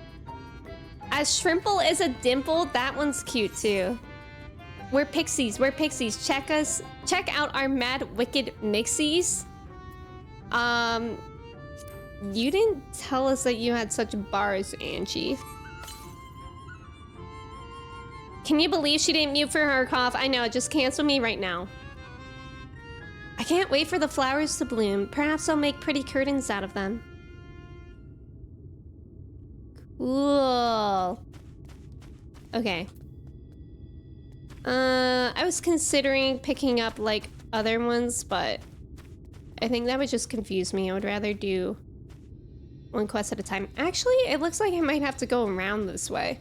As shrimple as a dimple, that one's cute too. We're Pixies, we're Pixies. Check out our mad wicked mixies. You didn't tell us that you had such bars, Angie. Can you believe she didn't mute for her cough? I know, just cancel me right now. I can't wait for the flowers to bloom. Perhaps I'll make pretty curtains out of them. Cool. Okay. I was considering picking up like other ones, but I think that would just confuse me. I would rather do one quest at a time. Actually, it looks like I might have to go around this way.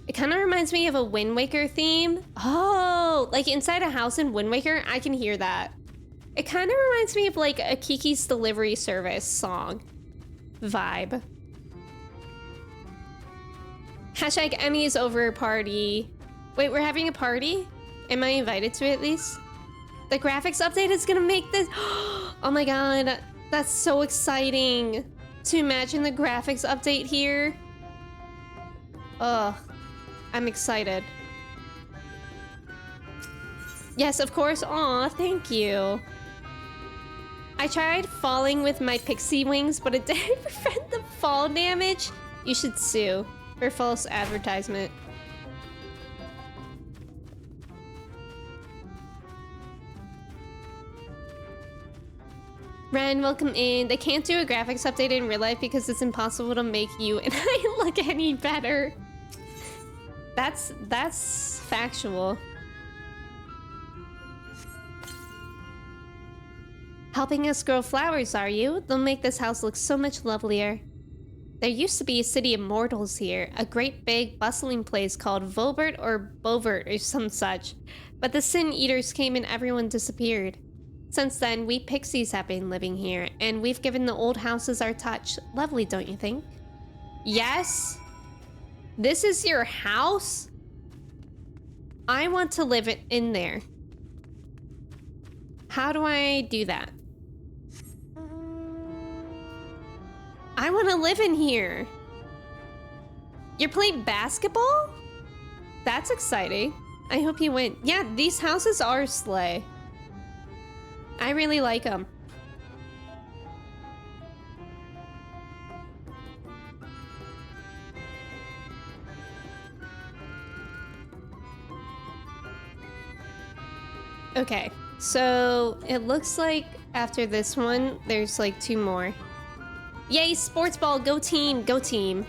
It kind of reminds me of a Wind Waker theme. Oh, like inside a house in Wind Waker, I can hear that. It kind of reminds me of like a Kiki's Delivery Service song vibe. Hashtag Emmy's over party. Wait, we're having a party? Am I invited to it at least? The graphics update is gonna make this. Oh my god, that's so exciting. To imagine the graphics update here. Ugh. I'm excited. Yes, of course. Aw, thank you. I tried falling with my pixie wings, but it didn't prevent the fall damage. You should sue for false advertisement. Ren, welcome in. They can't do a graphics update in real life because it's impossible to make you and I look any better. That's factual. Helping us grow flowers, are you? They'll make this house look so much lovelier. There used to be a city of mortals here, a great big bustling place called Vobert or Bovert or some such. But the Sin Eaters came and everyone disappeared. Since then, we Pixies have been living here, and we've given the old houses our touch. Lovely, don't you think? Yes? This is your house? I want to live in there. How do I do that? I want to live in here. You're playing basketball? That's exciting. I hope you win. Yeah, these houses are slay. I really like them. Okay, so it looks like after this one, there's like 2 more. Yay, sports ball, go team, go team.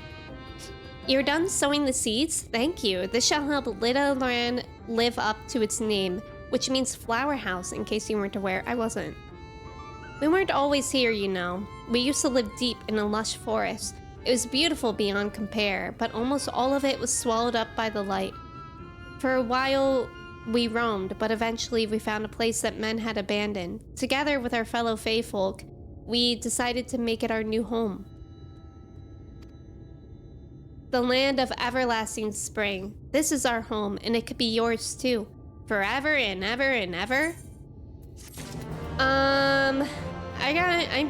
You're done sowing the seeds? Thank you. This shall help Little Land live up to its name, which means flower house, in case you weren't aware. I wasn't. We weren't always here, you know. We used to live deep in a lush forest. It was beautiful beyond compare, but almost all of it was swallowed up by the light. For a while, we roamed, but eventually we found a place that men had abandoned. Together with our fellow Fae folk, we decided to make it our new home. The land of everlasting spring. This is our home, and it could be yours too. Forever and ever and ever. I'm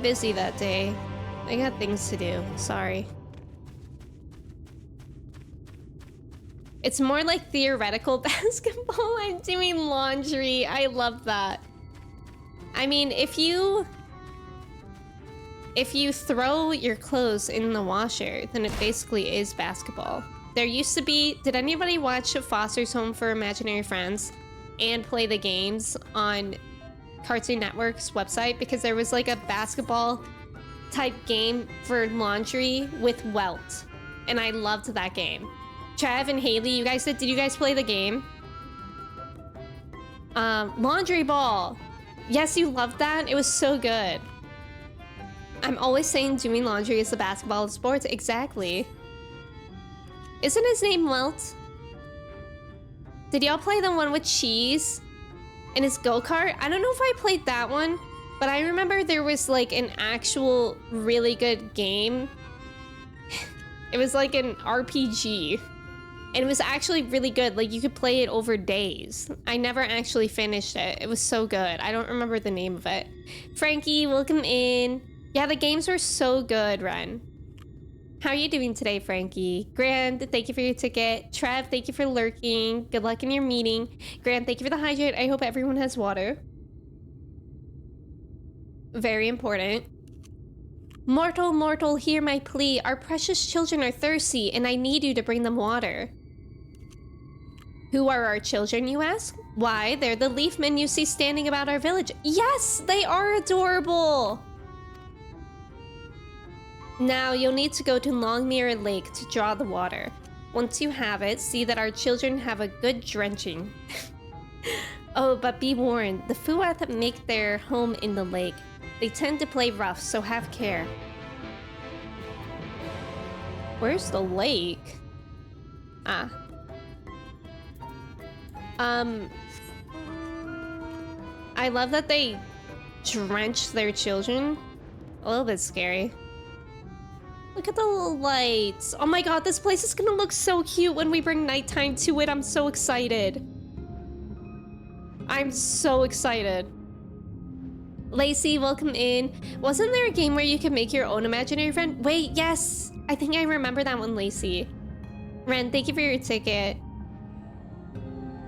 busy that day. I got things to do. Sorry. It's more like theoretical basketball. I'm doing laundry. I love that. I mean, if you throw your clothes in the washer, then it basically is basketball. There used to be... Did anybody watch Foster's Home for Imaginary Friends and play the games on Cartoon Network's website? Because there was like a basketball type game for laundry with Welt. And I loved that game. Trav and Haley, you guys did you guys play the game? Laundry ball. Yes, you loved that? It was so good. I'm always saying doing laundry is the basketball of sports. Exactly. Isn't his name Welt? Did y'all play the one with cheese and his go-kart? I don't know if I played that one, but I remember there was like an actual really good game. It was like an RPG. And it was actually really good. Like, you could play it over days. I never actually finished it. It was so good. I don't remember the name of it. Frankie, welcome in. Yeah, the games were so good, Ren. How are you doing today, Frankie? Grant, thank you for your ticket. Trev, thank you for lurking. Good luck in your meeting. Grant, thank you for the hydrate. I hope everyone has water. Very important. Mortal, mortal, hear my plea. Our precious children are thirsty, and I need you to bring them water. Who are our children, you ask? Why, they're the leaf men you see standing about our village. Yes, they are adorable! Now, you'll need to go to Longmere Lake to draw the water. Once you have it, see that our children have a good drenching. Oh, but be warned, the Fuath make their home in the lake. They tend to play rough, so have care. Where's the lake? Ah. I love that they drench their children. A little bit scary. Look at the little lights. Oh my god, this place is gonna look so cute when we bring nighttime to it. I'm so excited. I'm so excited. Lacey, welcome in. Wasn't there a game where you could make your own imaginary friend? Wait, yes. I think I remember that one, Lacey. Ren, thank you for your ticket.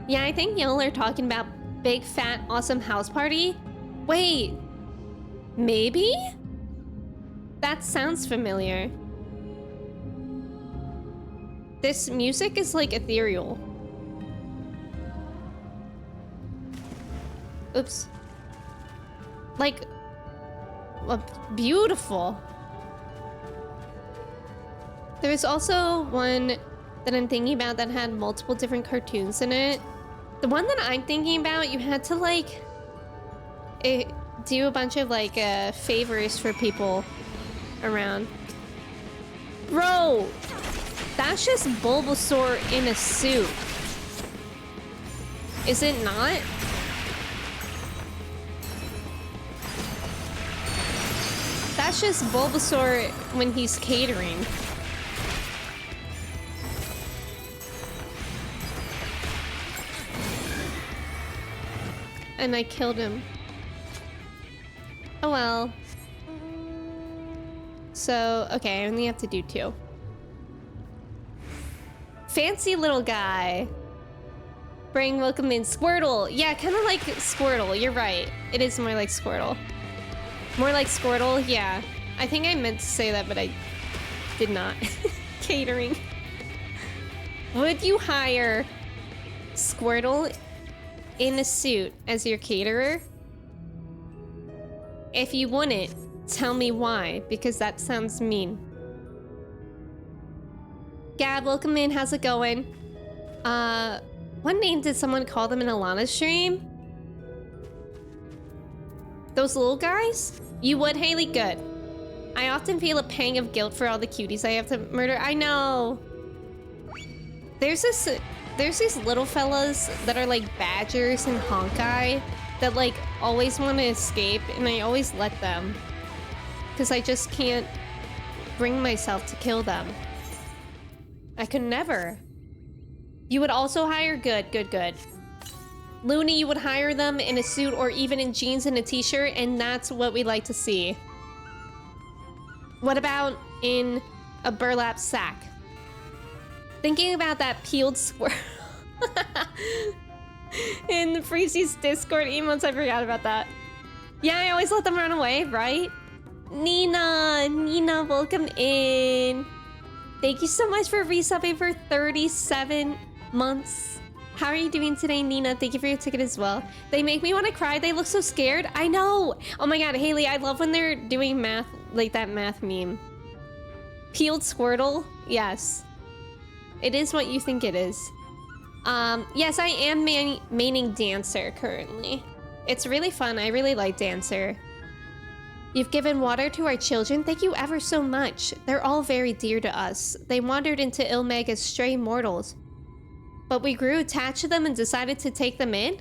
Yeah, I think y'all are talking about Big Fat Awesome House Party. Wait. Maybe? That sounds familiar. This music is like ethereal. Oops. Like, beautiful. There was also one that I'm thinking about that had multiple different cartoons in it. The one that I'm thinking about, you had to like do a bunch of like favors for people around. Bro, that's just Bulbasaur in a suit. Is it not? That's just Bulbasaur when he's catering. And I killed him. Oh well. So, okay, I only have to do 2. Fancy little guy. Bring welcome in Squirtle. Yeah, kind of like Squirtle. You're right. It is more like Squirtle. More like Squirtle, yeah. I think I meant to say that, but I did not. Catering. Would you hire Squirtle in a suit as your caterer? If you wouldn't, tell me why, because that sounds mean. Gab, welcome in. How's it going? What name did someone call them in Alana's stream? Those little guys? You would, Haley? Good. I often feel a pang of guilt for all the cuties I have to murder. I know. There's these little fellas that are like badgers and honkai that like always want to escape, and I always let them because I just can't bring myself to kill them. I could never. You would also hire? Good, good, good. Looney, you would hire them in a suit or even in jeans and a t-shirt, and that's what we like to see. What about in a burlap sack? Thinking about that peeled squirrel. In the Pixies Discord emotes, I forgot about that. Yeah, I always let them run away, right? Nina, welcome in. Thank you so much for resubbing for 37 months. How are you doing today, Nina? Thank you for your ticket as well. They make me want to cry. They look so scared. I know. Oh my god, Haley, I love when they're doing math, like that math meme. Peeled Squirtle? Yes. It is what you think it is. Yes, I am maining Dancer currently. It's really fun. I really like Dancer. You've given water to our children. Thank you ever so much. They're all very dear to us. They wandered into Il Mheg as stray mortals. But we grew attached to them and decided to take them in?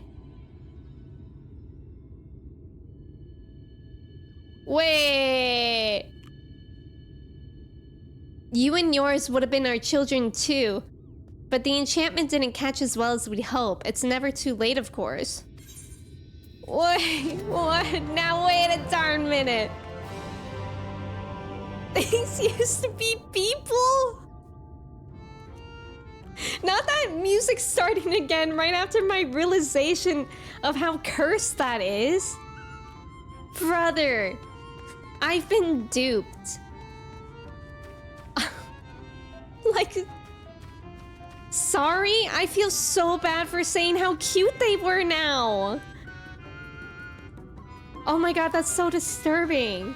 Wait. You and yours would have been our children too. But the enchantment didn't catch as well as we'd hope. It's never too late, of course. Wait, what? Now wait a darn minute. These used to be people? Not that music's starting again right after my realization of how cursed that is. Brother, I've been duped. Like, sorry? I feel so bad for saying how cute they were now. Oh my god, that's so disturbing.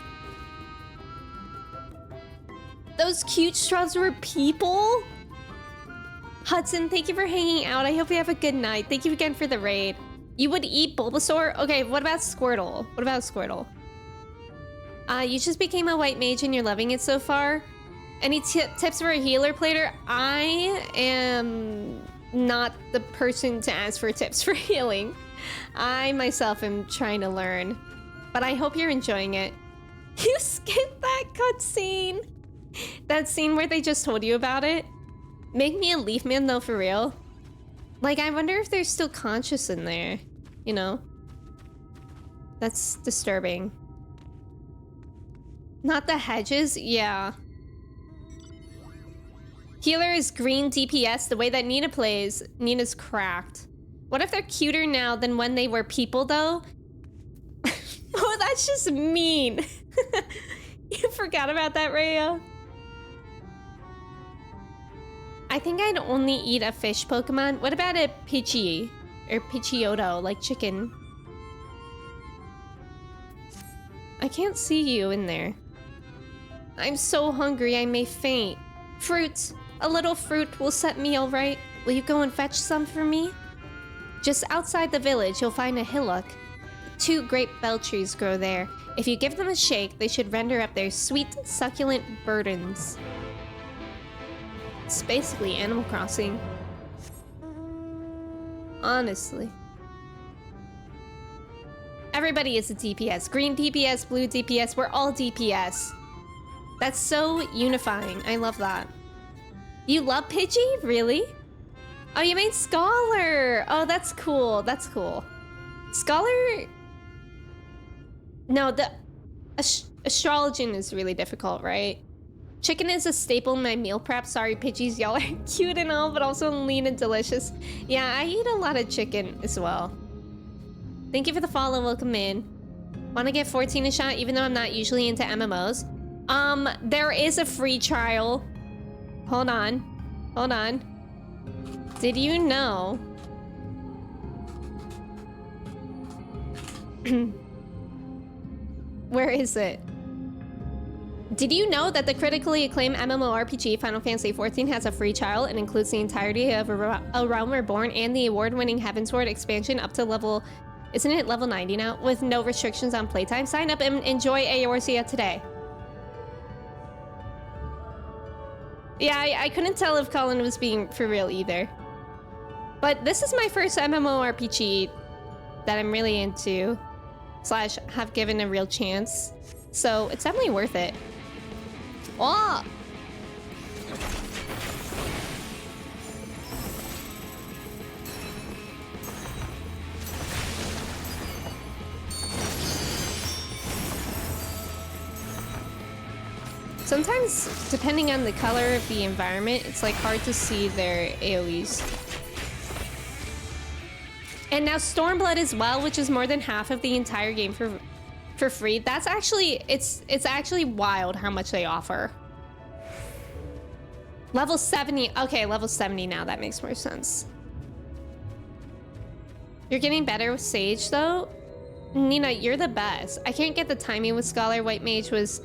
Those cute shrubs were people? Hudson, thank you for hanging out. I hope you have a good night. Thank you again for the raid. You would eat Bulbasaur? Okay, what about Squirtle? What about Squirtle? You just became a white mage and you're loving it so far? Any tips for a healer player? I am not the person to ask for tips for healing. I myself am trying to learn. But I hope you're enjoying it. You skipped that cutscene. That scene where they just told you about it. Make me a leaf man though, for real. Like, I wonder if they're still conscious in there. You know? That's disturbing. Not the hedges? Yeah. Healer is green DPS the way that Nina plays. Nina's cracked. What if they're cuter now than when they were people though? Oh, that's just mean. You forgot about that, Rhea? I think I'd only eat a fish Pokemon. What about a Pidgey? Or Pidgeotto, like chicken? I can't see you in there. I'm so hungry I may faint. Fruit. A little fruit will set me all right. Will you go and fetch some for me? Just outside the village, you'll find a hillock. 2 great bell trees grow there. If you give them a shake, they should render up their sweet, succulent burdens. It's basically Animal Crossing. Honestly. Everybody is a DPS. Green DPS, blue DPS, we're all DPS. That's so unifying. I love that. You love Pidgey? Really? Oh, you made Scholar! Oh, that's cool. That's cool. Scholar... No, the... Astrologian is really difficult, right? Chicken is a staple in my meal prep. Sorry, Pidgeys, y'all are cute and all, but also lean and delicious. Yeah, I eat a lot of chicken as well. Thank you for the follow. Welcome in. Want to get 14 a shot, even though I'm not usually into MMOs? There is a free trial. Hold on. Hold on. Did you know? Where is it? Did you know that the critically acclaimed MMORPG Final Fantasy XIV has a free trial and includes the entirety of A Realm Reborn and the award-winning Heavensward expansion up to level, isn't it level 90 now, with no restrictions on playtime? Sign up and enjoy Eorzea today. Yeah, I couldn't tell if Colin was being for real either. But this is my first MMORPG that I'm really into, slash have given a real chance. So it's definitely worth it. Oh! Sometimes, depending on the color of the environment, it's like hard to see their AoEs. And now Stormblood as well, which is more than half of the entire game for free. That's actually, it's actually wild how much they offer. Level 70, okay, level 70 now, that makes more sense. You're getting better with Sage though? Nina, you're the best. I can't get the timing with Scholar. White Mage was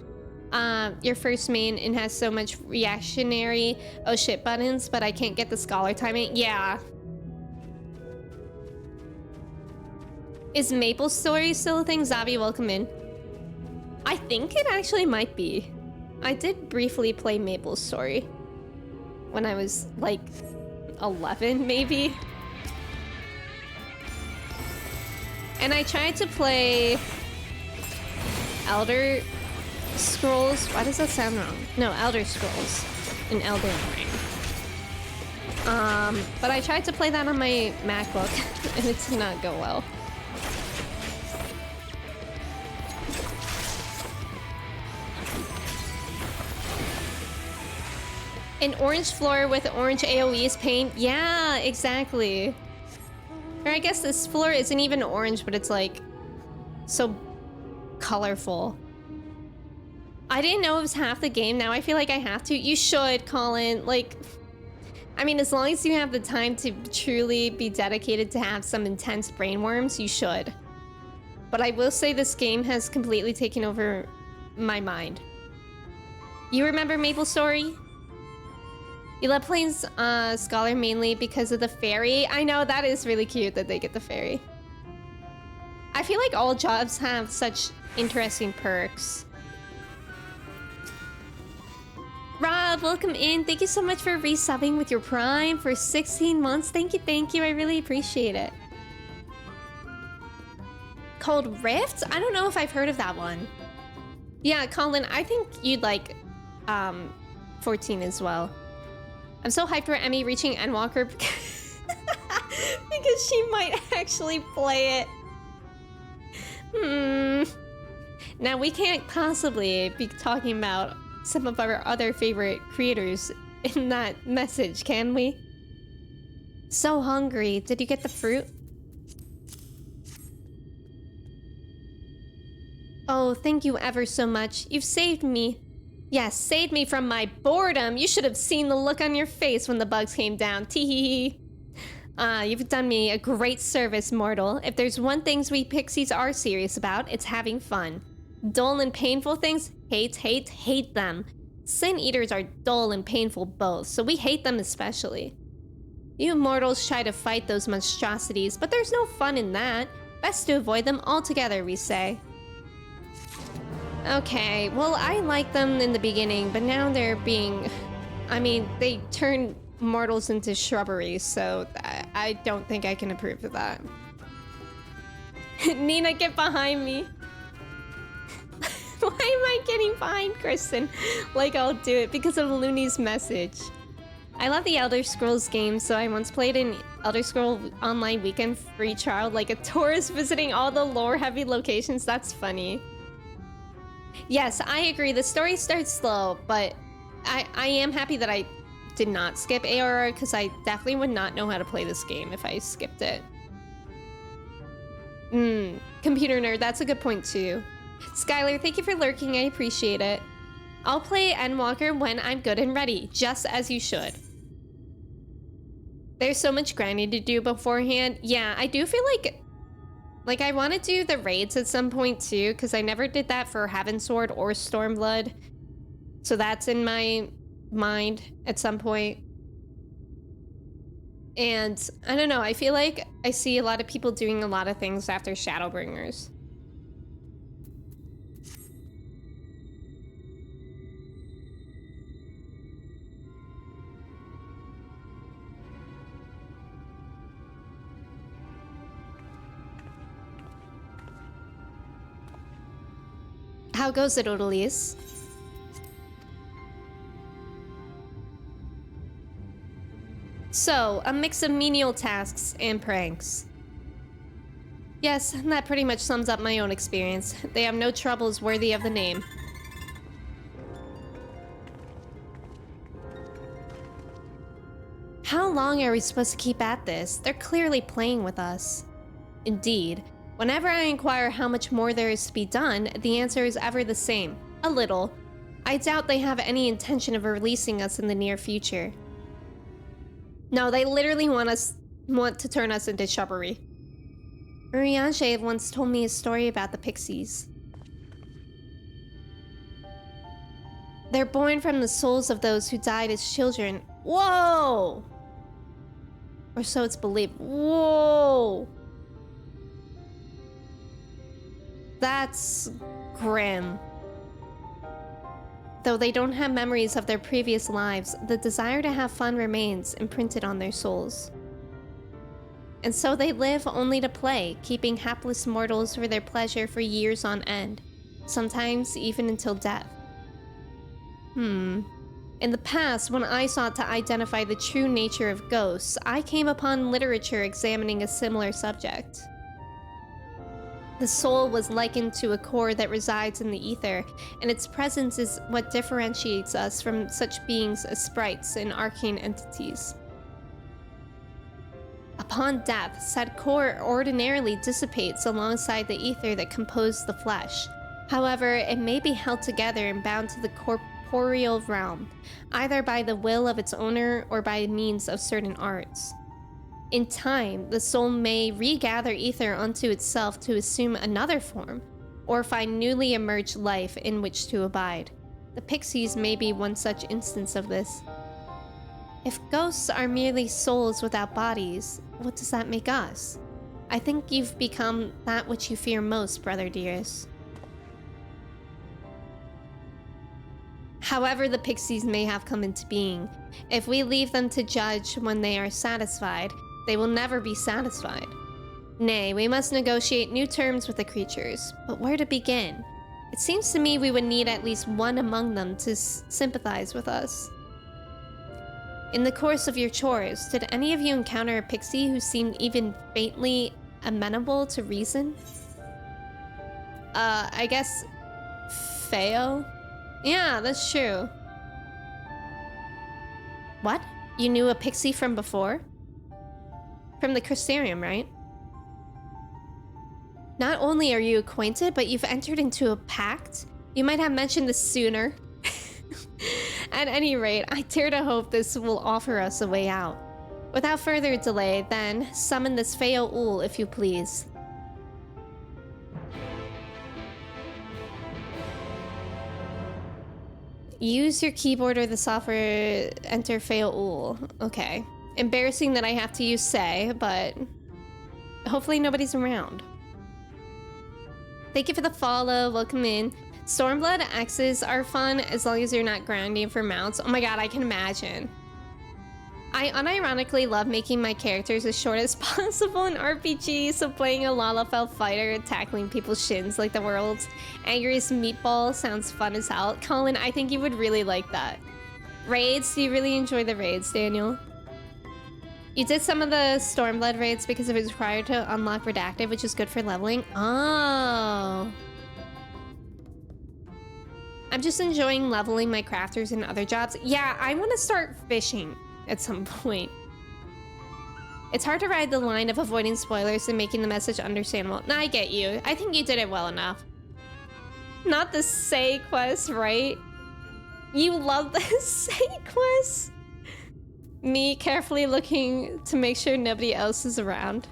your first main and has so much reactionary oh shit buttons, but I can't get the Scholar timing. Yeah. Is Maple Story still a thing? Zabi, welcome in. I think it actually might be. I did briefly play Maple Story when I was like 11 maybe. And I tried to play Elder Scrolls. Why does that sound wrong? No, Elder Scrolls in Elden Ring. But I tried to play that on my MacBook and it did not go well. An orange floor with orange AoE is paint. Yeah, exactly. Or I guess this floor isn't even orange, but it's like so colorful. I didn't know it was half the game. Now I feel like I have to. You should, Colin. Like, I mean, as long as you have the time to truly be dedicated to have some intense brainworms, you should. But I will say this game has completely taken over my mind. You remember Maple Story? You love playing Scholar mainly because of the fairy. I know, that is really cute that they get the fairy. I feel like all jobs have such interesting perks. Rob, welcome in. Thank you so much for resubbing with your Prime for 16 months. Thank you. I really appreciate it. Cold Rift? I don't know if I've heard of that one. Yeah, Colin, I think you'd like 14 as well. I'm so hyped for Emmy reaching Endwalker because she might actually play it. Now we can't possibly be talking about some of our other favorite creators in that message, can we? So hungry. Did you get the fruit? Oh, thank you ever so much. You've saved me. Yes, saved me from my boredom. You should have seen the look on your face when the bugs came down. Tee. You've done me a great service, mortal. If there's one thing we Pixies are serious about, it's having fun. Dull and painful things, hate them. Sin Eaters are dull and painful both, so we hate them especially. You mortals try to fight those monstrosities, but there's no fun in that. Best to avoid them altogether, we say. Okay, well, I liked them in the beginning, but now they're being... I mean, they turn mortals into shrubbery, so I don't think I can approve of that. Nina, get behind me. Why am I getting behind Kristen? Like I'll do it because of Looney's message. I love the Elder Scrolls games, so I once played an Elder Scrolls Online Weekend free trial like a tourist visiting all the lore-heavy locations. That's funny. Yes, I agree. The story starts slow, but I am happy that I did not skip ARR because I definitely would not know how to play this game if I skipped it. Computer nerd, that's a good point too. Skylar, thank you for lurking. I appreciate it. I'll play Endwalker when I'm good and ready, just as you should. There's so much grinding to do beforehand. Yeah, I do feel like I want to do the raids at some point too, because I never did that for Heavensward or Stormblood. So that's in my mind at some point. And I don't know, I feel like I see a lot of people doing a lot of things after Shadowbringers. How goes it, Odalise? So, a mix of menial tasks and pranks. Yes, that pretty much sums up my own experience. They have no troubles worthy of the name. How long are we supposed to keep at this? They're clearly playing with us. Indeed. Whenever I inquire how much more there is to be done, the answer is ever the same. A little. I doubt they have any intention of releasing us in the near future. No, they literally want to turn us into shrubbery. Urianger once told me a story about the Pixies. They're born from the souls of those who died as children. Whoa! Or so it's believed. Whoa! That's grim. Though they don't have memories of their previous lives, the desire to have fun remains imprinted on their souls. And so they live only to play, keeping hapless mortals for their pleasure for years on end, sometimes even until death. In the past, when I sought to identify the true nature of ghosts, I came upon literature examining a similar subject. The soul was likened to a core that resides in the ether, and its presence is what differentiates us from such beings as sprites and arcane entities. Upon death, said core ordinarily dissipates alongside the ether that composed the flesh. However, it may be held together and bound to the corporeal realm, either by the will of its owner or by means of certain arts. In time, the soul may regather ether unto itself to assume another form, or find newly emerged life in which to abide. The Pixies may be one such instance of this. If ghosts are merely souls without bodies, what does that make us? I think you've become that which you fear most, brother dearest. However the Pixies may have come into being, if we leave them to judge when they are satisfied, they will never be satisfied. Nay, we must negotiate new terms with the creatures, but where to begin? It seems to me we would need at least one among them to sympathize with us. In the course of your chores, did any of you encounter a pixie who seemed even faintly amenable to reason? I guess... Feo? Yeah, that's true. What? You knew a pixie from before? From the Crystarium, right? Not only are you acquainted, but you've entered into a pact? You might have mentioned this sooner. At any rate, I dare to hope this will offer us a way out. Without further delay, then, summon this Feo Ul, if you please. Use your keyboard or the software, enter Feo Ul. Okay. Embarrassing that I have to use say, but hopefully nobody's around. Thank you for the follow, welcome in. Stormblood X's are fun as long as you're not grinding for mounts. Oh my god, I can imagine. I unironically love making my characters as short as possible in RPG, so playing a Lalafell fighter and tackling people's shins like the world's angriest meatball sounds fun as hell. Colin, I think you would really like that. Raids? Do you really enjoy the raids, Daniel? You did some of the Stormblood raids because it was required to unlock Redacted, which is good for leveling. Oh. I'm just enjoying leveling my crafters and other jobs. Yeah, I want to start fishing at some point. It's hard to ride the line of avoiding spoilers and making the message understandable. No, I get you. I think you did it well enough. Not the Say quest, right? You love the Say quest? Me carefully looking to make sure nobody else is around.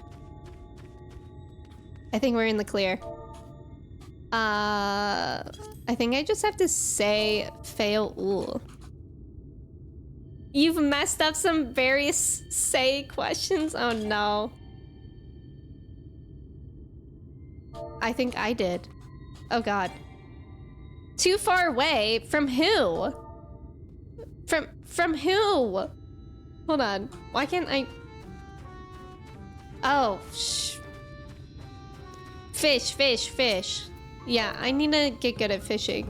I think we're in the clear. I think I just have to say fail. Ooh. You've messed up some various say questions. Oh no. I think I did. Oh god. Too far away? From who? From who? Hold on. Why can't I? Oh, fish. Yeah, I need to get good at fishing.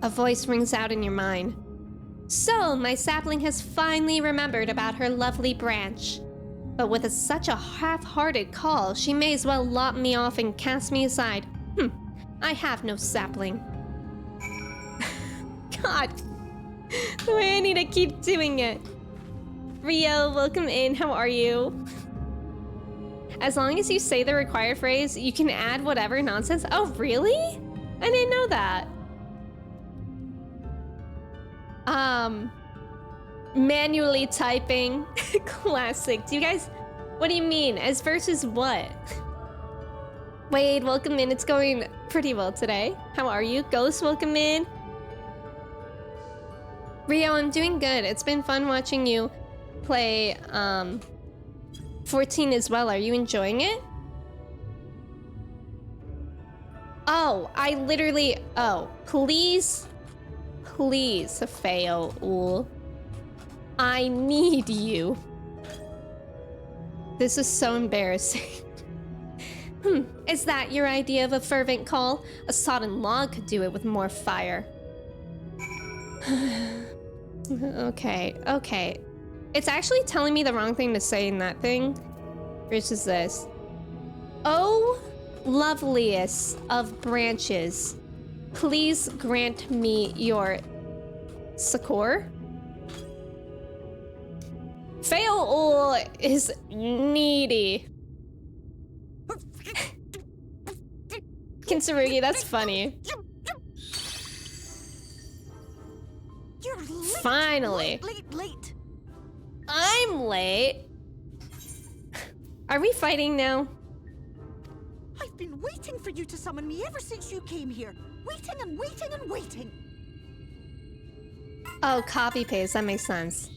A voice rings out in your mind. So, my sapling has finally remembered about her lovely branch. But with such a half-hearted call, she may as well lop me off and cast me aside. I have no sapling. God. The way I need to keep doing it. Rio, welcome in. How are you? As long as you say the required phrase, you can add whatever nonsense. Oh, really? I didn't know that. Manually typing. Classic. Do you guys... What do you mean? As versus what? Wade, welcome in. It's going pretty well today. How are you? Ghost, welcome in. Rio, I'm doing good. It's been fun watching you play 14 as well. Are you enjoying it? Oh, I literally... Oh, please fail. Ooh. I need you. This is so embarrassing. Is that your idea of a fervent call? A sodden log could do it with more fire. Okay. It's actually telling me the wrong thing to say in that thing. Versus this. Oh, loveliest of branches, please grant me your succor. Fail is needy. Kintsurugi, that's funny. You're late. Finally. Late. I'm late. Are we fighting now? I've been waiting for you to summon me ever since you came here. Waiting and waiting and waiting. Oh, copy paste. That makes sense.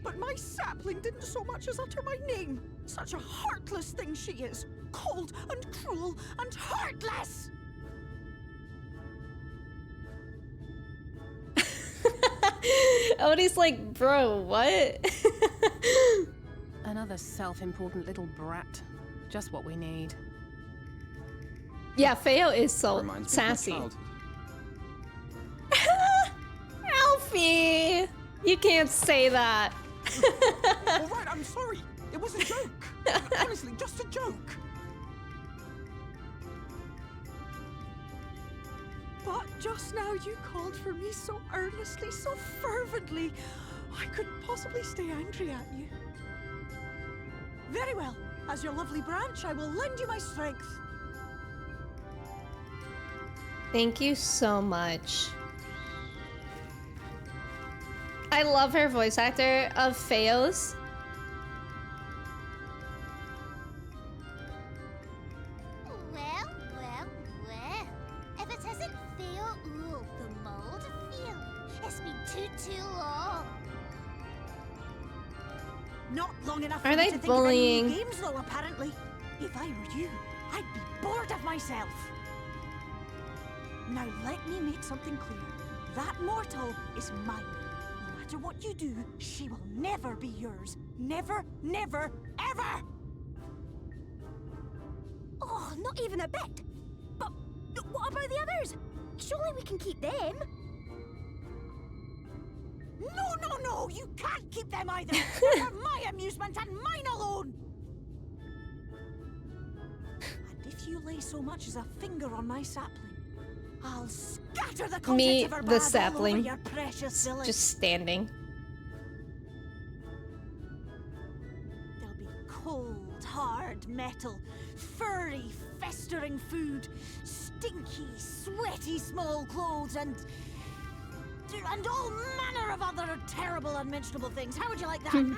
But my sapling didn't so much as utter my name. Such a heartless thing she is. Cold and cruel and heartless. Odie's like, bro, what? Another self-important little brat. Just what we need. Yeah, Feo is so sassy. Alfie! You can't say that. All right, I'm sorry. It was a joke. Honestly, just a joke. But just now you called for me so earnestly, so fervently. I couldn't possibly stay angry at you. Very well. As your lovely branch, I will lend you my strength. Thank you so much. I love her voice actor of Feos. Well. If it isn't Theo Ool, the mold field. It's been too long. Not long enough Are for they me to think bullying? of any new games, though, apparently. If I were you, I'd be bored of myself. Now let me make something clear. That mortal is mine. No matter what you do, she will never be yours. Never, never, ever! Oh, not even a bit. But what about the others? Surely we can keep them. No, you can't keep them either. They're for my amusement and mine alone. And if you lay so much as a finger on my sapling, I'll scatter the contents of her The bag sapling. all over your precious village. Just standing. There'll be cold, hard metal, furry, festering food, stinky, sweaty small clothes, and all manner of other terrible, unmentionable things. How would you like that?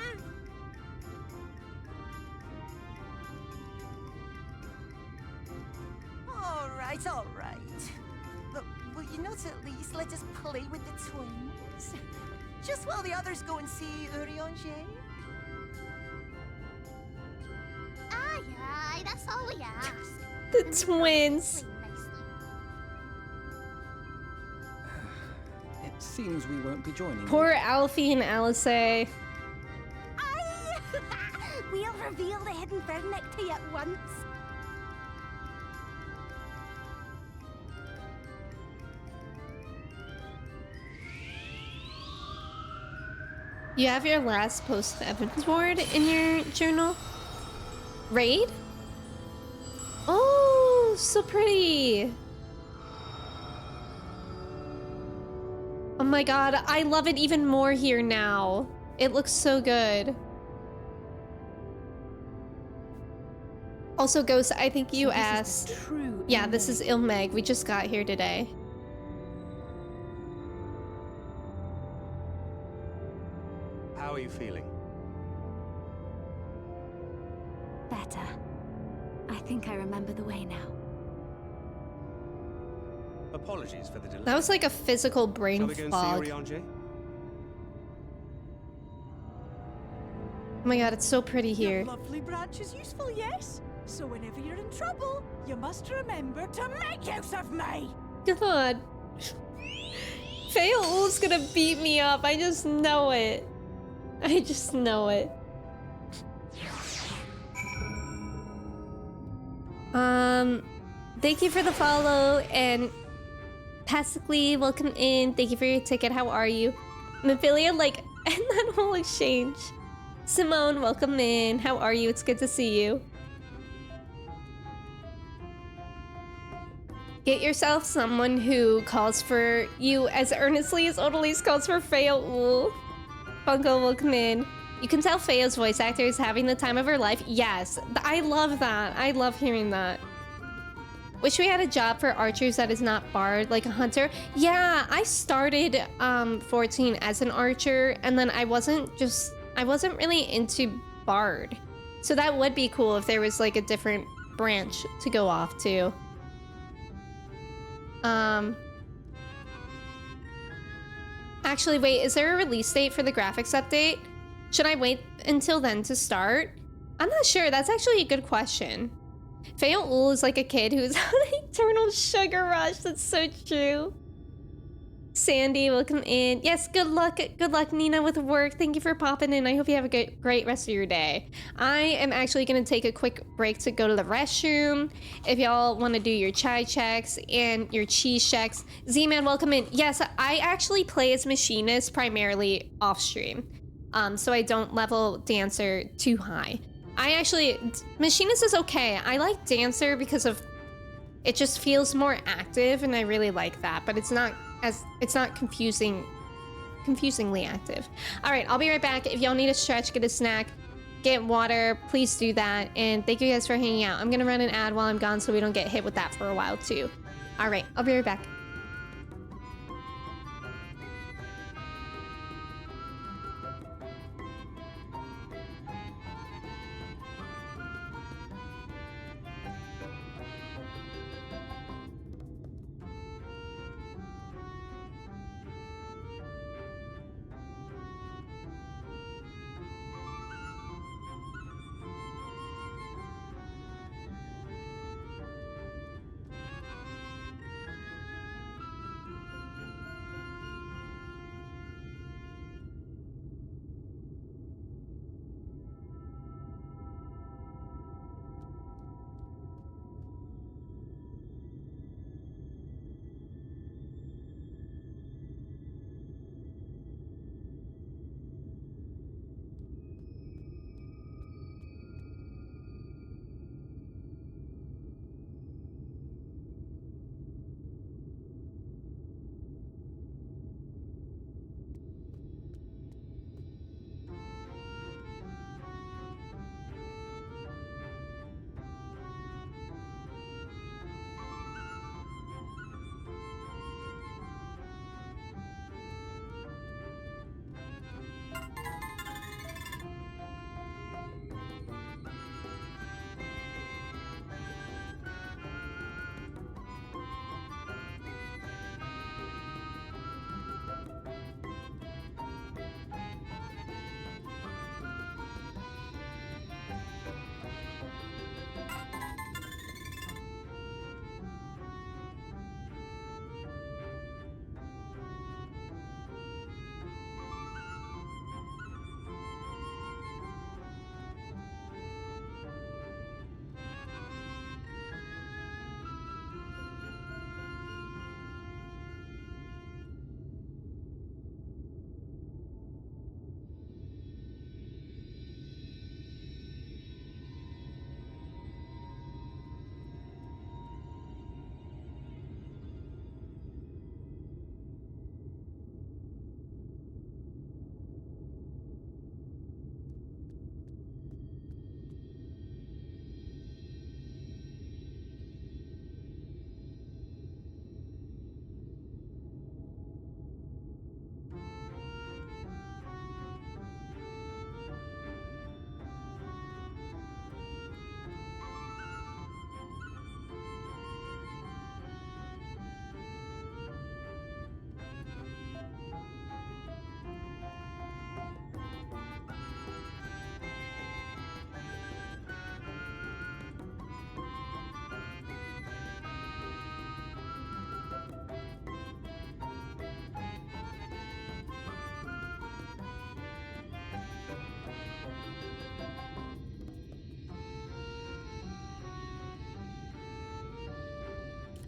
It's all right. But will you not at least let us play with the twins? Just while the others go and see Urianger? Aye, aye, that's all we ask. The twins. It seems we won't be joining. Poor Alfie and Alice. Aye! We'll reveal the hidden verdict to you at once. You have your last post Evans ward in your journal? Raid? Oh, so pretty. Oh my god, I love it even more here now. It looks so good. Also, Ghost, I think you asked. Yeah, this is Il Mheg. We just got here today. How are you feeling? Better. I think I remember the way now. Apologies for the delay. That was like a physical Shall brain we go and fog. see Urianger? Oh my god, it's so pretty here. Your lovely branch is useful, yes? So whenever you're in trouble, you must remember to make use of me! God. Fail's gonna beat me up. I just know it. I just know it. Thank you for the follow, and Passically, welcome in. Thank you for your ticket. How are you? Mephilia, like, and that whole exchange. Simone, welcome in. How are you? It's good to see you. Get yourself someone who calls for you as earnestly as Odalise calls for Fail. Bunko, welcome in. You can tell Fayo's voice actor is having the time of her life. Yes, I love that. I love hearing that. Wish we had a job for archers that is not bard, like a hunter. Yeah, I started 14 as an archer, and then I wasn't really into bard. So that would be cool if there was like a different branch to go off to. Actually, wait, is there a release date for the graphics update? Should I wait until then to start? I'm not sure. That's actually a good question. Fail is like a kid who's on an eternal sugar rush. That's so true. Sandy, welcome in. Yes, good luck, Nina, with work. Thank you for popping in. I hope you have a great rest of your day. I am actually going to take a quick break to go to the restroom. If y'all want to do your chai checks and your cheese checks. Z-Man, welcome in. Yes, I actually play as Machinist primarily off stream. So I don't level Dancer too high. Machinist is okay. I like Dancer because of, it just feels more active, and I really like that, but it's not confusingly active. All right, I'll be right back. If y'all need a stretch, get a snack, get water, please do that. And thank you guys for hanging out. I'm gonna run an ad while I'm gone so we don't get hit with that for a while too. All right, I'll be right back.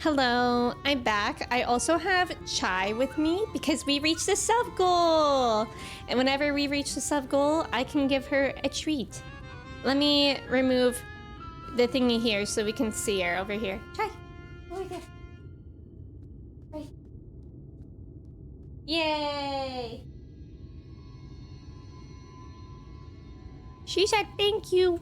Hello, I'm back. I also have Chai with me because we reached the sub goal. And whenever we reach the sub goal, I can give her a treat. Let me remove the thingy here so we can see her over here. Chai, over here. Right. Yay! She said thank you.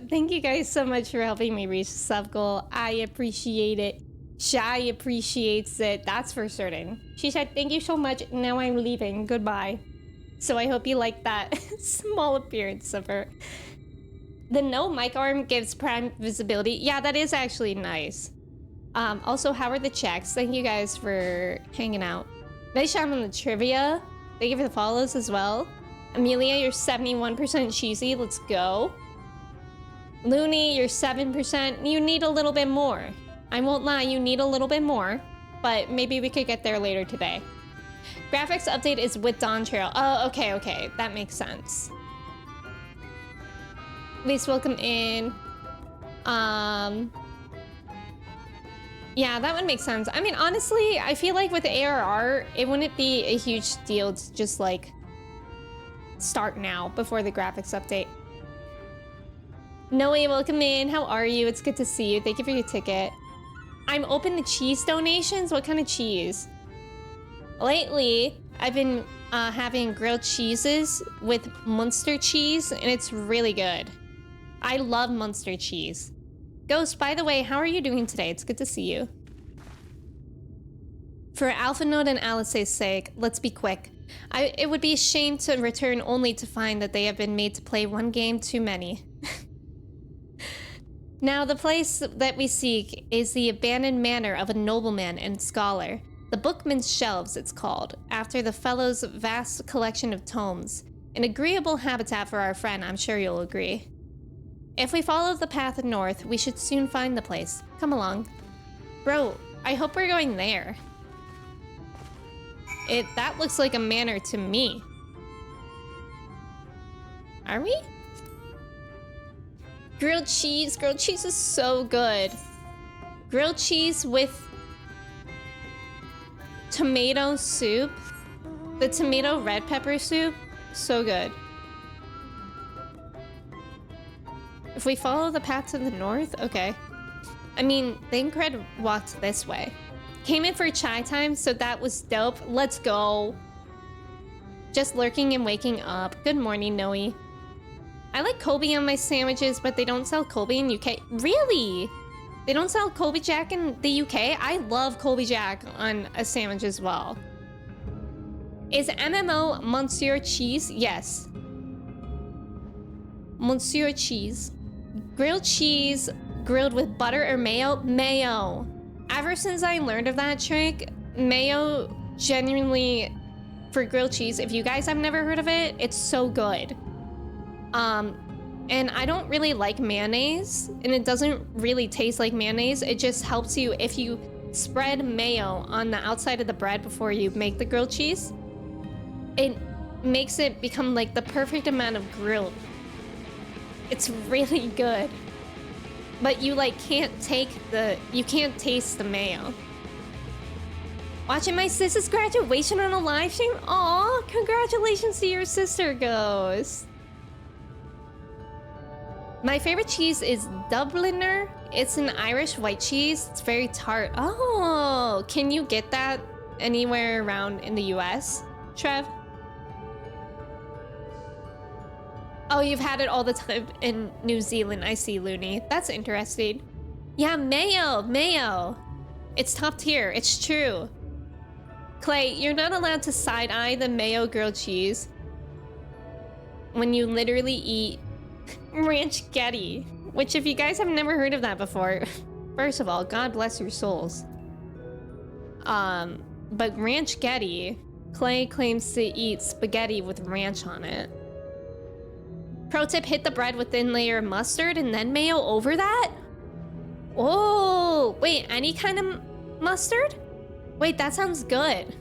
Thank you guys so much for helping me reach the sub goal. I appreciate it. Shai appreciates it. That's for certain. She said thank you so much. Now I'm leaving. Goodbye. So I hope you like that small appearance of her. The no mic arm gives prime visibility. Yeah, that is actually nice. Also, how are the checks? Thank you guys for hanging out. Nice job on the trivia. Thank you for the follows as well. Amelia, you're 71% cheesy. Let's go. Looney, you're 7%. You need a little bit more. I won't lie, you need a little bit more. But maybe we could get there later today. Graphics update is with Dawn Trail. Oh, okay. That makes sense. Please welcome in. Yeah, that would make sense. I mean, honestly, I feel like with ARR, it wouldn't be a huge deal to just like start now before the graphics update. Noe, welcome in. How are you? It's good to see you. Thank you for your ticket. I'm open to cheese donations. What kind of cheese? Lately, I've been having grilled cheeses with Munster cheese, and it's really good. I love Munster cheese. Ghost, by the way, how are you doing today? It's good to see you. For Alpha Node and Alice's sake, let's be quick. It would be a shame to return only to find that they have been made to play one game too many. Now, the place that we seek is the abandoned manor of a nobleman and scholar. The Bookman's Shelves, it's called, after the fellow's vast collection of tomes. An agreeable habitat for our friend, I'm sure you'll agree. If we follow the path north, we should soon find the place. Come along. Bro, I hope we're going there. That looks like a manor to me. Are we? Grilled cheese. Grilled cheese is so good. Grilled cheese with tomato soup. The tomato red pepper soup. So good. If we follow the path to the north, okay. I mean, Thancred walked this way. Came in for chai time, so that was dope. Let's go. Just lurking and waking up. Good morning, Noe. I like Kobe on my sandwiches, but they don't sell Kobe in UK. Really? They don't sell Kobe Jack in the UK? I love Kobe Jack on a sandwich as well. Is MMO Monsieur Cheese? Yes. Monsieur Cheese. Grilled cheese, grilled with butter or mayo? Mayo. Ever since I learned of that trick, mayo genuinely for grilled cheese, if you guys have never heard of it, it's so good. And I don't really like mayonnaise, and it doesn't really taste like mayonnaise. It just helps you if you spread mayo on the outside of the bread before you make the grilled cheese. It makes it become like the perfect amount of grilled. It's really good. But you like you can't taste the mayo. Watching my sister's graduation on a live stream? Aw, congratulations to your sister, Ghost. My favorite cheese is Dubliner. It's an Irish white cheese. It's very tart. Oh, can you get that anywhere around in the US, Trev? Oh, you've had it all the time in New Zealand. I see, Looney. That's interesting. Yeah, mayo. It's top tier. It's true. Clay, you're not allowed to side-eye the mayo grilled cheese when you literally eat ranch Getty, which if you guys have never heard of that before, first of all, God bless your souls. But ranch Getty, Clay claims to eat spaghetti with ranch on it. Pro tip, hit the bread with thin layer of mustard and then mayo over that? Oh, wait, any kind of mustard? Wait, that sounds good.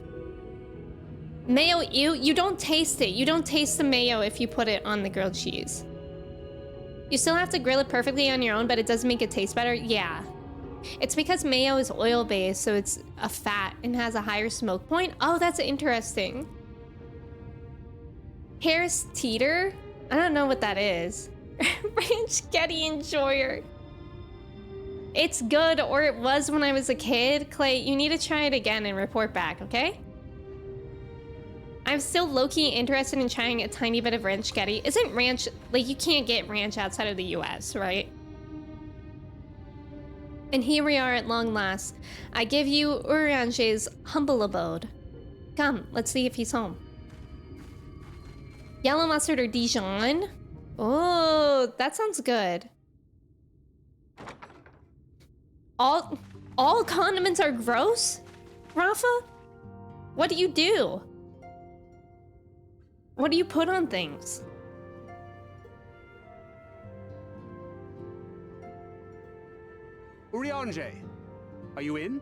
Mayo, you don't taste it. You don't taste the mayo if you put it on the grilled cheese. You still have to grill it perfectly on your own, but it does make it taste better. Yeah. It's because mayo is oil-based, so it's a fat and has a higher smoke point. Oh, that's interesting. Harris Teeter? I don't know what that is. Ranch Getty Enjoyer. It's good, or it was when I was a kid. Clay, you need to try it again and report back, okay? I'm still low-key interested in trying a tiny bit of ranch Getty. Isn't ranch... Like, you can't get ranch outside of the US, right? And here we are at long last. I give you Urianger's humble abode. Come, let's see if he's home. Yellow mustard or Dijon? Oh, that sounds good. All condiments are gross? Rafa? What do you do? What do you put on things? Urianger, are you in?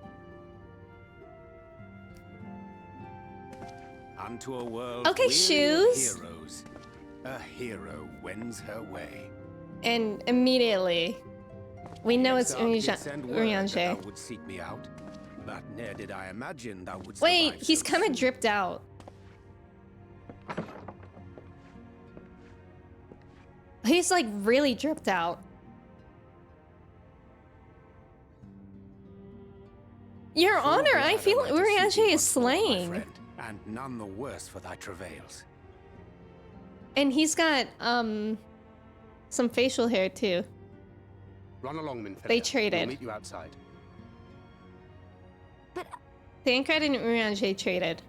Unto a world okay, shoes. Heroes. A hero wends her way. And immediately, we know it's Urianger. Would seek me out, but ne'er did I imagine thou would. Wait, he's kind of dripped out. He's like really dripped out. Your Honor, I feel Urianger is slaying. And none the worse for thy travails. And he's got some facial hair too. Run along, Minfilia. They traded. We'll meet you outside. But Thancred and Urianger traded.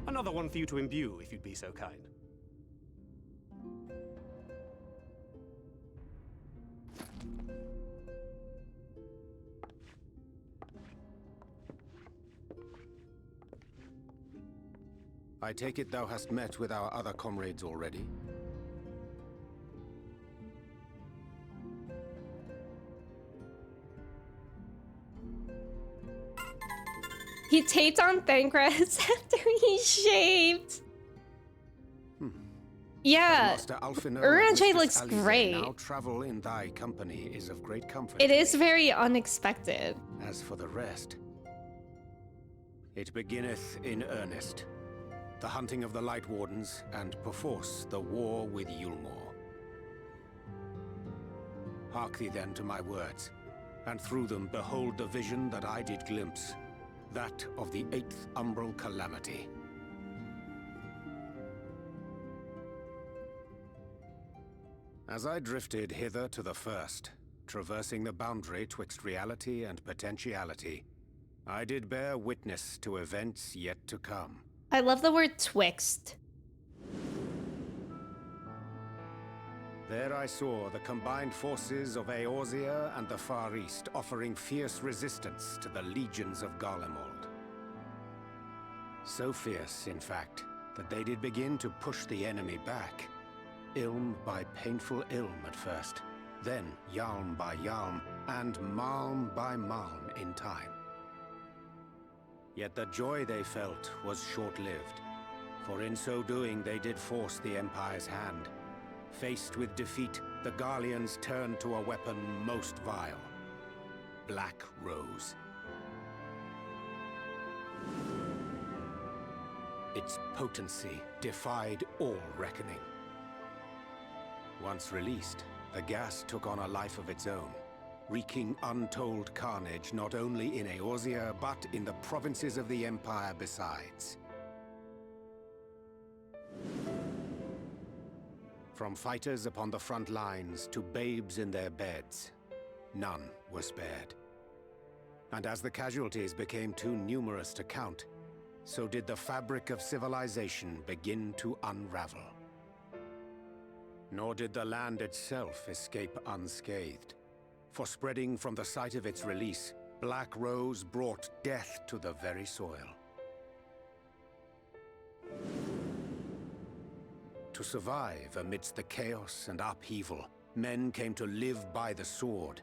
Another one for you to imbue, if you'd be so kind. I take it thou hast met with our other comrades already? He taped on Thancred after he shaved. Yeah, Urianger looks great. Now travel in thy company is of great comfort. It is very unexpected. As for the rest, it beginneth in earnest. The hunting of the Light Wardens, and perforce the war with Yulmore. Hark thee then to my words, and through them behold the vision that I did glimpse, that of the 8th Umbral Calamity. As I drifted hither to the first, traversing the boundary twixt reality and potentiality, I did bear witness to events yet to come. I love the word twixt. There I saw the combined forces of Eorzea and the Far East offering fierce resistance to the legions of Garlemald. So fierce, in fact, that they did begin to push the enemy back. Ilm by painful Ilm at first, then Yalm by Yalm, and Malm by Malm in time. Yet the joy they felt was short-lived, for in so doing they did force the Empire's hand. Faced with defeat, the Garleans turned to a weapon most vile: Black Rose. Its potency defied all reckoning. Once released, the gas took on a life of its own, wreaking untold carnage not only in Eorzea, but in the provinces of the Empire besides. From fighters upon the front lines to babes in their beds, none were spared. And as the casualties became too numerous to count, so did the fabric of civilization begin to unravel. Nor did the land itself escape unscathed. For spreading from the site of its release, Black Rose brought death to the very soil. To survive amidst the chaos and upheaval, men came to live by the sword,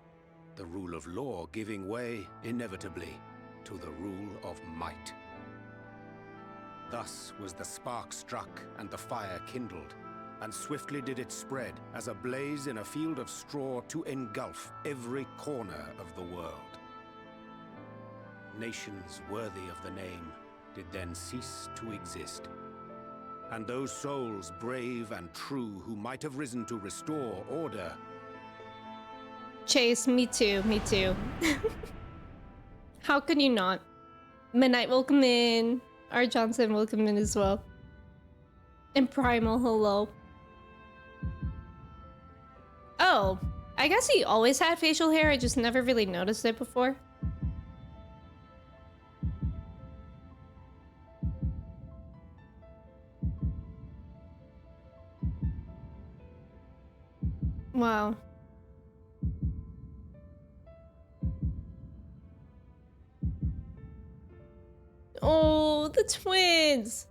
the rule of law giving way, inevitably, to the rule of might. Thus was the spark struck and the fire kindled, and swiftly did it spread as a blaze in a field of straw to engulf every corner of the world. Nations worthy of the name did then cease to exist. And those souls brave and true who might have risen to restore order. Chase, me too, me too. How could you not? Midnight, welcome in. R. Johnson, welcome in as well. And Primal, hello. Oh, I guess he always had facial hair, I just never really noticed it before. Wow. Oh, the twins!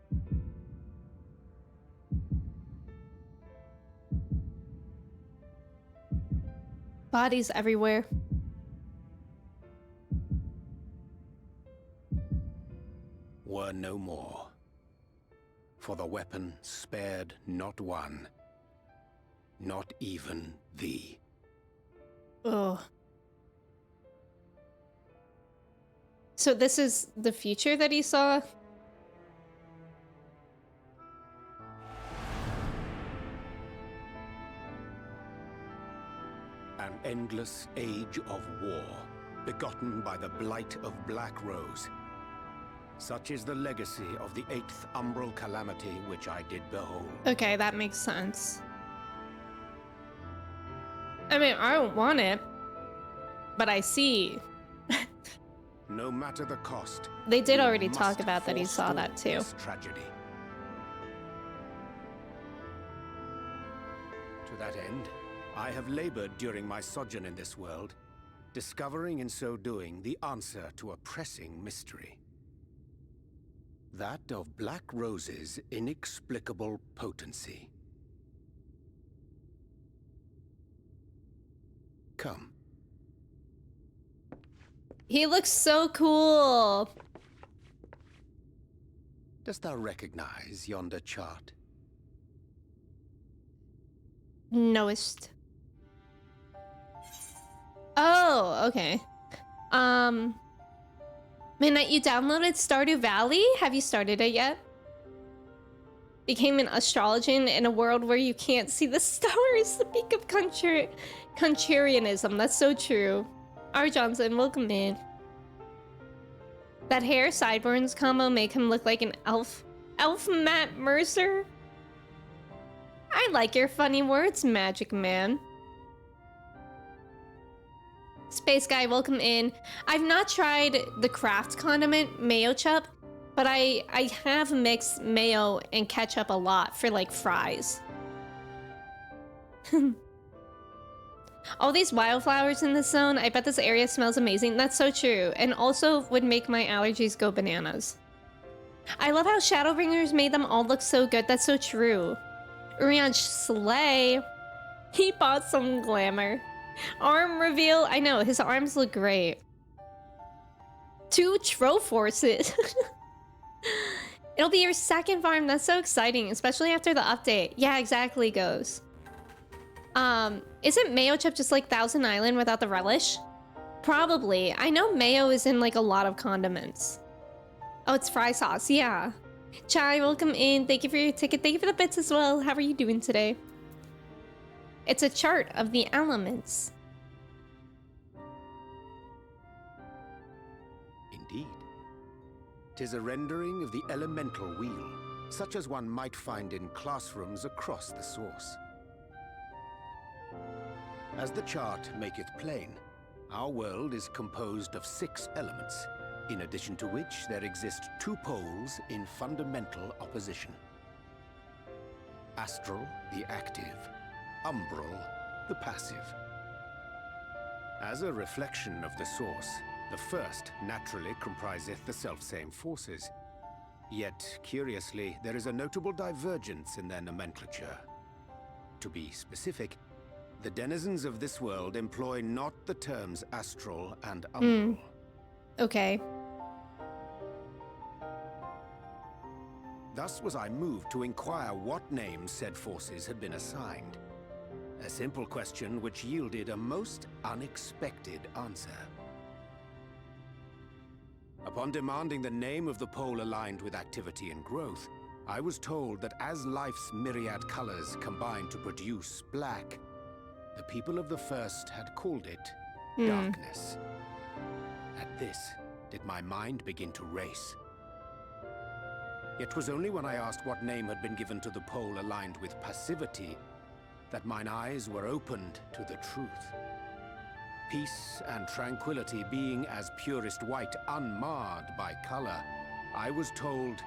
Bodies everywhere. Were no more. For the weapon spared not one. Not even thee. Ugh. So this is the future that he saw? An endless age of war, begotten by the blight of Black Rose. Such is the legacy of the 8th umbral calamity which I did behold. Okay, that makes sense. I mean, I don't want it, but I see. No matter the cost. They did already talk about that he saw that too. Tragedy. To that end, I have labored during my sojourn in this world, discovering in so doing the answer to a pressing mystery. That of Black Rose's inexplicable potency. Come. He looks so cool. Dost thou recognize yonder chart? Knowest. Oh, okay. Midnight, you downloaded Stardew Valley? Have you started it yet? Became an astrologian in a world where you can't see the stars. The peak of contrarianism. That's so true. R. Johnson, welcome in. That hair sideburns combo make him look like an elf. Elf Matt Mercer? I like your funny words, Magic Man. Space Guy, welcome in. I've not tried the craft condiment, mayo chup, but I have mixed mayo and ketchup a lot for like fries. All these wildflowers in this zone, I bet this area smells amazing. That's so true, and also would make my allergies go bananas. I love how Shadowbringers made them all look so good. That's so true. Urian Slay, he bought some glamour. Arm reveal, I know, his arms look great. 2 Troforces. It'll be your second farm, that's so exciting, especially after the update. Yeah, exactly, Goes. Isn't mayo chip just like Thousand Island without the relish? Probably. I know mayo is in like a lot of condiments. Oh, it's fry sauce, yeah. Chai, welcome in. Thank you for your ticket. Thank you for the bits as well. How are you doing today? It's a chart of the elements. Indeed. 'Tis a rendering of the elemental wheel, such as one might find in classrooms across the source. As the chart maketh plain, our world is composed of 6 elements, in addition to which there exist 2 poles in fundamental opposition. Astral, the active, umbral, the passive. As a reflection of the source, the first naturally compriseth the selfsame forces. Yet, curiously, there is a notable divergence in their nomenclature. To be specific, the denizens of this world employ not the terms astral and umbral. Okay. Thus was I moved to inquire what names said forces had been assigned. A simple question which yielded a most unexpected answer. Upon demanding the name of the pole aligned with activity and growth, I was told that as life's myriad colors combined to produce black, the people of the First had called it darkness. At this, did my mind begin to race. Yet 'twas only when I asked what name had been given to the pole aligned with passivity that mine eyes were opened to the truth. Peace and tranquility being as purest white, unmarred by color, I was told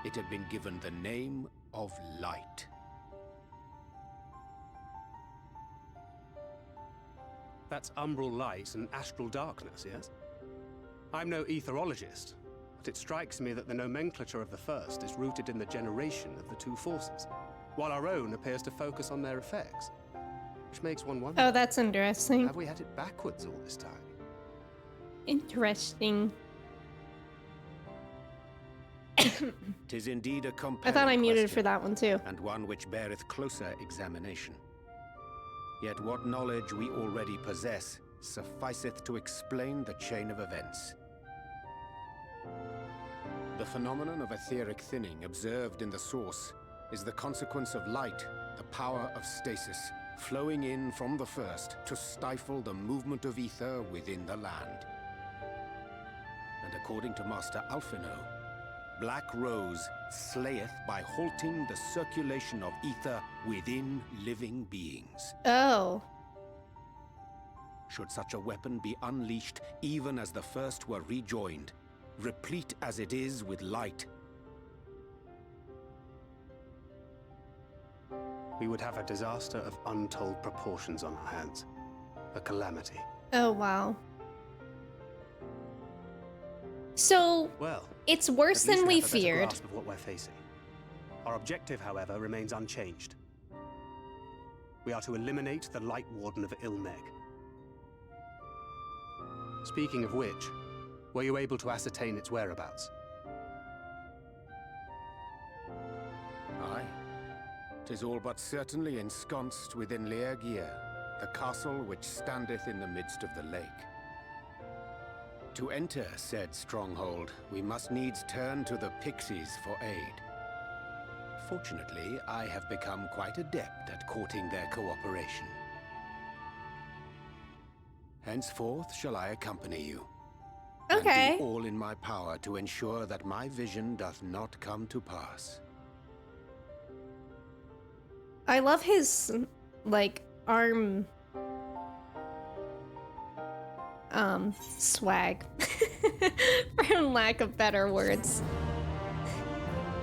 it had been given the name of light. That's umbral light and astral darkness, yes? I'm no etherologist, but it strikes me that the nomenclature of the First is rooted in the generation of the two forces, while our own appears to focus on their effects. Which makes one wonder. Oh, that's interesting. Have we had it backwards all this time? Interesting. 'Tis indeed a I compelling thought I muted question, for that one too. and one which beareth closer examination. Yet what knowledge we already possess sufficeth to explain the chain of events. The phenomenon of etheric thinning observed in the source is the consequence of light, the power of stasis, flowing in from the First to stifle the movement of ether within the land. And according to Master Alphino, Black Rose slayeth by halting the circulation of ether within living beings. Oh. Should such a weapon be unleashed even as the First were rejoined, replete as it is with light, We would have a disaster of untold proportions on our hands. A calamity. Oh, wow. So, well, it's worse at least than we have a better feared. grasp of what we're facing. Our objective, however, remains unchanged. We are to eliminate the Light Warden of Il Mheg. Speaking of which, were you able to ascertain its whereabouts? Aye. 'Tis all but certainly ensconced within Leergier, the castle which standeth in the midst of the lake. To enter said stronghold, we must needs turn to the Pixies for aid. Fortunately, I have become quite adept at courting their cooperation. Henceforth shall I accompany you. Okay. And do all in my power to ensure that my vision doth not come to pass. I love his, like, arm... swag. For lack of better words.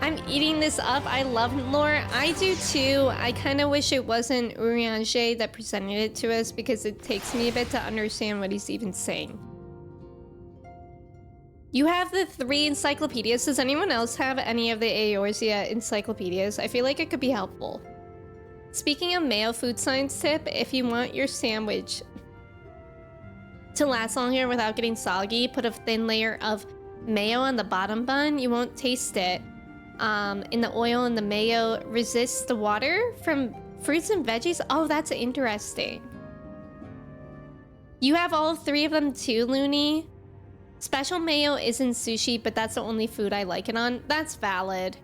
I'm eating this up. I love lore. I do too. I kind of wish it wasn't Urianger that presented it to us because it takes me a bit to understand what he's even saying. You have the 3 encyclopedias. Does anyone else have any of the Eorzea encyclopedias? I feel like it could be helpful. Speaking of mayo food science tip, if you want your sandwich to last longer without getting soggy, put a thin layer of mayo on the bottom bun. You won't taste it. In the oil and the mayo resists the water from fruits and veggies. Oh, that's interesting. You have all 3 of them too, Looney. Special mayo isn't sushi, but that's the only food I like it on. That's valid.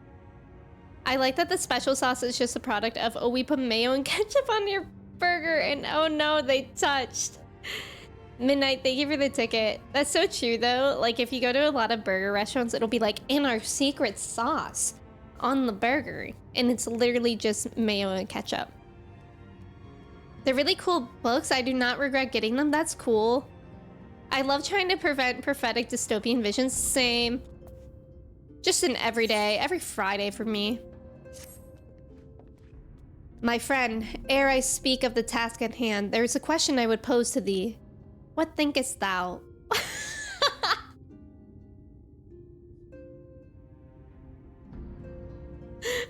I like that the special sauce is just a product of, oh, we put mayo and ketchup on your burger, and oh no, they touched. Midnight, thank you for the ticket. That's so true though. Like if you go to a lot of burger restaurants, it'll be like, in our secret sauce on the burger. And it's literally just mayo and ketchup. They're really cool books. I do not regret getting them. That's cool. I love trying to prevent prophetic dystopian visions. Same. Just an everyday, every Friday for me. My friend, ere I speak of the task at hand, there is a question I would pose to thee. What thinkest thou?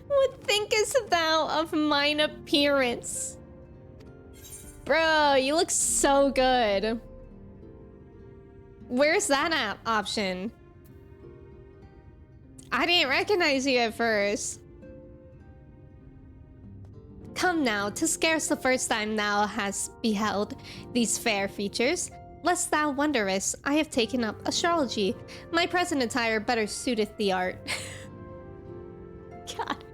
What thinkest thou of mine appearance? Bro, you look so good. Where's that option? I didn't recognize you at first. Come now, 'tis scarce the first time thou hast beheld these fair features. Lest thou wonderest, I have taken up astrology. My present attire better suiteth the art. God,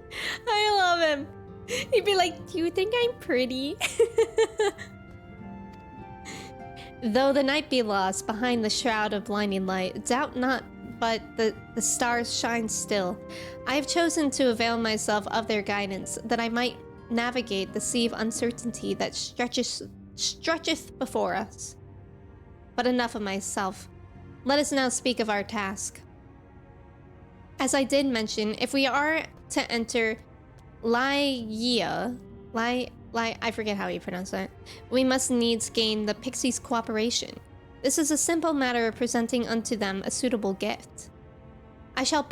I love him. He'd be like, do you think I'm pretty? Though the night be lost behind the shroud of blinding light, doubt not but the stars shine still. I have chosen to avail myself of their guidance, that I might navigate the sea of uncertainty that stretcheth before us. But enough of myself. Let us now speak of our task. As I did mention, if we are to enter I forget how you pronounce that, we must needs gain the Pixies' cooperation. This is a simple matter of presenting unto them a suitable gift. I shall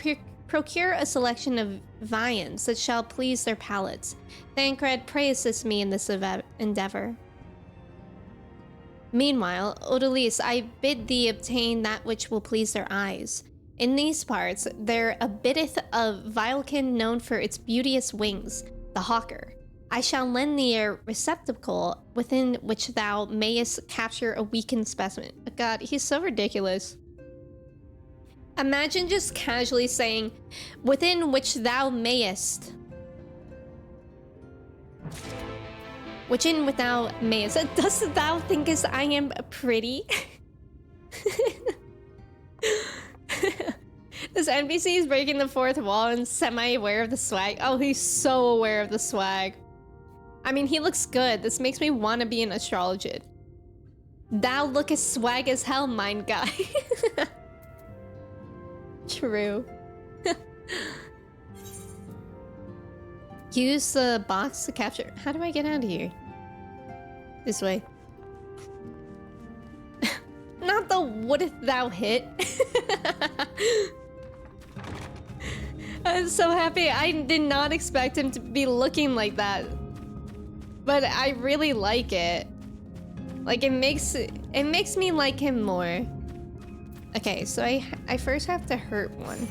procure a selection of viands that shall please their palates. Thancred, pray assist me in this endeavor. Meanwhile, Odalise, I bid thee obtain that which will please their eyes. In these parts, there abideth a vilekin known for its beauteous wings, the hawker. I shall lend thee a receptacle within which thou mayest capture a weakened specimen. God, he's so ridiculous. Imagine just casually saying, within which thou mayest. Within thou mayest. Dost thou thinkest I am pretty? This NPC is breaking the fourth wall and semi-aware of the swag. Oh, he's so aware of the swag. I mean, he looks good. This makes me want to be an astrologer. Thou lookest swag as hell, mind guy. True. Use the box to capture. How do I get out of here? This way. Not the wouldst thou hit. I'm so happy. I did not expect him to be looking like that. But I really like it. Like, it makes me like him more. Okay, so I first have to hurt one.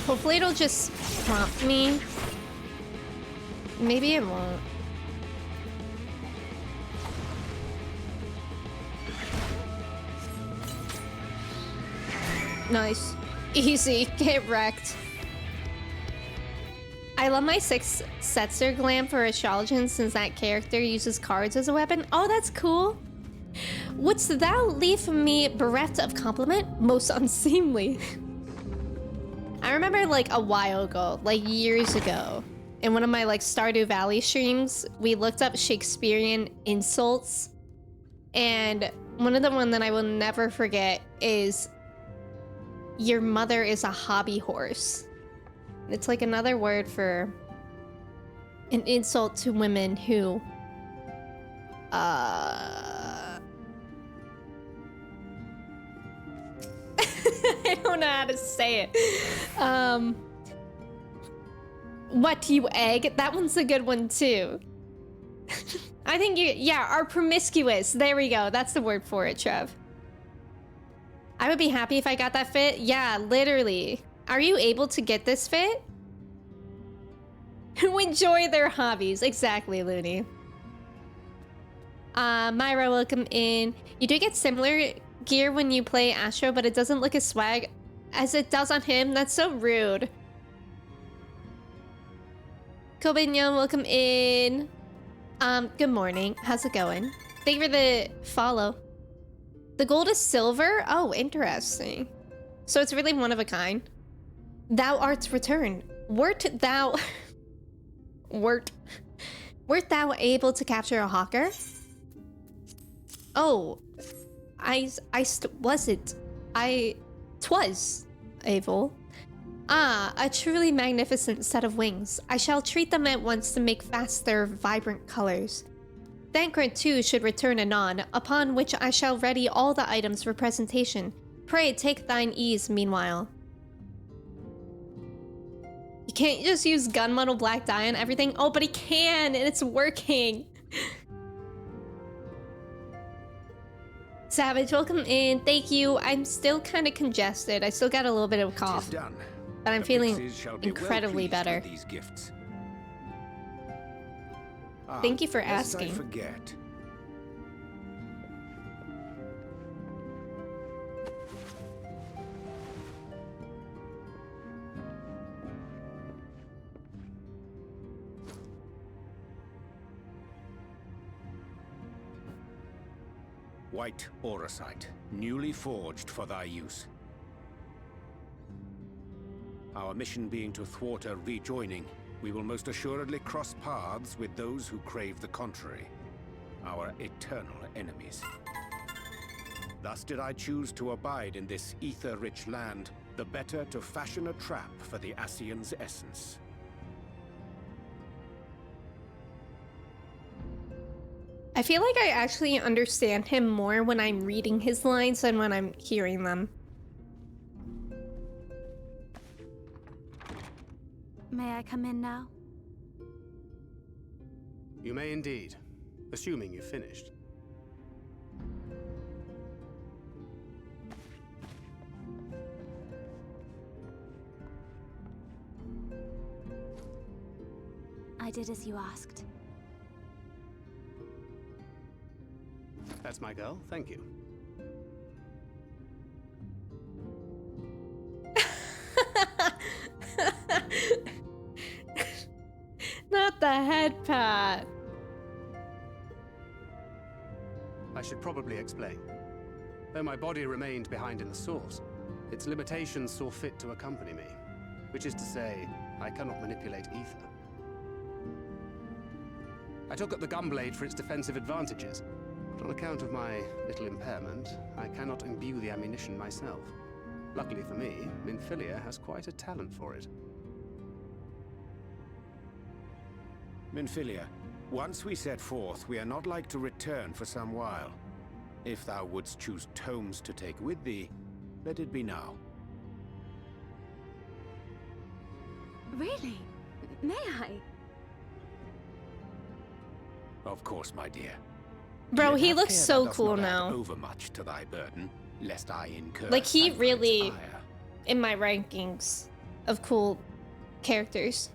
Hopefully it'll just prompt me. Maybe it won't. Nice. Easy. Get wrecked. I love my 6 Setzer glam for astrologian since that character uses cards as a weapon. Oh, that's cool. Wouldst thou leave me bereft of compliment? Most unseemly. I remember like a while ago, like years ago, in one of my like Stardew Valley streams, we looked up Shakespearean insults. And one of the ones that I will never forget is, your mother is a hobby horse. It's like another word for an insult to women who I don't know how to say it. What, you egg? That one's a good one too. I think are promiscuous. There we go. That's the word for it, Trev. I would be happy if I got that fit. Yeah, literally. Are you able to get this fit? Who enjoy their hobbies. Exactly, Looney. Myra, welcome in. You do get similar gear when you play Astro, but it doesn't look as swag as it does on him. That's so rude. Kobinyo, welcome in. Good morning. How's it going? Thank you for the follow. The gold is silver? Oh, interesting. So it's really one of a kind. Thou art returned. Wert thou able to capture a hawker? Oh, twas able. Ah, a truly magnificent set of wings. I shall treat them at once to make fast their vibrant colors. Thancred too should return anon, upon which I shall ready all the items for presentation. Pray take thine ease meanwhile. You can't just use gunmetal black dye on everything. Oh, but he can, and it's working. Savage, welcome in. Thank you. I'm still kind of congested. I still got a little bit of a cough, but I'm feeling incredibly better. These gifts. Thank you for lest asking. I forget. White auracite, newly forged for thy use. Our mission being to thwart a rejoining, we will most assuredly cross paths with those who crave the contrary, our eternal enemies. Thus did I choose to abide in this ether-rich land, the better to fashion a trap for the Ascian's essence. I feel like I actually understand him more when I'm reading his lines than when I'm hearing them. May I come in now? You may indeed, assuming you've finished. I did as you asked. That's my girl, thank you. Not the head pat. I should probably explain. Though my body remained behind in the source, its limitations saw fit to accompany me, which is to say, I cannot manipulate ether. I took up the gunblade for its defensive advantages, but on account of my little impairment, I cannot imbue the ammunition myself. Luckily for me, Minfilia has quite a talent for it. Minfilia, once we set forth, we are not like to return for some while. If thou wouldst choose tomes to take with thee, let it be now. Really? May I? Of course, my dear. Bro, Yet he have looks care so thou dost cool not add now. overmuch to thy burden, lest I incur. Like, he Thancred's really ire. in my rankings of cool characters.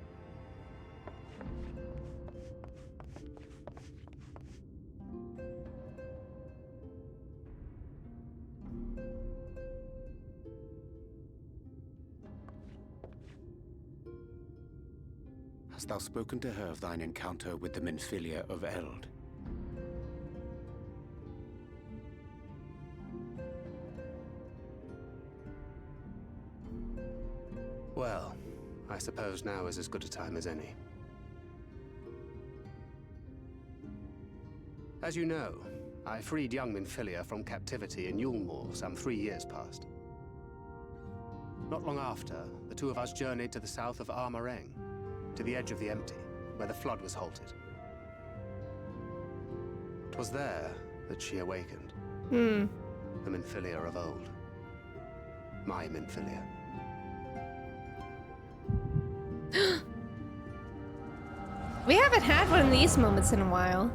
Hast thou spoken to her of thine encounter with the Minfilia of Eld? Well, I suppose now is as good a time as any. As you know, I freed young Minfilia from captivity in Yulmore some 3 years past. Not long after, the two of us journeyed to the south of Armareng, to the edge of the Empty, where the flood was halted. 'Twas there that she awakened. The Minfilia of old. My Minfilia. We haven't had one of these moments in a while.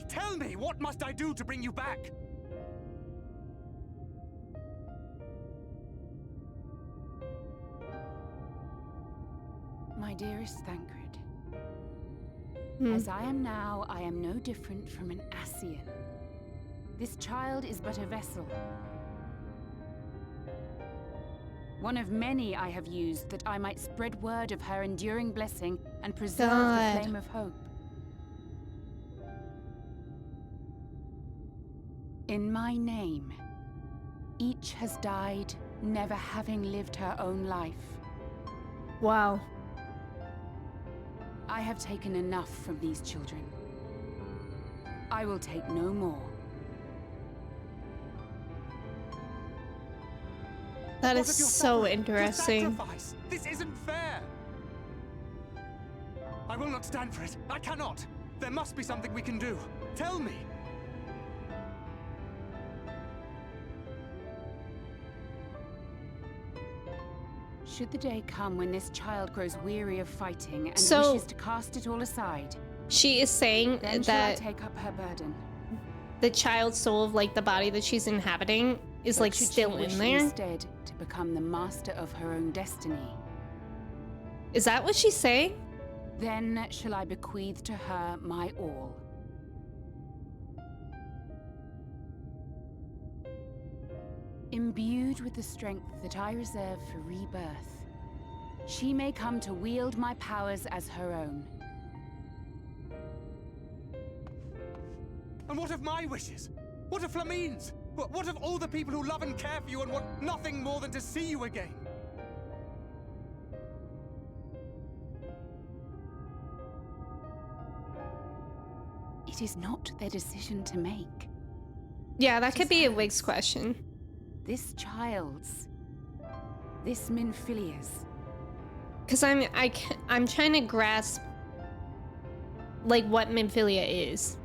Tell me, what must I do to bring you back? My dearest Thancred, as I am now, I am no different from an Ascian. This child is but a vessel. One of many I have used that I might spread word of her enduring blessing and preserve the flame of hope. In my name, each has died, never having lived her own life. Wow. I have taken enough from these children. I will take no more. That is so interesting. This isn't fair! I will not stand for it. I cannot. There must be something we can do. Tell me. Should the day come when this child grows weary of fighting and So- wishes to cast it all aside, She is saying then shall I that take up her burden. the child's soul of like the body that she's inhabiting is But like should she still wish in there. instead to become the master of her own destiny, Is that what she's saying? then shall I bequeath to her my all. Imbued with the strength that I reserve for rebirth, she may come to wield my powers as her own. And what of my wishes? What of Flamine's? What of all the people who love and care for you and want nothing more than to see you again? It is not their decision to make. Yeah, that could be a Wig's question. This child's. This Minfilia's. Cause I'm trying to grasp like what Minfilia is.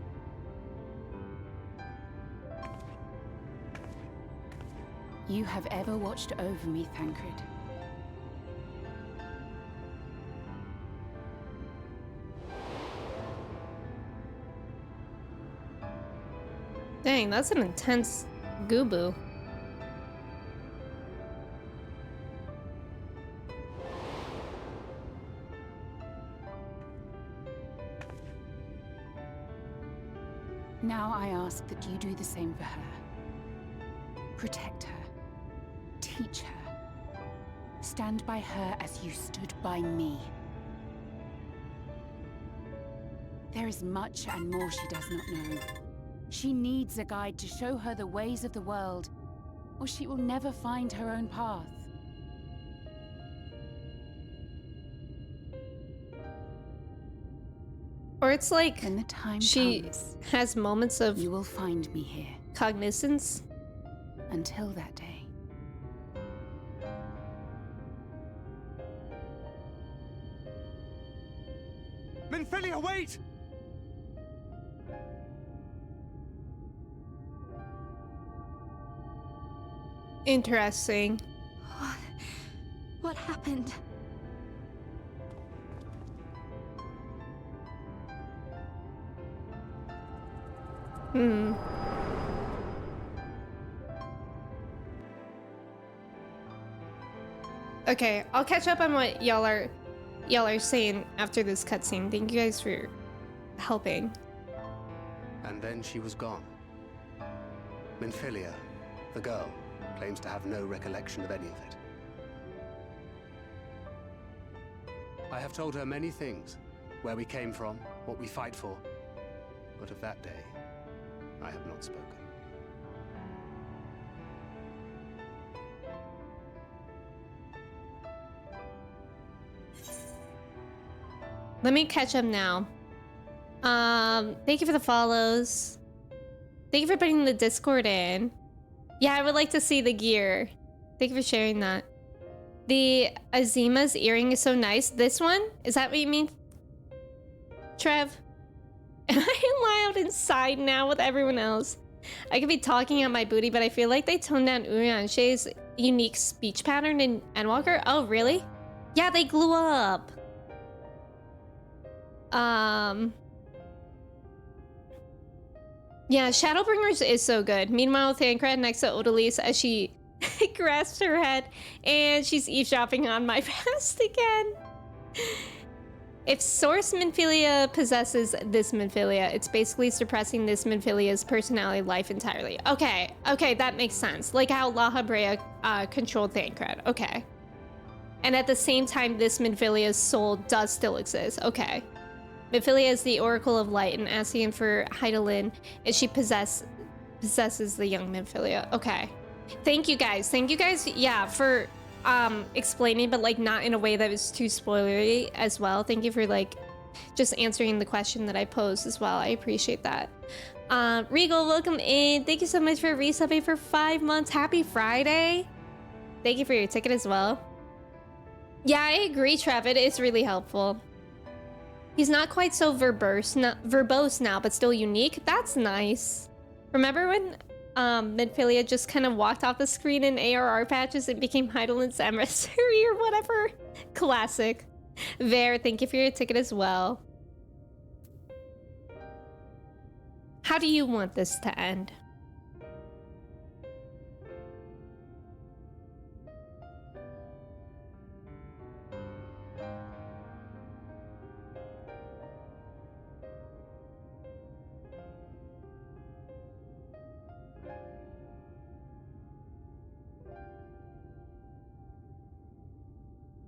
You have ever watched over me, Thancred. Dang, that's an intense gooboo. Now I ask that you do the same for her. Protect her. Teach her. Stand by her as you stood by me. There is much and more she does not know. She needs a guide to show her the ways of the world, or she will never find her own path. Or it's like when the time she comes, has moments of you will find me here. Cognizance. Until that day. Minfilia, wait! Interesting. What happened? Hmm. Okay, I'll catch up on what y'all are saying after this cutscene. Thank you guys for helping. And then she was gone. Minfilia, the girl, claims to have no recollection of any of it. I have told her many things. Where we came from, what we fight for. But of that day, I have not spoken. Let me catch up now. Thank you for the follows. Thank you for putting the Discord in. Yeah, I would like to see the gear. Thank you for sharing that. The Azima's earring is so nice. This one? Is that what you mean? Trev? Am I loud inside now with everyone else? I could be talking at my booty, but I feel like they toned down Urianshe's unique speech pattern in Endwalker. Oh, really? Yeah, they glue up. Yeah, Shadowbringers is so good. Meanwhile, Thancred next to Odalise as she grasps her head and she's eavesdropping on my past again. If Source Minfilia possesses this Minfilia, it's basically suppressing this Minfilia's personality life entirely. Okay, that makes sense. Like how La Habrea controlled Thancred. Okay. And at the same time, this Minfilia's soul does still exist. Okay. Minfilia is the Oracle of Light and Ascian for Hydaelyn, and she possesses the young Minfilia. Okay. Thank you guys. Yeah, for explaining, but like not in a way that was too spoilery as well. Thank you for like just answering the question that I posed as well. I appreciate that. Regal, welcome in. Thank you so much for resubbing for 5 months. Happy Friday. Thank you for your ticket as well. Yeah, I agree, Trev. It is really helpful. He's not quite so verbose now, but still unique. That's nice. Remember when Midphilia just kind of walked off the screen in ARR patches and became Heidelman's emissary or whatever. Classic. Ver, thank you for your ticket as well. How do you want this to end?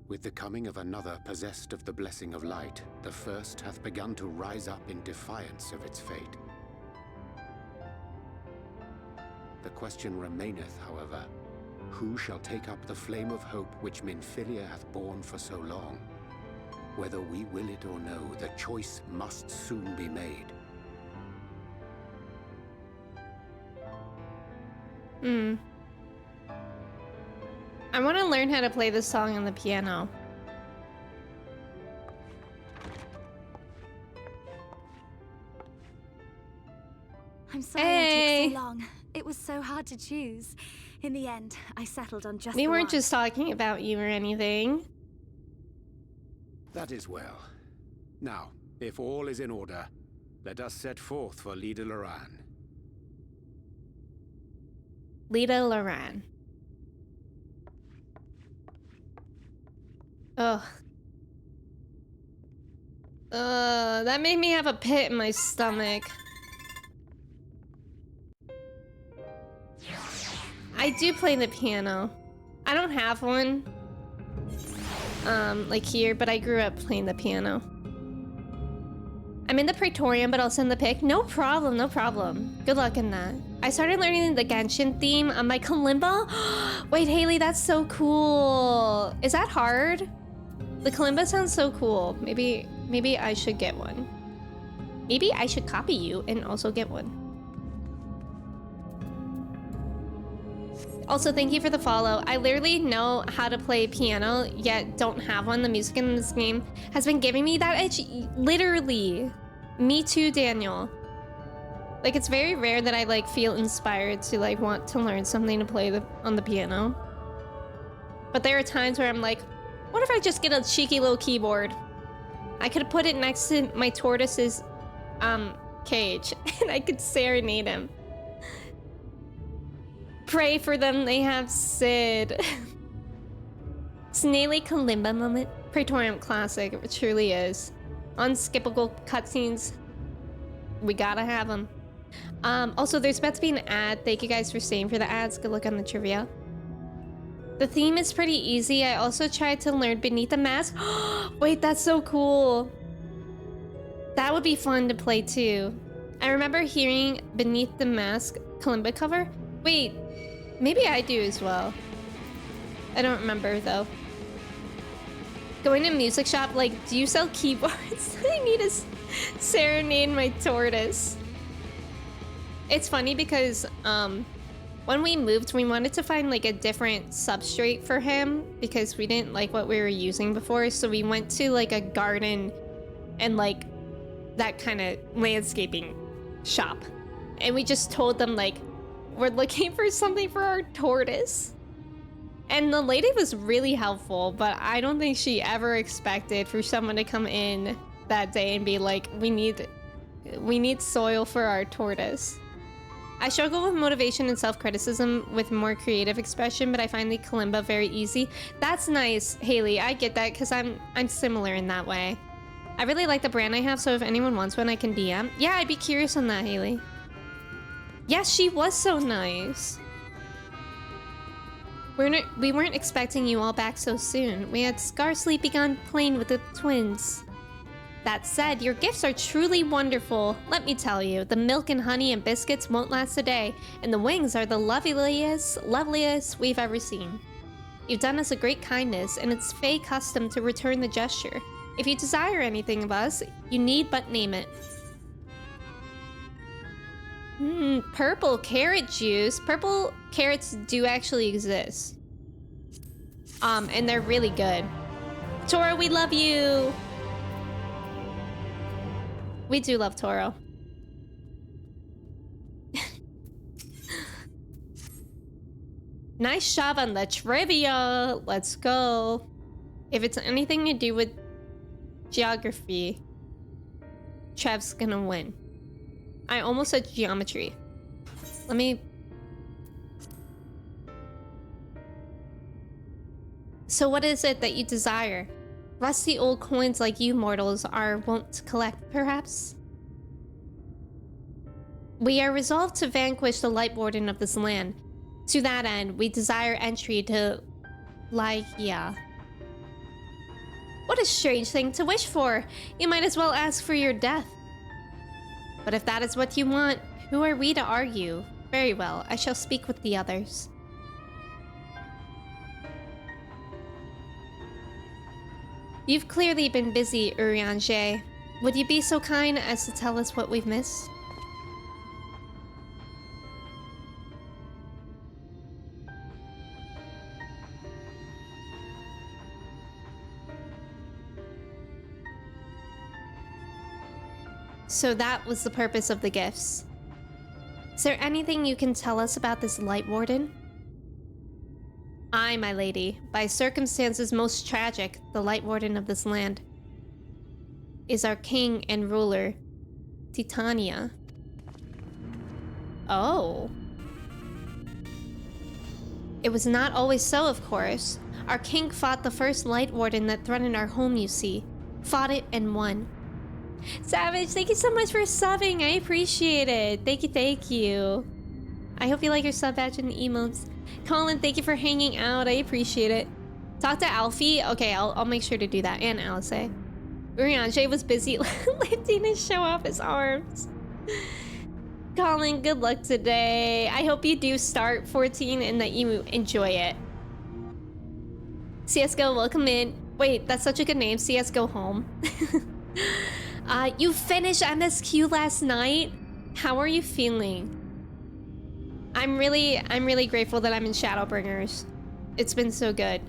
With the coming of another possessed of the blessing of light, the first hath begun to rise up in defiance of its fate. The question remaineth, however, who shall take up the flame of hope which Minfilia hath borne for so long? Whether we will it or no, the choice must soon be made. I want to learn how to play this song on the piano. I'm sorry it took so long. It was so hard to choose. In the end, I settled on just We the weren't one. just talking about you or anything. That is well. Now, if all is in order, let us set forth for Lida Loran. Lida Loran. Ugh. That made me have a pit in my stomach. I do play the piano. I don't have one, like here, but I grew up playing the piano. I'm in the Praetorium, but I'll send the pic. No problem, no problem. Good luck in that. I started learning the Genshin theme on my kalimba. Wait, Haley, that's so cool. Is that hard? The kalimba sounds so cool. Maybe I should get one. Maybe I should copy you and also get one. Also, thank you for the follow. I literally know how to play piano, yet don't have one. The music in this game has been giving me that itch. Literally. Me too, Daniel. Like, it's very rare that I, like, feel inspired to, like, want to learn something to play on the piano. But there are times where I'm like, what if I just get a cheeky little keyboard? I could put it next to my tortoise's, cage, and I could serenade him. Pray for them, they have Sid. Snaily Kalimba moment. Praetorium classic, it truly is. Unskippable cutscenes. We gotta have them. Also, there's about to be an ad. Thank you guys for staying for the ads. Good luck on the trivia. The theme is pretty easy. I also tried to learn Beneath the Mask. Wait, that's so cool. That would be fun to play too. I remember hearing Beneath the Mask kalimba cover. Wait, maybe I do as well. I don't remember though. Going to music shop, like, do you sell keyboards? I need to serenade my tortoise. It's funny because when we moved, we wanted to find like a different substrate for him because we didn't like what we were using before. So we went to like a garden and like that kind of landscaping shop. And we just told them like, we're looking for something for our tortoise. And the lady was really helpful, but I don't think she ever expected for someone to come in that day and be like, we need soil for our tortoise. I struggle with motivation and self-criticism with more creative expression, but I find the kalimba very easy. That's nice, Haley. I get that because I'm similar in that way. I really like the brand I have, so if anyone wants one, I can DM. Yeah, I'd be curious on that, Haley. Yes, she was so nice. We weren't expecting you all back so soon. We had scarcely begun playing with the twins. That said, your gifts are truly wonderful. Let me tell you, the milk and honey and biscuits won't last a day, and the wings are the loveliest we've ever seen. You've done us a great kindness, and it's Fae custom to return the gesture. If you desire anything of us, you need but name it. Purple carrot juice. Purple carrots do actually exist. And they're really good. Toro, we love you! We do love Toro. Nice job on the trivia. Let's go. If it's anything to do with geography, Trev's gonna win. I almost said geometry. Let me... So what is it that you desire? Rusty old coins like you mortals are wont to collect, perhaps? We are resolved to vanquish the Light Warden of this land. To that end, we desire entry to Lygia. What a strange thing to wish for! You might as well ask for your death. But if that is what you want, who are we to argue? Very well, I shall speak with the others. You've clearly been busy, Urianger. Would you be so kind as to tell us what we've missed? So that was the purpose of the gifts. Is there anything you can tell us about this Light Warden? I, my lady, by circumstances most tragic, the Light Warden of this land, is our king and ruler, Titania. Oh. It was not always so, of course. Our king fought the first Light Warden that threatened our home, you see. Fought it and won. Savage, thank you so much for subbing. I appreciate it. Thank you, thank you. I hope you like your sub badge and emotes. Colin, thank you for hanging out. I appreciate it. Talk to Alfie. Okay, I'll make sure to do that. And Alice. Urianger was busy lifting his show off his arms. Colin, good luck today. I hope you do start 14 and that you enjoy it. CSGO, welcome in. Wait, that's such a good name. CSGO home. You finished MSQ last night? How are you feeling? I'm really grateful that I'm in Shadowbringers. It's been so good.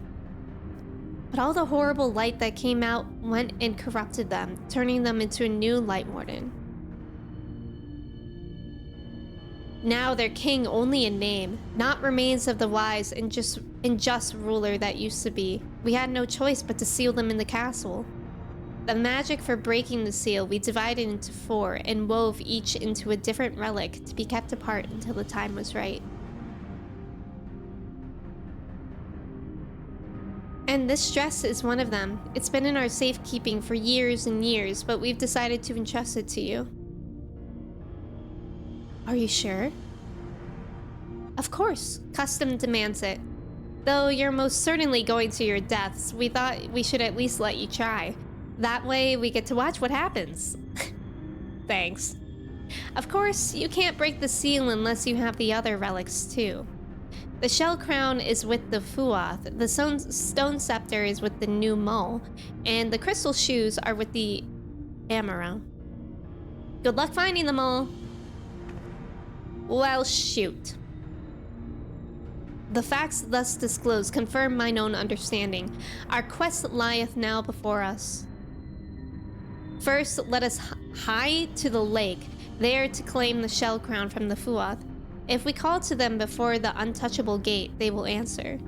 But all the horrible light that came out went and corrupted them, turning them into a new Light Warden. Now they're king only in name, not remains of the wise and just ruler that used to be. We had no choice but to seal them in the castle. The magic for breaking the seal we divided into 4 and wove each into a different relic to be kept apart until the time was right. And this dress is one of them. It's been in our safekeeping for years and years, but we've decided to entrust it to you. Are you sure? Of course, custom demands it. Though you're most certainly going to your deaths, we thought we should at least let you try. That way, we get to watch what happens. Thanks. Of course, you can't break the seal unless you have the other relics, too. The shell crown is with the Fuath, the stone scepter is with the new Mull, and the crystal shoes are with the Amaro. Good luck finding them all. Well, shoot. The facts thus disclosed confirm mine own understanding. Our quest lieth now before us. First, let us hie to the lake, there to claim the shell crown from the Fuath. If we call to them before the untouchable gate, they will answer.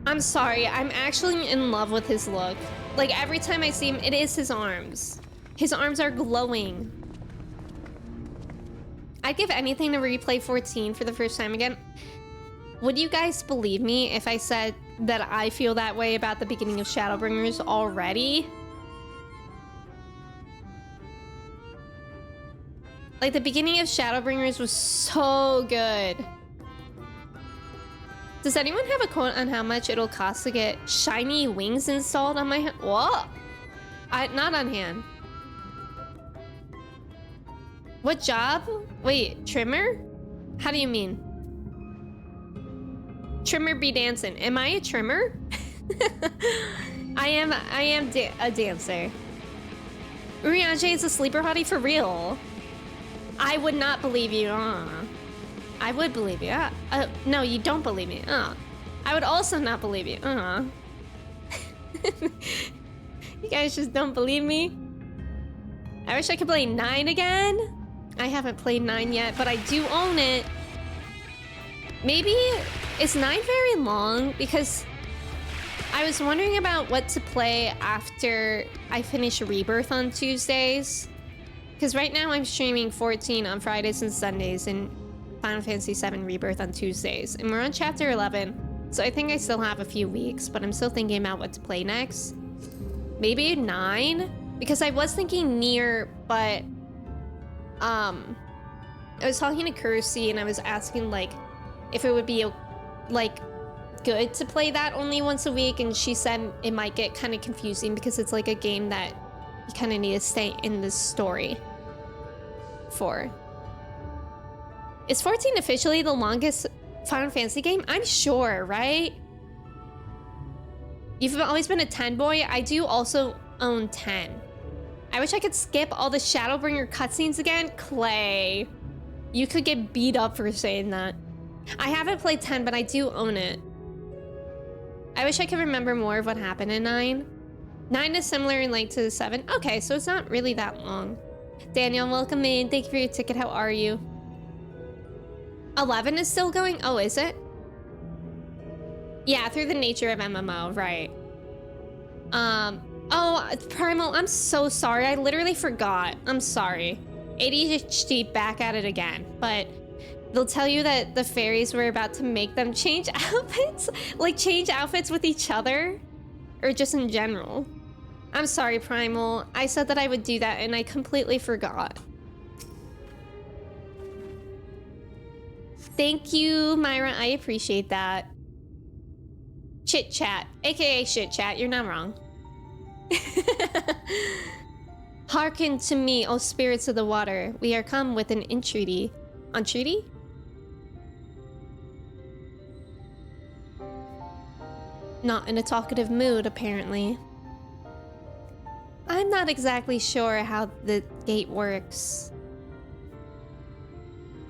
I'm sorry, I'm actually in love with his look. Like, every time I see him, it is his arms. His arms are glowing. I'd give anything to replay 14 for the first time again. Would you guys believe me if I said that I feel that way about the beginning of Shadowbringers already? Like, the beginning of Shadowbringers was so good. Does anyone have a quote on how much it'll cost to get shiny wings installed on my hand? Whoa! Not on hand. What job? Wait, trimmer? How do you mean? Trimmer be dancing. Am I a trimmer? I am a dancer. Urianger is a sleeper hottie for real. I would not believe you. I would believe you. No, you don't believe me. I would also not believe you. You guys just don't believe me. I wish I could play 9 again. I haven't played 9 yet, but I do own it. Maybe is 9 very long? Because I was wondering about what to play after I finish Rebirth on Tuesdays. Because right now I'm streaming 14 on Fridays and Sundays and Final Fantasy VII Rebirth on Tuesdays. And we're on chapter 11. So I think I still have a few weeks, but I'm still thinking about what to play next. Maybe 9? Because I was thinking Nier, but I was talking to Kirsty and I was asking like if it would be like good to play that only once a week, and she said it might get kind of confusing because it's like a game that you kind of need to stay in the story for. Is 14 officially the longest Final Fantasy game? I'm sure, right? You've always been a 10 boy. I do also own 10. I wish I could skip all the Shadowbringer cutscenes again. Clay, you could get beat up for saying that. I haven't played 10, but I do own it. I wish I could remember more of what happened in 9. 9 is similar in length to 7. Okay, so it's not really that long. Daniel, welcome in. Thank you for your ticket. How are you? 11 is still going? Oh, is it? Yeah, through the nature of MMO, right. Oh, Primal, I'm so sorry. I literally forgot. I'm sorry. ADHD back at it again. But they'll tell you that the fairies were about to make them change outfits. Like, change outfits with each other. Or just in general. I'm sorry, Primal. I said that I would do that and I completely forgot. Thank you, Myra. I appreciate that. Chit Chat, aka Shit Chat. You're not wrong. Hearken to me, O spirits of the water. We are come with an entreaty. Entreaty? Not in a talkative mood, apparently. I'm not exactly sure how the gate works.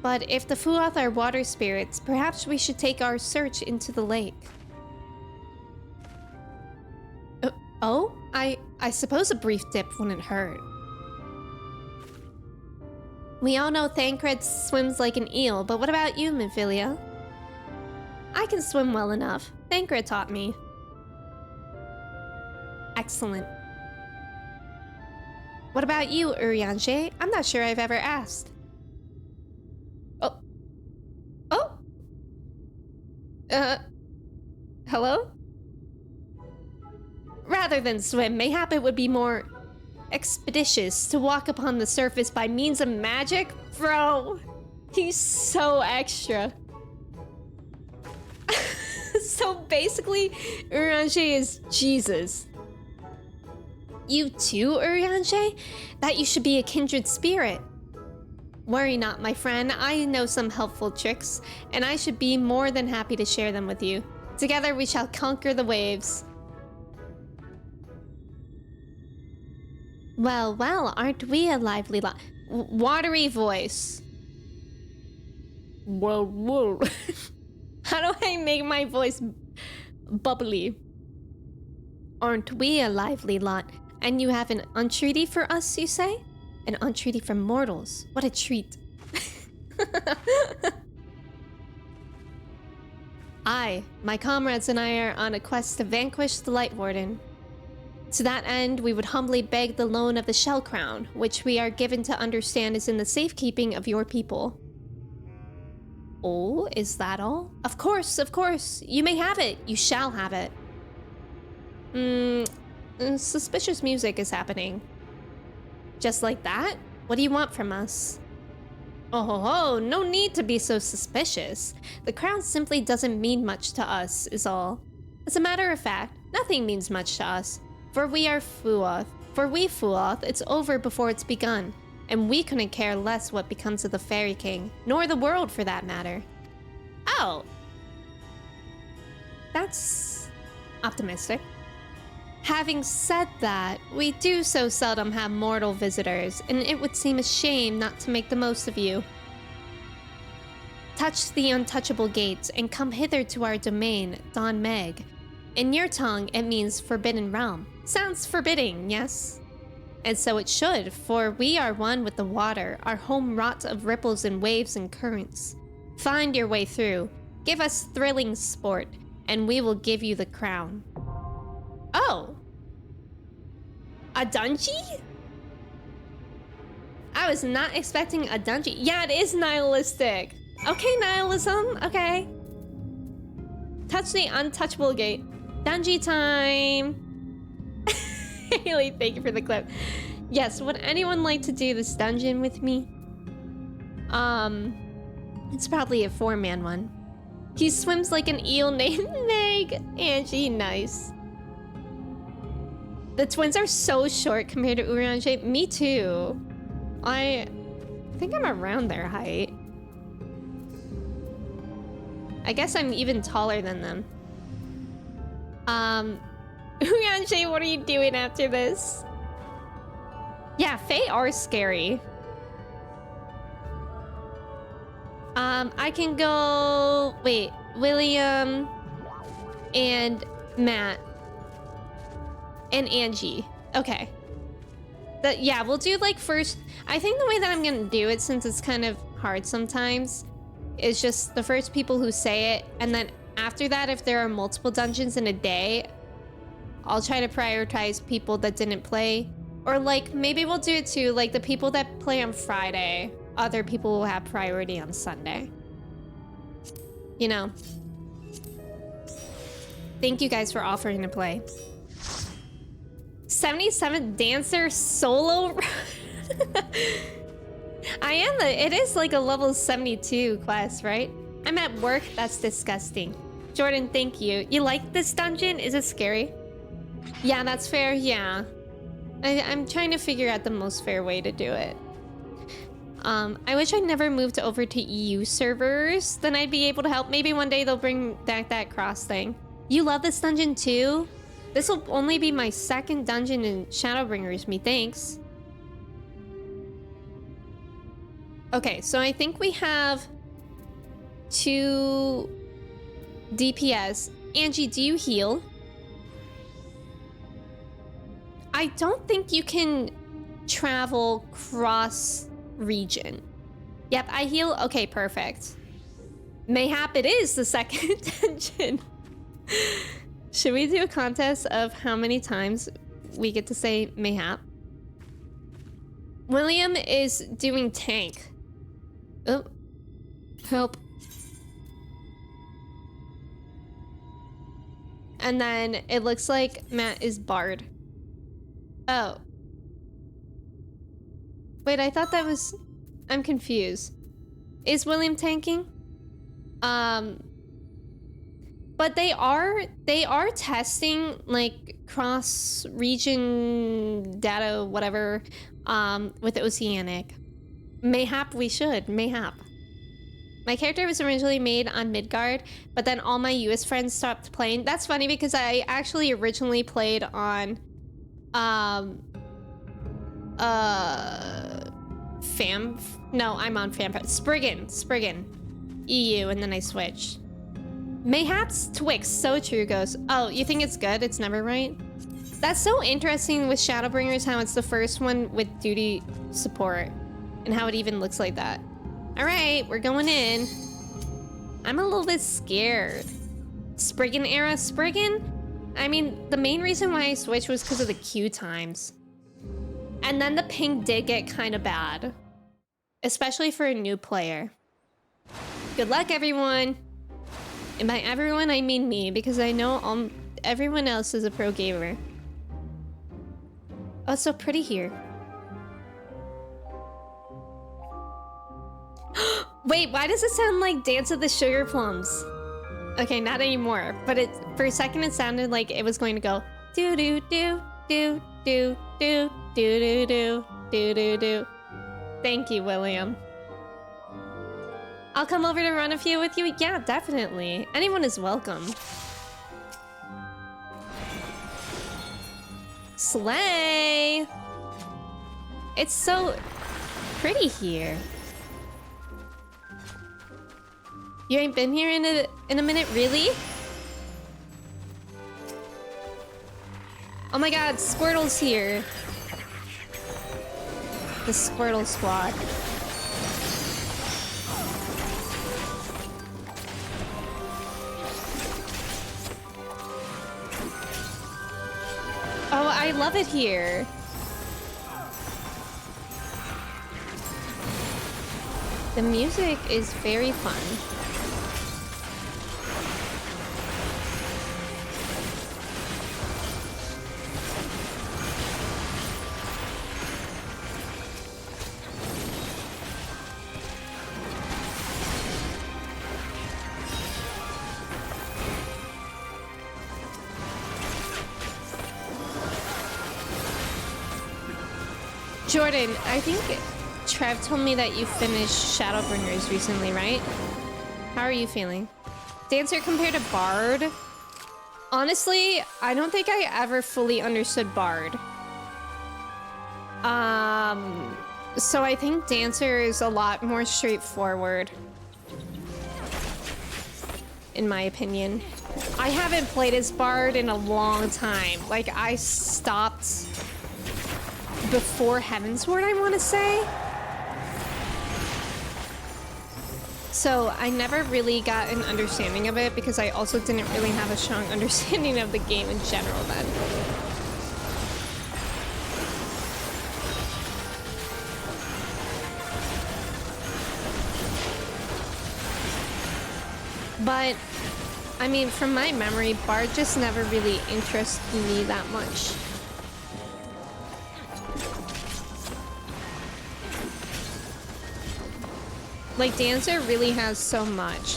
But if the Fuoth are water spirits, perhaps we should take our search into the lake. Oh? I suppose a brief dip wouldn't hurt. We all know Thancred swims like an eel, but what about you, Minfilia? I can swim well enough. Thancred taught me. Excellent. What about you, Urianger? I'm not sure I've ever asked. Oh. Oh? Hello? Rather than swim, mayhap it would be more expeditious to walk upon the surface by means of magic? Bro, he's so extra. So basically, Urianger is Jesus. You too, Urianger? That you should be a kindred spirit. Worry not, my friend. I know some helpful tricks, and I should be more than happy to share them with you. Together we shall conquer the waves. Well, well, aren't we a lively lot? Watery voice. Whoa, whoa. How do I make my voice bubbly? Aren't we a lively lot? And you have an entreaty for us, you say? An entreaty from mortals. What a treat. I, my comrades and I are on a quest to vanquish the Light Warden. To that end, we would humbly beg the loan of the Shell Crown, which we are given to understand is in the safekeeping of your people. Oh, is that all? Of course, of course. You may have it. You shall have it. Suspicious music is happening. Just like that? What do you want from us? Oh ho ho, no need to be so suspicious. The crown simply doesn't mean much to us, is all. As a matter of fact, nothing means much to us. For we are Fuoth. For we Fuoth, it's over before it's begun. And we couldn't care less what becomes of the Fairy King, nor the world for that matter. Oh! That's optimistic. Having said that, we do so seldom have mortal visitors, and it would seem a shame not to make the most of you. Touch the untouchable gates and come hither to our domain, Il Mheg. In your tongue, it means forbidden realm. Sounds forbidding, yes? And so it should, for we are one with the water, our home wrought of ripples and waves and currents. Find your way through. Give us thrilling sport, and we will give you the crown. Oh. A dungeon? I was not expecting a dungeon. Yeah, it is nihilistic. Okay, nihilism. Okay. Touch the untouchable gate. Dungeon time. Haley, thank you for the clip. Yes, would anyone like to do this dungeon with me? It's probably a 4-man one. He swims like an eel named Meg. Angie, nice. The twins are so short compared to Urianger. Me too. I think I'm around their height. I guess I'm even taller than them. Urianger, what are you doing after this? Yeah, Fae are scary. I can go... Wait, William and Matt and Angie. Okay. Yeah, we'll do like first... I think the way that I'm gonna do it, since it's kind of hard sometimes, is just the first people who say it, and then after that, if there are multiple dungeons in a day, I'll try to prioritize people that didn't play. Or like, maybe we'll do it too, like the people that play on Friday, other people will have priority on Sunday. You know. Thank you guys for offering to play. 77 dancer solo. It is like a level 72 quest, right? I'm at work, that's disgusting. Jordan, thank you. You like this dungeon? Is it scary? Yeah, that's fair, yeah. I'm trying to figure out the most fair way to do it. I wish I never moved over to EU servers. Then I'd be able to help. Maybe one day they'll bring back that cross thing. You love this dungeon too? This will only be my second dungeon in Shadowbringers, methinks. Okay, so I think we have 2 DPS. Angie, do you heal? I don't think you can travel cross region. Yep, I heal. Okay, perfect. Mayhap it is the second dungeon. Should we do a contest of how many times we get to say mayhap? William is doing tank. Oh, help. And then it looks like Matt is bard. Oh. Wait, I thought that was... I'm confused. Is William tanking? But they are testing like cross-region data, whatever, with Oceanic. Mayhap we should, mayhap. My character was originally made on Midgard, but then all my US friends stopped playing. That's funny because I actually originally played on I'm on Spriggan EU, and then I switched. Mayhaps Twix, so true, goes. Oh, you think it's good? It's never right? That's so interesting with Shadowbringers, how it's the first one with duty support and how it even looks like that. All right, we're going in. I'm a little bit scared. Spriggan era Spriggan? I mean, the main reason why I switched was because of the queue times. And then the ping did get kind of bad, especially for a new player. Good luck, everyone. And by everyone, I mean me, because I know everyone else is a pro gamer. Oh, it's so pretty here. Wait, why does it sound like Dance of the Sugar Plums? Okay, not anymore. But for a second, it sounded like it was going to go do do do do do do do do do do do do. Thank you, William. I'll come over to run a few with you. Yeah, definitely. Anyone is welcome. Slay! It's so pretty here. You ain't been here in a minute, really? Oh my god, Squirtle's here. The Squirtle squad. I love it here. The music is very fun. Jordan, I think Trev told me that you finished Shadowbringers recently, right? How are you feeling? Dancer compared to Bard? Honestly, I don't think I ever fully understood Bard. So I think Dancer is a lot more straightforward, in my opinion. I haven't played as Bard in a long time. Like, I stopped before Heavensward, I want to say. So I never really got an understanding of it because I also didn't really have a strong understanding of the game in general then. But, I mean, from my memory, Bard just never really interested me that much. Like, Dancer really has so much.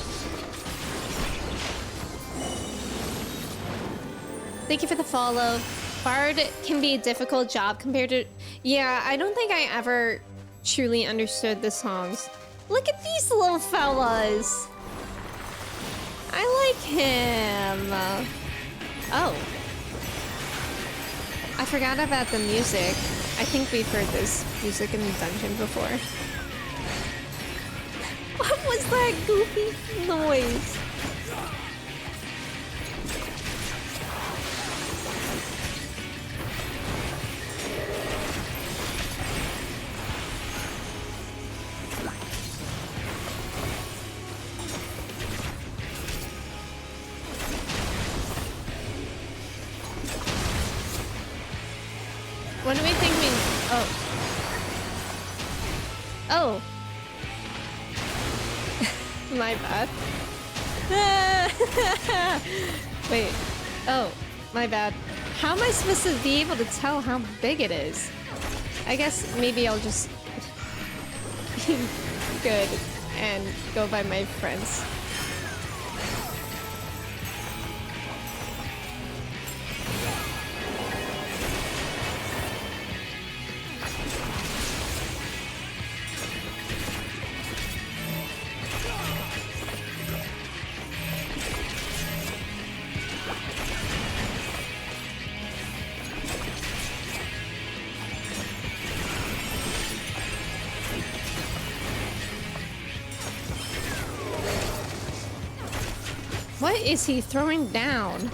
Thank you for the follow. Bard can be a difficult job compared to... Yeah, I don't think I ever truly understood the songs. Look at these little fellas. I like him. Oh. I forgot about the music. I think we've heard this music in the dungeon before. What was that goofy noise? What do we think we... Oh. Oh. My bad. Wait. Oh, my bad. How am I supposed to be able to tell how big it is? I guess maybe I'll just be good and go by my friends. What is he throwing down?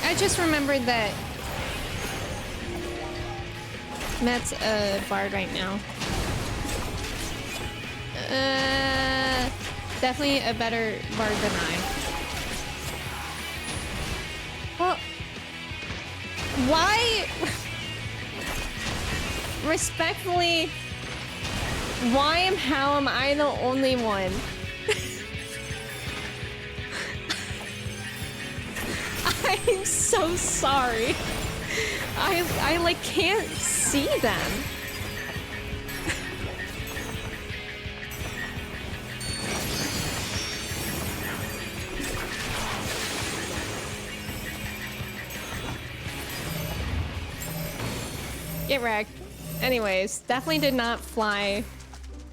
I just remembered that Matt's a bard right now. Definitely a better bard than I. Well, why? Respectfully, how am I the only one? I'm so sorry. I like can't see them. Get wrecked. Anyways, definitely did not fly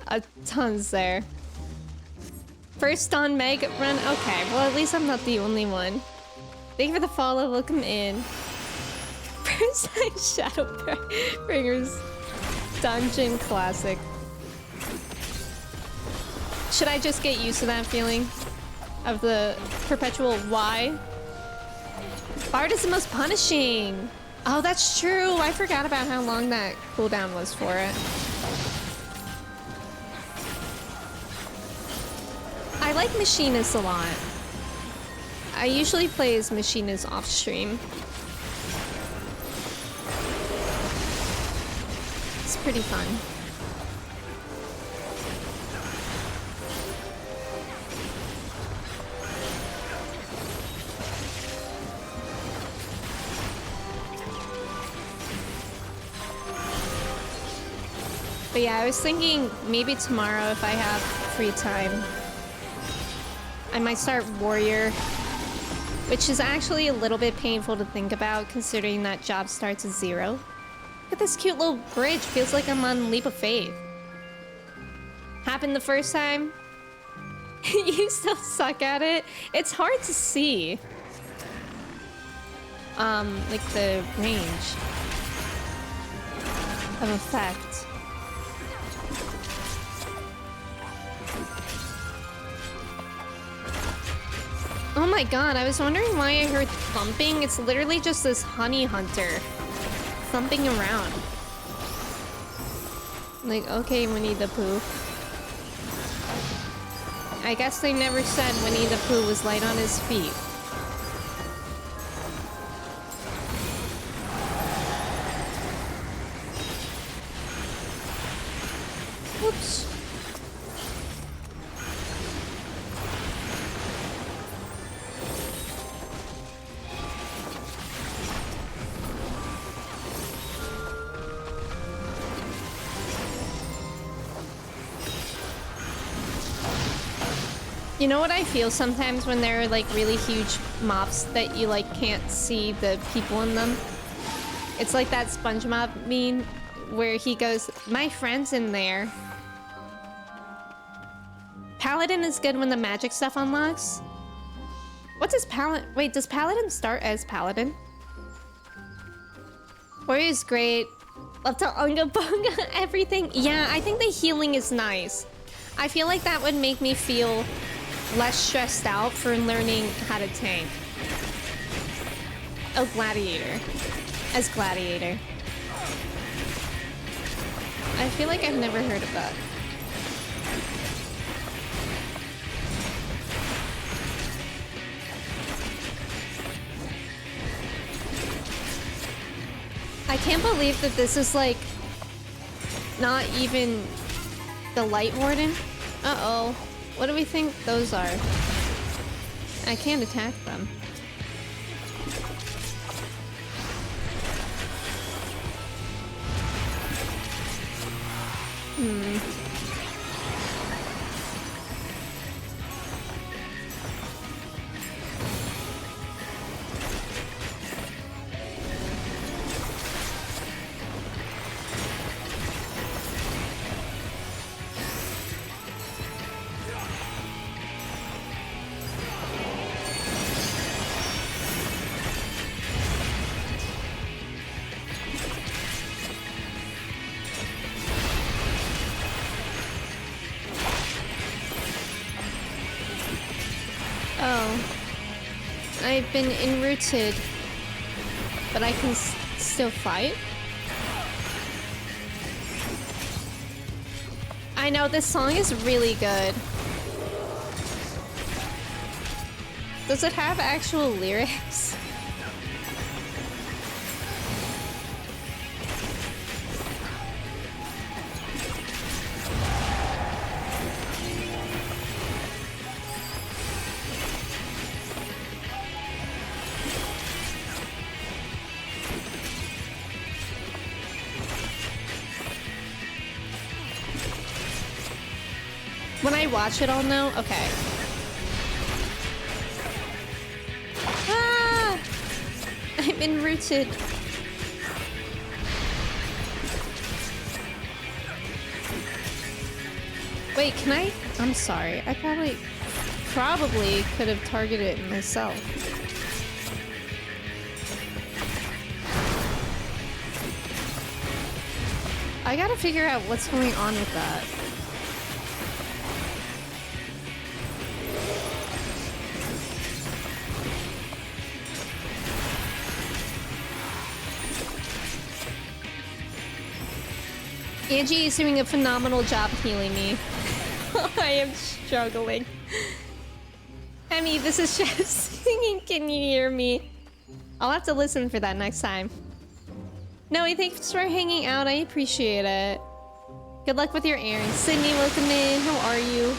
a tons there. First on Meg run. Okay, well at least I'm not the only one. Thank you for the follow. Welcome in. First time Shadowbringers Dungeon Classic. Should I just get used to that feeling of the perpetual why? Bard is the most punishing. Oh, that's true. I forgot about how long that cooldown was for it. I like Machinists a lot. I usually play as Machinist off stream. It's pretty fun. But yeah, I was thinking maybe tomorrow if I have free time, I might start Warrior, which is actually a little bit painful to think about considering that job starts at 0. Look at this cute little bridge. Feels like I'm on Leap of Faith. Happened the first time. You still suck at it. It's hard to see. Like the range of effect. Oh my god, I was wondering why I heard thumping. It's literally just this honey hunter thumping around. Like, okay, Winnie the Pooh. I guess they never said Winnie the Pooh was light on his feet. Whoops. You know what I feel sometimes when there are like really huge mobs that you like can't see the people in them? It's like that SpongeBob meme where he goes, "My friend's in there." Paladin is good when the magic stuff unlocks. What does Paladin... Wait, does Paladin start as Paladin? Warrior is great. Love to unga bunga everything. Yeah, I think the healing is nice. I feel like that would make me feel less stressed out for learning how to tank. Oh, Gladiator. As Gladiator. I feel like I've never heard of that. I can't believe that this is like not even the Light Warden. Uh-oh. What do we think those are? I can't attack them. I've been enrooted, but I can still fight. I know, this song is really good. Does it have actual lyrics? When I watch it, I'll know. Okay. Ah! I'm enrooted. Wait, can I? I'm sorry. I probably could have targeted it myself. I gotta figure out what's going on with that. Angie is doing a phenomenal job healing me. I am struggling. Emmy, this is Chef singing. Can you hear me? I'll have to listen for that next time. Noe, thanks for hanging out. I appreciate it. Good luck with your errands. Sydney, welcome in. How are you?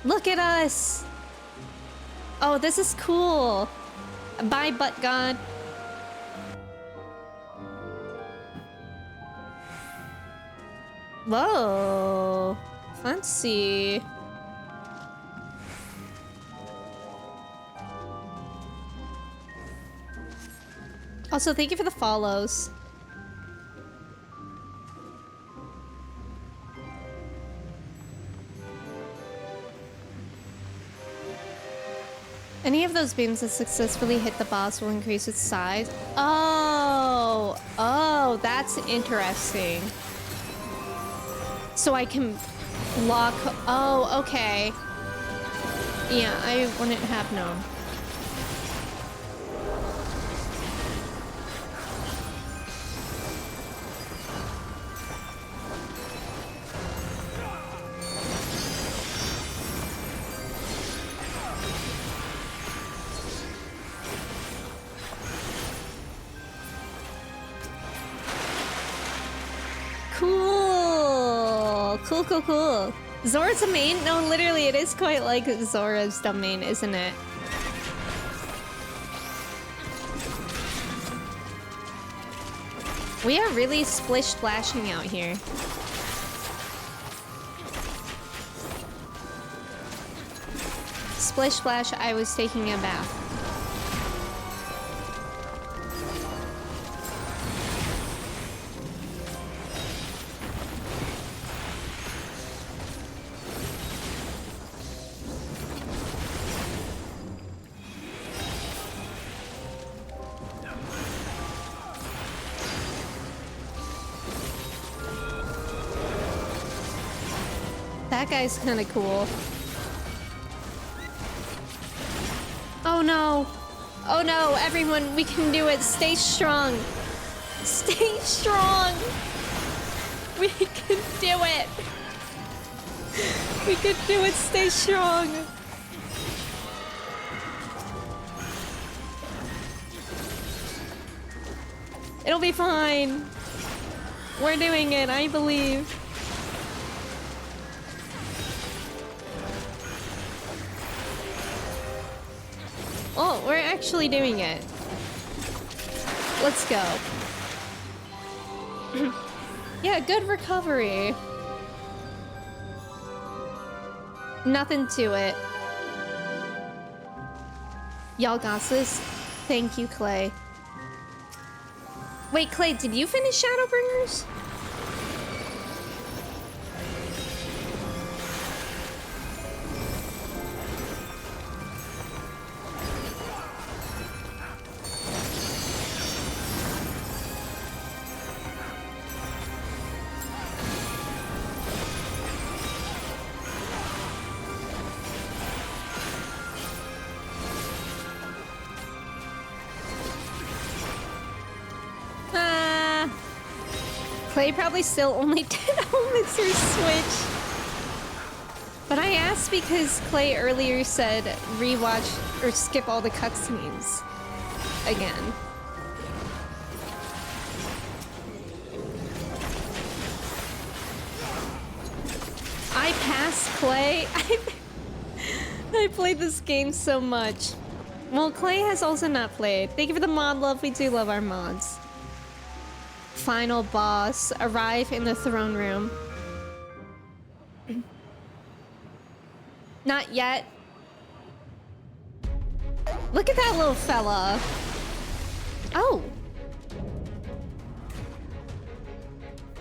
Look at us. Oh, this is cool. Bye, butt god. Whoa. Fancy. Also, thank you for the follows. Any of those beams that successfully hit the boss will increase its size. Oh, oh, that's interesting. So I can block. Oh, okay. Yeah, I wouldn't have known. Cool. Zora's domain? No, literally, it is quite like Zora's domain, isn't it? We are really splish-splashing out here. Splish-splash, I was taking a bath. That guy's kind of cool. Oh no. Oh no, everyone, we can do it. Stay strong. Stay strong. We can do it. We can do it. Stay strong. It'll be fine. We're doing it, I believe. Oh, we're actually doing it. Let's go. Yeah, good recovery. Nothing to it. Y'all got this? Thank you, Clay. Wait, Clay, did you finish Shadowbringers? Clay probably still only did elements or switch. But I asked because Clay earlier said rewatch or skip all the cutscenes again. I passed Clay. I played this game so much. Well, Clay has also not played. Thank you for the mod love. We do love our mods. Final boss. Arrive in the throne room. Not yet. Look at that little fella. Oh.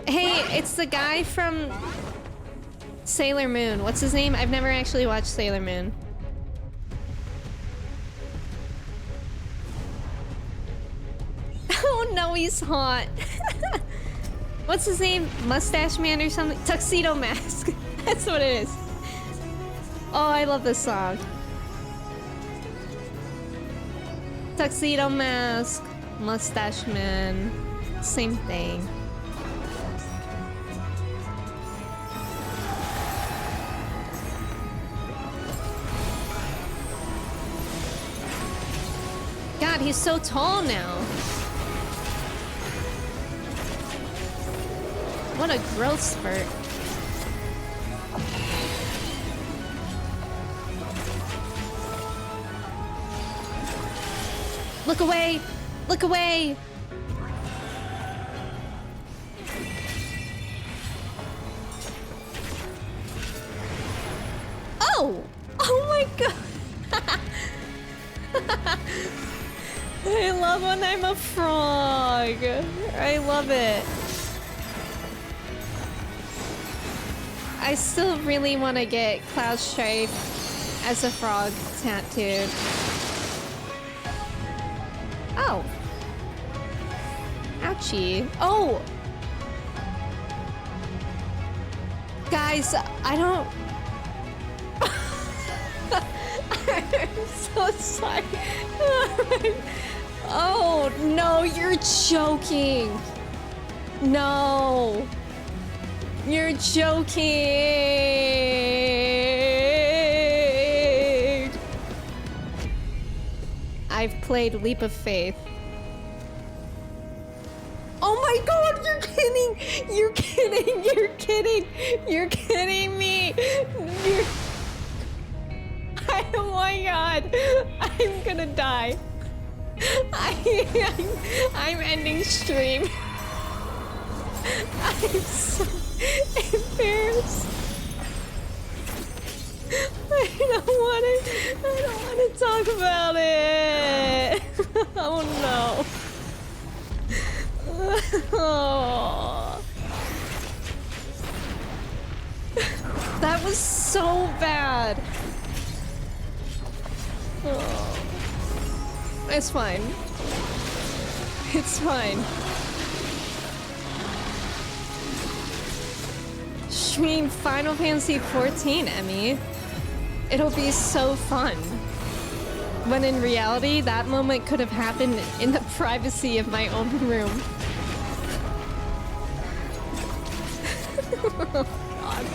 Hey, it's the guy from Sailor Moon. What's his name? I've never actually watched Sailor Moon. Oh no, he's hot. What's his name? Mustache Man or something? Tuxedo Mask. That's what it is. Oh, I love this song. Tuxedo Mask, Mustache Man, same thing. god, he's so tall now. What a growth spurt. Look away! Look away! Oh! Oh my god! I love when I'm a frog. I love it. I still really want to get Cloud Stripe as a frog tattooed. Oh. Ouchie. Oh! Guys, I don't... I'm so sorry. Oh, no, you're joking. No. You're joking. I've played Leap of Faith. Oh my god, you're kidding! You're kidding! You're kidding! You're kidding me! Oh my god! I'm gonna die. I'm ending stream. I'm so embarrassed. I don't want to talk about it. Oh no. Oh. That was so bad. Oh. It's fine. It's fine. Stream Final Fantasy XIV, Emmy. It'll be so fun. When in reality, that moment could have happened in the privacy of my own room. Oh, God.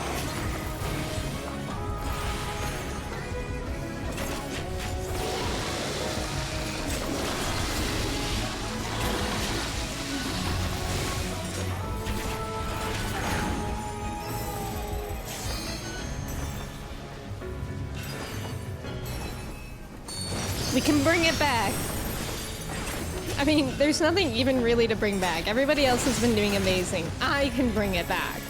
We can bring it back. I mean, there's nothing even really to bring back. Everybody else has been doing amazing. I can bring it back.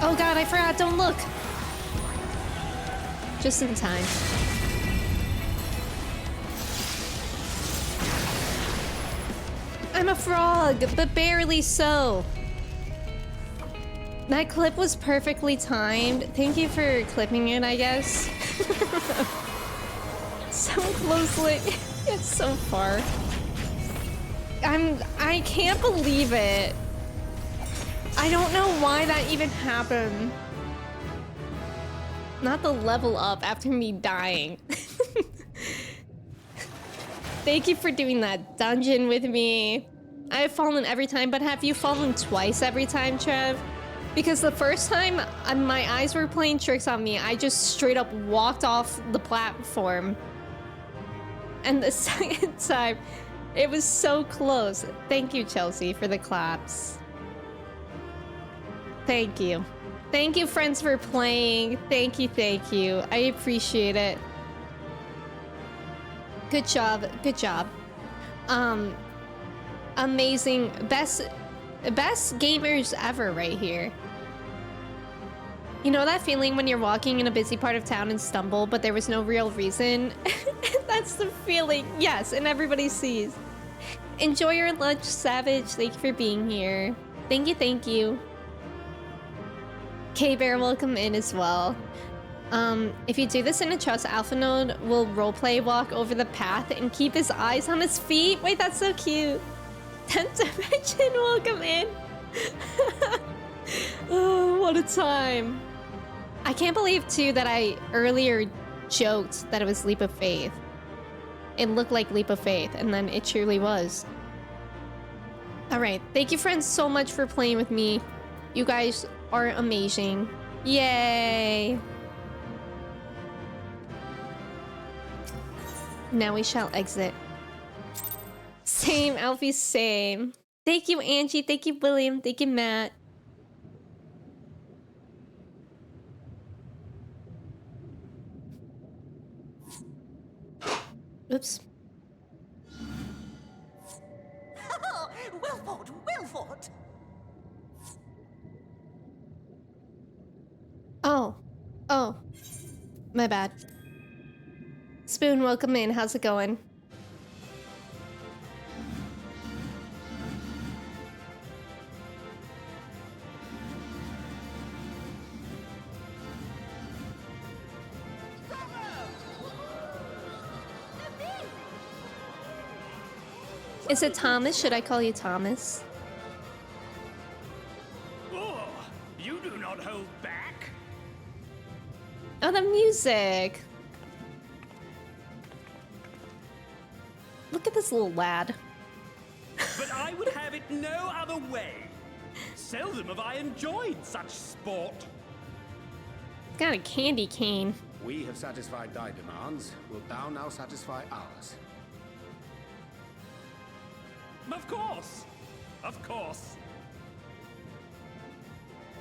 Oh god, I forgot, don't look! Just in time. I'm a frog, but barely so. That clip was perfectly timed. Thank you for clipping it, I guess. So closely. It's so far. I can't believe it. I don't know why that even happened. Not the level up after me dying. Thank you for doing that dungeon with me. I've fallen every time, but have you fallen twice every time, Trev? Because the first time my eyes were playing tricks on me, I just straight up walked off the platform. And the second time, it was so close. Thank you, Chelsea, for the claps. Thank you. Thank you, friends, for playing. Thank you, thank you. I appreciate it. Good job, good job. Amazing. Best gamers ever right here. You know that feeling when you're walking in a busy part of town and stumble, but there was no real reason? That's the feeling. Yes, and everybody sees. Enjoy your lunch, Savage. Thank you for being here. Thank you, thank you. K-Bear, welcome in as well. If you do this in a trust, Alpha Node will roleplay walk over the path and keep his eyes on his feet. Wait, that's so cute. 10th dimension, welcome in. Oh, what a time. I can't believe, too, that I earlier joked that it was Leap of Faith. It looked like Leap of Faith, and then it truly was. Alright, thank you friends so much for playing with me. You guys are amazing. Yay! Now we shall exit. Same, Alfie, same. Thank you, Angie. Thank you, William. Thank you, Matt. Oops. Wilford! Wilford! Oh. Oh. My bad. Spoon, welcome in. How's it going? Is it Thomas? Should I call you Thomas? Oh, you do not hold back. Oh, the music. Look at this little lad. But I would have it no other way. Seldom have I enjoyed such sport. Got a candy cane. We have satisfied thy demands. Wilt thou now satisfy ours? Of course. Of course.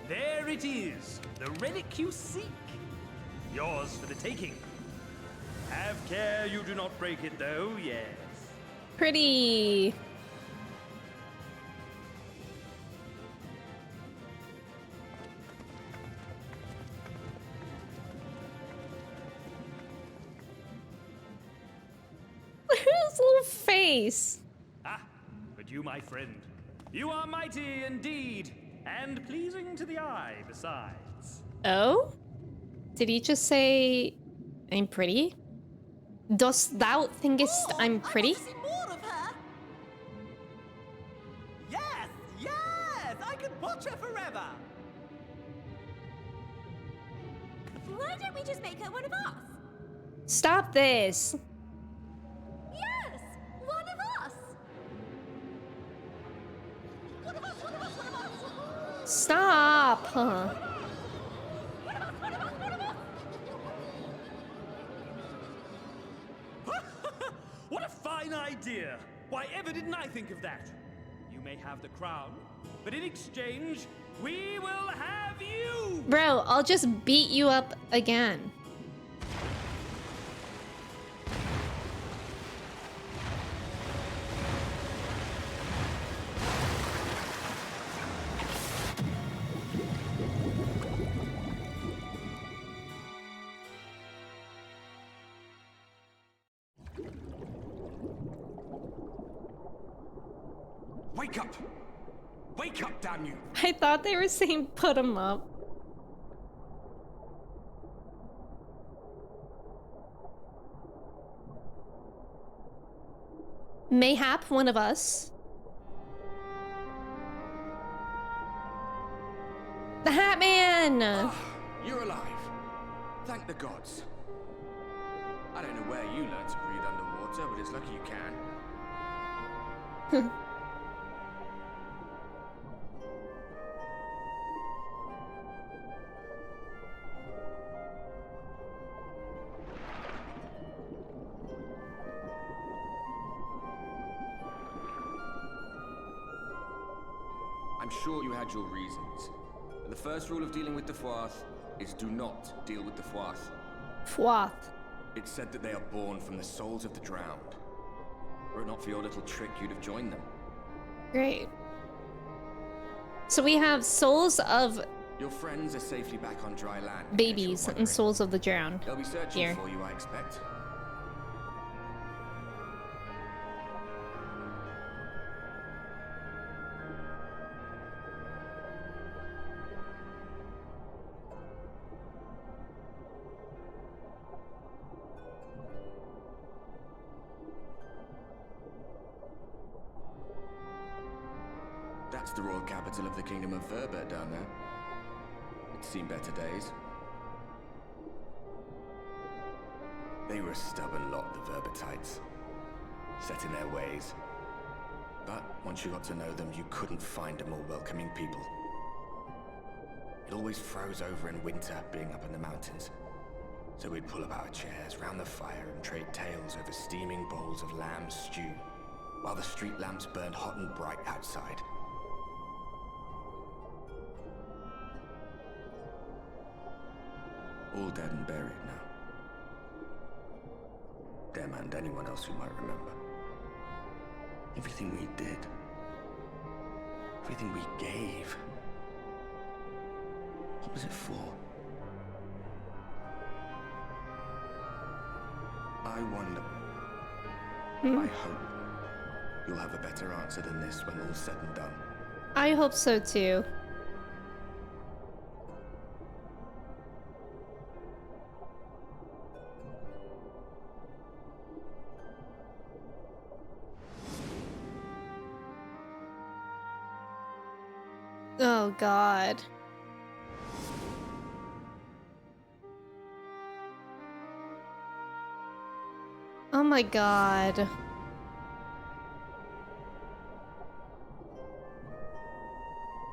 There it is. The relic you seek. Yours for the taking. Have care you do not break it, though, yes. Pretty. Look at his little face. Ah, but you, my friend, you are mighty indeed, and pleasing to the eye besides. Oh? Did he just say I'm pretty? Dost thou thinkest I'm pretty? More of her? Yes, yes! I could watch her forever! Why don't we just make her one of us? Stop this. Yes! One of us! One of us, one of us, one of us! Stop. Huh. What a fine idea! Why ever didn't I think of that? You may have the crown, but in exchange, we will have you! Bro, I'll just beat you up again. Wake up! Wake up, damn you! I thought they were saying put him up. Mayhap one of us. The Hat Man! Ah, you're alive. Thank the gods. I don't know where you learned to breathe underwater, but it's lucky you can. I'm sure you had your reasons. But the first rule of dealing with the Froth is do not deal with the Froth. Froth. It's said that they are born from the souls of the drowned. Were it not for your little trick, you'd have joined them. Great. So we have souls of Your friends are safely back on dry land. babies and souls of the drowned. They'll be searching here. for you, I expect. the royal capital of the Kingdom of Verbert down there. It's seen better days. They were a stubborn lot, the Verbertites. Set in their ways. But once you got to know them, you couldn't find a more welcoming people. It always froze over in winter, being up in the mountains. So we'd pull up our chairs round the fire and trade tales over steaming bowls of lamb stew, while the street lamps burned hot and bright outside. All dead and buried now. Them and anyone else who might remember. Everything we did. Everything we gave. What was it for? I wonder. I hope you'll have a better answer than this when all's said and done. I hope so too. Oh God. Oh my God.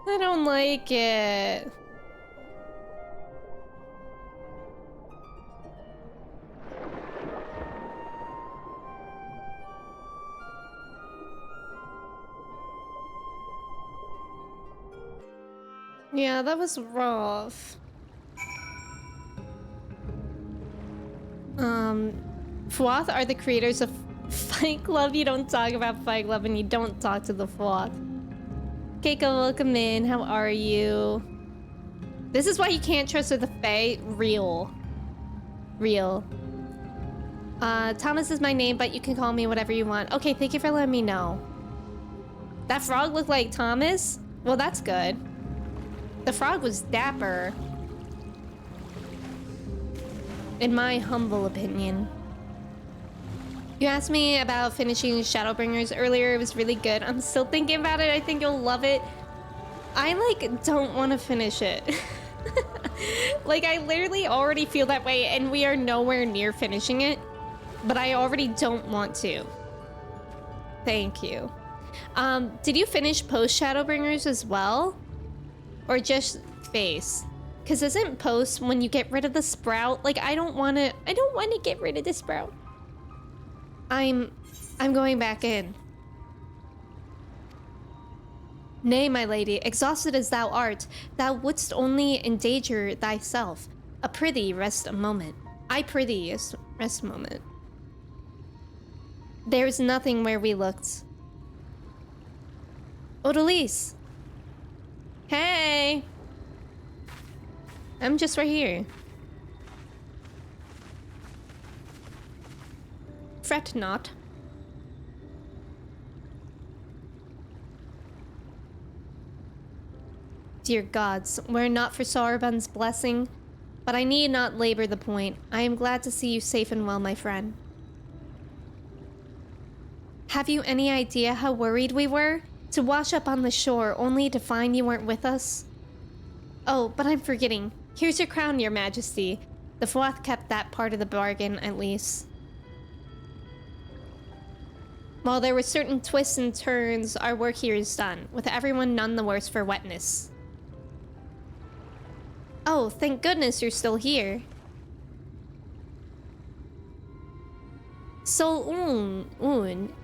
I don't like it. Yeah, that was rough. Fwoth are the creators of Fight Club. You don't talk about Fight Club and you don't talk to the Fwoth. Keiko, welcome in. How are you? This is why you can't trust with the Fae. Real. Real. Thomas is my name, but you can call me whatever you want. Okay, thank you for letting me know. That frog looked like Thomas? Well, that's good. The frog was dapper. In my humble opinion. You asked me about finishing Shadowbringers earlier. It was really good. I'm still thinking about it. I think you'll love it. I, like, don't want to finish it. Like, I literally already feel that way, and we are nowhere near finishing it. But I already don't want to. Thank you. Did you finish post Shadowbringers as well? Or just base? Because isn't post when you get rid of the sprout? Like, I don't want to get rid of the sprout. I'm going back in. Nay, my lady, exhausted as thou art, thou wouldst only endanger thyself. A prithee, rest a moment. I prithee, rest a moment. There is nothing where we looked. Odalise! Hey! I'm just right here. Fret not. Dear gods, were it not for Sauron's blessing, but I need not labor the point. I am glad to see you safe and well, my friend. Have you any idea how worried we were? To wash up on the shore only to find you weren't with us? Oh, but I'm forgetting. Here's your crown, your majesty. The Fwoth kept that part of the bargain, at least. While there were certain twists and turns, our work here is done, with everyone none the worse for wetness. Oh, thank goodness you're still here. So,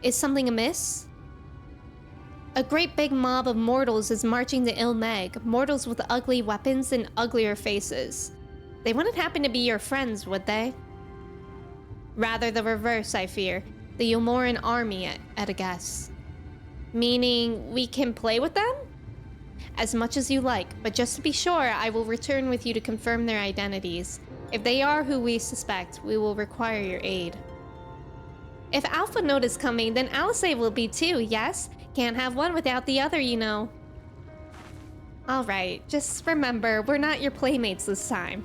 is something amiss? A great big mob of mortals is marching to Il Mheg, mortals with ugly weapons and uglier faces. They wouldn't happen to be your friends, would they? Rather the reverse, I fear. The Ulmoran army at a guess. Meaning we can play with them? As much as you like, but just to be sure, I will return with you to confirm their identities. If they are who we suspect, we will require your aid. If Alpha Note is coming, then Alice will be too, yes? Can't have one without the other, you know. Alright, just remember, we're not your playmates this time.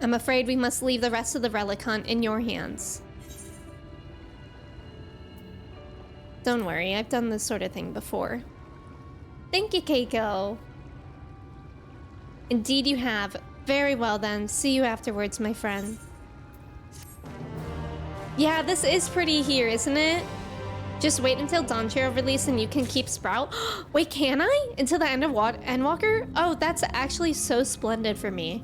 I'm afraid we must leave the rest of the relic hunt in your hands. Don't worry, I've done this sort of thing before. Thank you, Keiko. Indeed you have. Very well then. See you afterwards, my friend. Yeah, this is pretty here, isn't it? Just wait until Dawn Trail release and you can keep Sprout. Wait, can I? Until the end of Endwalker? Oh, that's actually so splendid for me.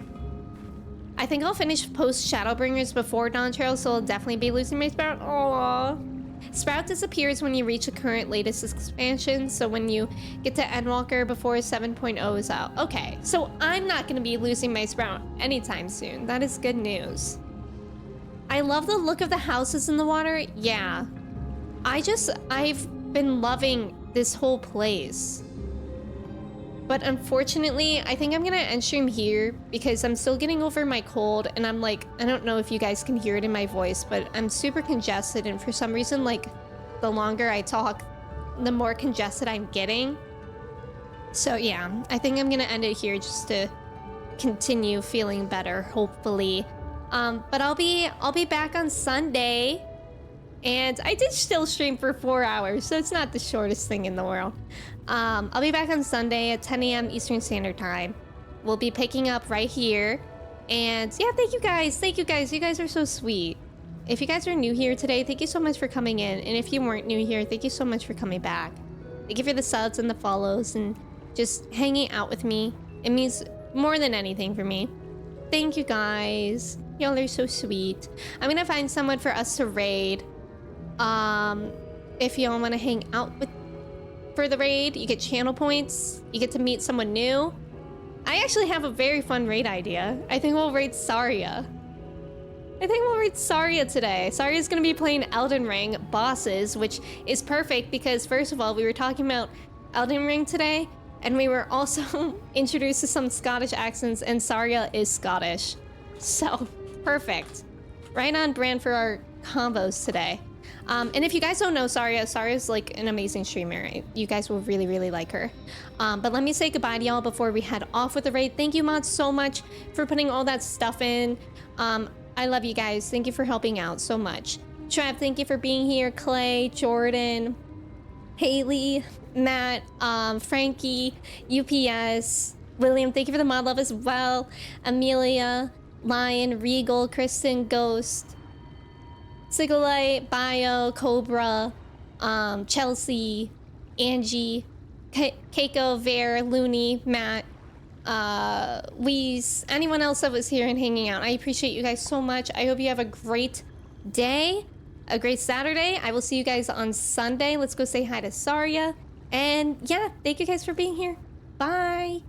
I think I'll finish post Shadowbringers before Dawn Trail, so I'll definitely be losing my Sprout. Aww. Sprout disappears when you reach the current latest expansion, so when you get to Endwalker before 7.0 is out. Okay, so I'm not going to be losing my Sprout anytime soon. That is good news. I love the look of the houses in the water. Yeah. I've been loving this whole place. But unfortunately, I think I'm gonna end stream here because I'm still getting over my cold and I'm like, I don't know if you guys can hear it in my voice, but I'm super congested and for some reason, like, the longer I talk, the more congested I'm getting. So yeah, I think I'm gonna end it here just to continue feeling better, hopefully. But I'll be back on Sunday. And I did still stream for 4 hours, so it's not the shortest thing in the world. I'll be back on Sunday at 10 a.m. Eastern Standard Time. We'll be picking up right here. And yeah, thank you guys. Thank you guys. You guys are so sweet. If you guys are new here today, thank you so much for coming in. And if you weren't new here, thank you so much for coming back. Thank you for the subs and the follows and just hanging out with me. It means more than anything for me. Thank you guys. Y'all are so sweet. I'm gonna find someone for us to raid. If y'all want to hang out for the raid, you get channel points. You get to meet someone new. I actually have a very fun raid idea. I think we'll raid Saria. Today. Saria's gonna be playing Elden Ring bosses, which is perfect because first of all, we were talking about Elden Ring today, and we were also introduced to some Scottish accents, and Saria is Scottish. So, perfect. Right on brand for our combos today. And if you guys don't know Saria's like an amazing streamer. You guys will really, really like her. But let me say goodbye to y'all before we head off with the raid. Thank you, mods, so much for putting all that stuff in. I love you guys. Thank you for helping out so much. Trev, thank you for being here. Clay, Jordan, Haley, Matt, Frankie, UPS, William, thank you for the mod love as well. Amelia, Lion, Regal, Kristen, Ghost, Sigalite, Bio, Cobra, Chelsea, Angie, Keiko, Vare, Looney, Matt, Weeze, anyone else that was here and hanging out. I appreciate you guys so much. I hope you have a great day, a great Saturday. I will see you guys on Sunday. Let's go say hi to Saria. And yeah, thank you guys for being here. Bye.